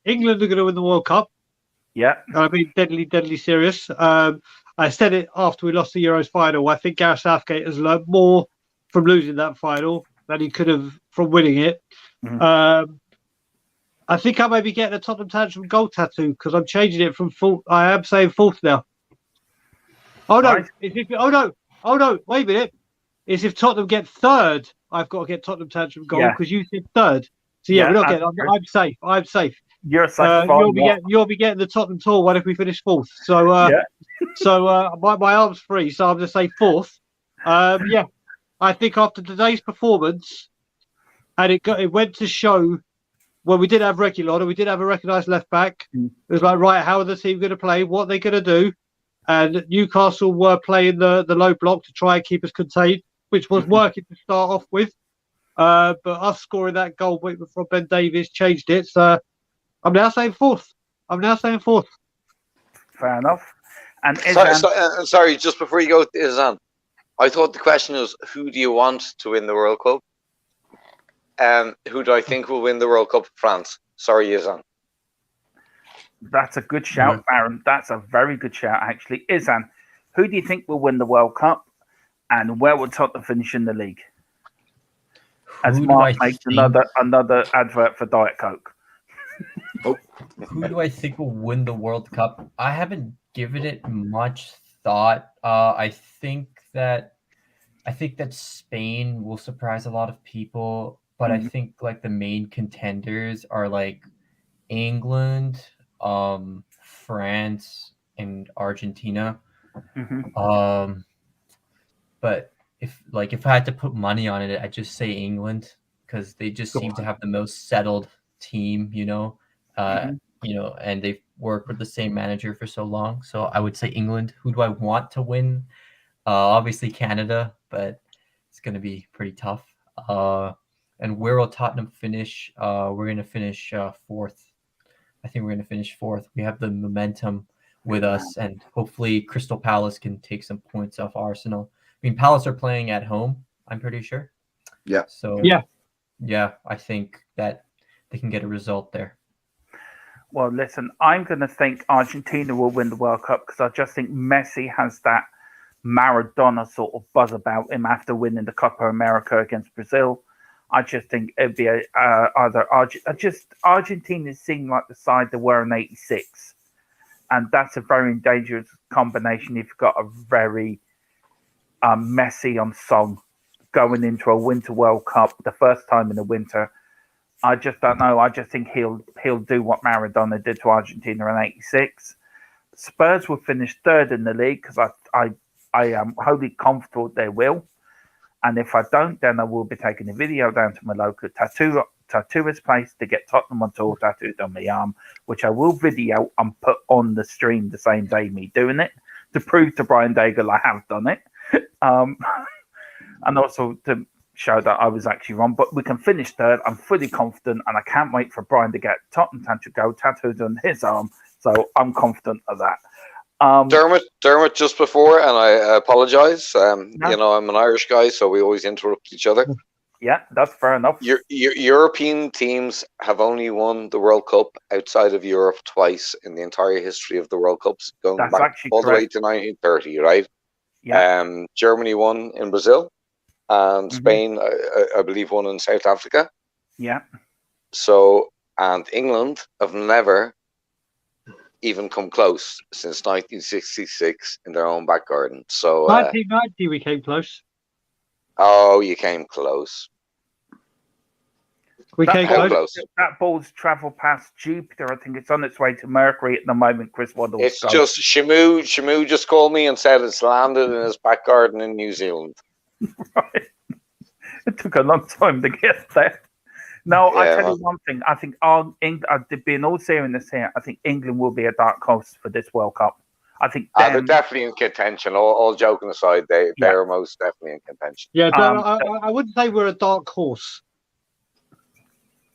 England are going to win the World Cup. Yeah. I've been deadly serious. I said it after we lost the Euros final. I think Gareth Southgate has learned more from losing that final than he could have from winning it. Mm-hmm. I think I may be getting a Tottenham Tantrum goal tattoo because I'm changing it from fourth. I am saying fourth now. Oh no! Right. Oh no! Wait a minute. It's if Tottenham get third, I've got to get Tottenham Tantrum goal because you said third. So yeah, we're not getting. I'm safe. I'm safe. You're safe. You'll be getting the Tottenham tour. What if we finish fourth? So my arm's free. So I'm going to say fourth. Yeah, I think after today's performance, and it went to show. Well, we did have Reguilon, and we did have a recognised left back. It was like, right, how are the team going to play? What are they going to do? And Newcastle were playing the low block to try and keep us contained, which was working to start off with. But us scoring that goal from Ben Davies changed it. So I'm now saying fourth. Fair enough. And sorry, just before you go, Izan, I thought the question was, who do you want to win the World Cup? Who do I think will win the World Cup? France. Sorry, Izan. That's a good shout, Baron. That's a very good shout, actually. Izan, who do you think will win the World Cup, and where will Tottenham finish in the league? As Mark makes another advert for Diet Coke. Who do I think will win the World Cup? I haven't given it much thought. I think that Spain will surprise a lot of people, but I think like the main contenders are like England, France, and Argentina. But if I had to put money on it, I'd just say England because they just seem to have the most settled team, and they've worked with the same manager for so long. So I would say England. Who do I want to win? Obviously Canada, but it's going to be pretty tough. And where will Tottenham finish? We're going to finish fourth. I think we're going to finish fourth. We have the momentum with us, and hopefully Crystal Palace can take some points off Arsenal. I mean, Palace are playing at home, I'm pretty sure. Yeah. So, yeah, I think that they can get a result there. Well, listen, I'm going to think Argentina will win the World Cup because I just think Messi has that Maradona sort of buzz about him after winning the Copa America against Brazil. I just think it'd be either Argentina seem like the side they were in '86, and that's a very dangerous combination if you've got a very Messi on song going into a Winter World Cup the first time in the winter. I just don't know. I just think he'll do what Maradona did to Argentina in '86. Spurs will finish third in the league because I am wholly comfortable they will. And if I don't, then I will be taking a video down to my local tattooist place to get Tottenham on tour tattooed on my arm, which I will video and put on the stream the same day me doing it to prove to Brian Daigle I have done it. And also to show that I was actually wrong. But we can finish third. I'm fully confident, and I can't wait for Brian to get Tottenham tattooed on his arm. So I'm confident of that. Dermot, just before, and I apologise. No. You know, I'm an Irish guy, so we always interrupt each other. Yeah, that's fair enough. Your European teams have only won the World Cup outside of Europe twice in the entire history of the World Cups, going That's back actually all the way correct. to 1930, right? Yeah. Germany won in Brazil, and Mhm. Spain, I believe, won in South Africa. Yeah. So, and England have never even come close since 1966 in their own back garden. So, 1990 we came close. oh, you came close. We came How close. close? That ball's travelled past Jupiter. I think it's on its way to Mercury at the moment. Chris Waddle. It's just Shamu. Shamu just called me and said it's landed in his back garden in New Zealand. Right. It took a long time to get there. No, I Yeah, tell man. you one thing. I think being all serious here, I think England will be a dark horse for this World Cup. I think They're them, definitely in contention. All joking aside, Yeah. they're most definitely in contention. Yeah, I wouldn't say we're a dark horse.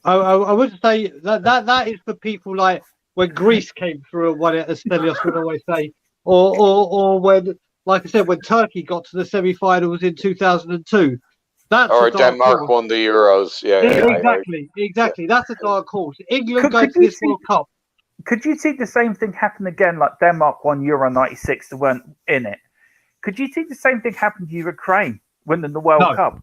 I would say that is for people like when Greece came through and won it, as Stelios would always say, or when, like I said, when Turkey got to the semi-finals in 2002. That's Or a dark Denmark horse. won the Euros. Exactly. That's a dark horse. England going Could to you this see- World Cup. could you see the same thing happen again? Like Denmark won Euro '96, they weren't in it. Could you see the same thing happen to Ukraine winning the World No. Cup?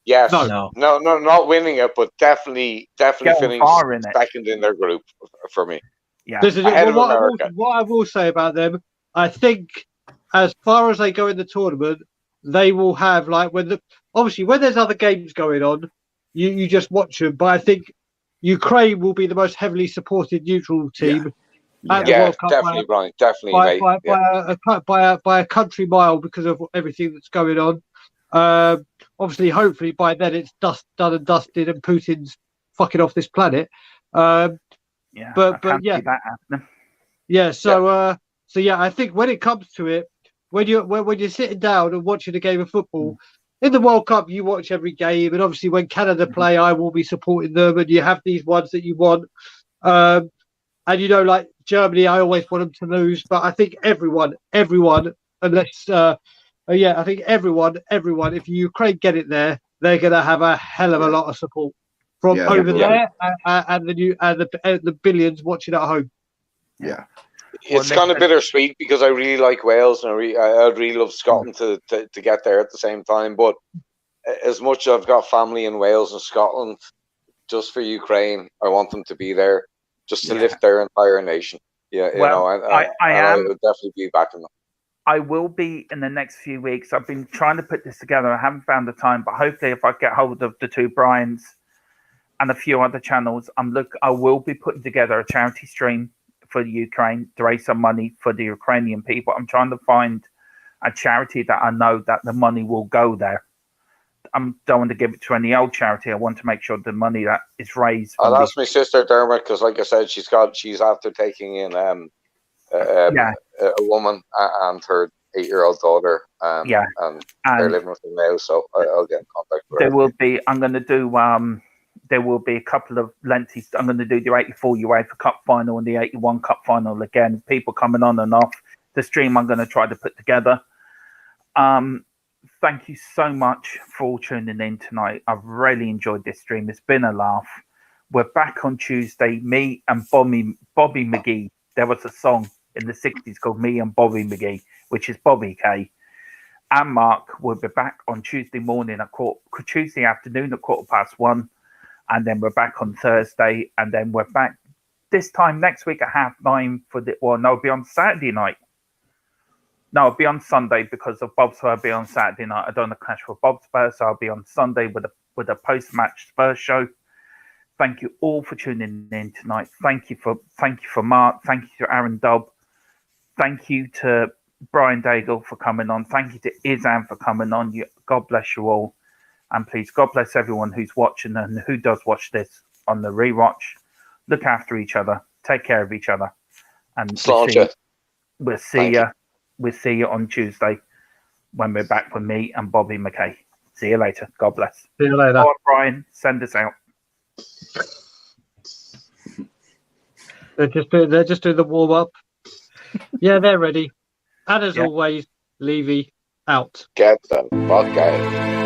Yes. No. No, not winning it, but definitely Getting finishing far in it. second in their group for me. Yeah. This is Ahead of what America. I will say about them. I think as far as they go in the tournament, they will have when there's other games going on, you just watch them. But I think Ukraine will be the most heavily supported neutral team at the Yeah, World Cup definitely, Brian. Definitely, mate. by a country mile because of everything that's going on. Obviously, hopefully by then it's done and dusted, and Putin's fucking off this planet. Yeah. but I can't yeah. see that happening. Yeah, so I think when it comes to it, when you're sitting down and watching a game of football in the World Cup, you watch every game, and obviously when Canada play, I will be supporting them, and you have these ones that you want, and like Germany, I always want them to lose, but I think everyone, unless I think everyone, if Ukraine get it there, they're gonna have a hell of a lot of support from over there and the billions watching at home. Yeah. It's kind of bittersweet because I really like Wales and I'd really love Scotland to get there at the same time. But as much as I've got family in Wales and Scotland, just for Ukraine, I want them to be there just to lift their entire nation. Yeah, I would definitely be backing them. I will be in the next few weeks. I've been trying to put this together. I haven't found the time, but hopefully if I get hold of the two Brians and a few other channels, I will be putting together a charity stream for the Ukraine to raise some money for the Ukrainian people. I'm trying to find a charity that I know that the money will go there. I don't want to give it to any old charity. I want to make sure the money that is raised. I'll ask my sister Dermot because, like I said, she's after taking in a woman and her 8-year-old daughter. And they're living with them now, so I'll get in contact with her. There will be a couple of lengthy. I'm going to do the 84 UEFA Cup final and the 81 Cup final again. People coming on and off the stream. I'm going to try to put together. Thank you so much for tuning in tonight. I've really enjoyed this stream. It's been a laugh. We're back on Tuesday. Me and Bobby McGee. There was a song in the 60s called Me and Bobby McGee, which is Bobby K. And Mark will be back on Tuesday morning Tuesday afternoon at 1:15. And then we're back on Thursday, and then we're back this time next week at 9:30 it'll be on Saturday night. No, it'll be on Sunday because of Bob's. So I'll be on Saturday night. I don't want to clash with Bob's Spurs, so I'll be on Sunday with a post-match Spurs show. Thank you all for tuning in tonight. Thank you for Mark. Thank you to Aaron Dubb. Thank you to Brian Daigle for coming on. Thank you to Izan for coming on. God bless you all. And please, God bless everyone who's watching and who does watch this on the rewatch. Look after each other. Take care of each other. And we'll see you on Tuesday when we're back with me and Bobby McKay. See you later. God bless. See you later. All right, Brian, send us out. They're just doing the warm up. Yeah, they're ready. And as Yeah. always, Levy out. Get the fuck out.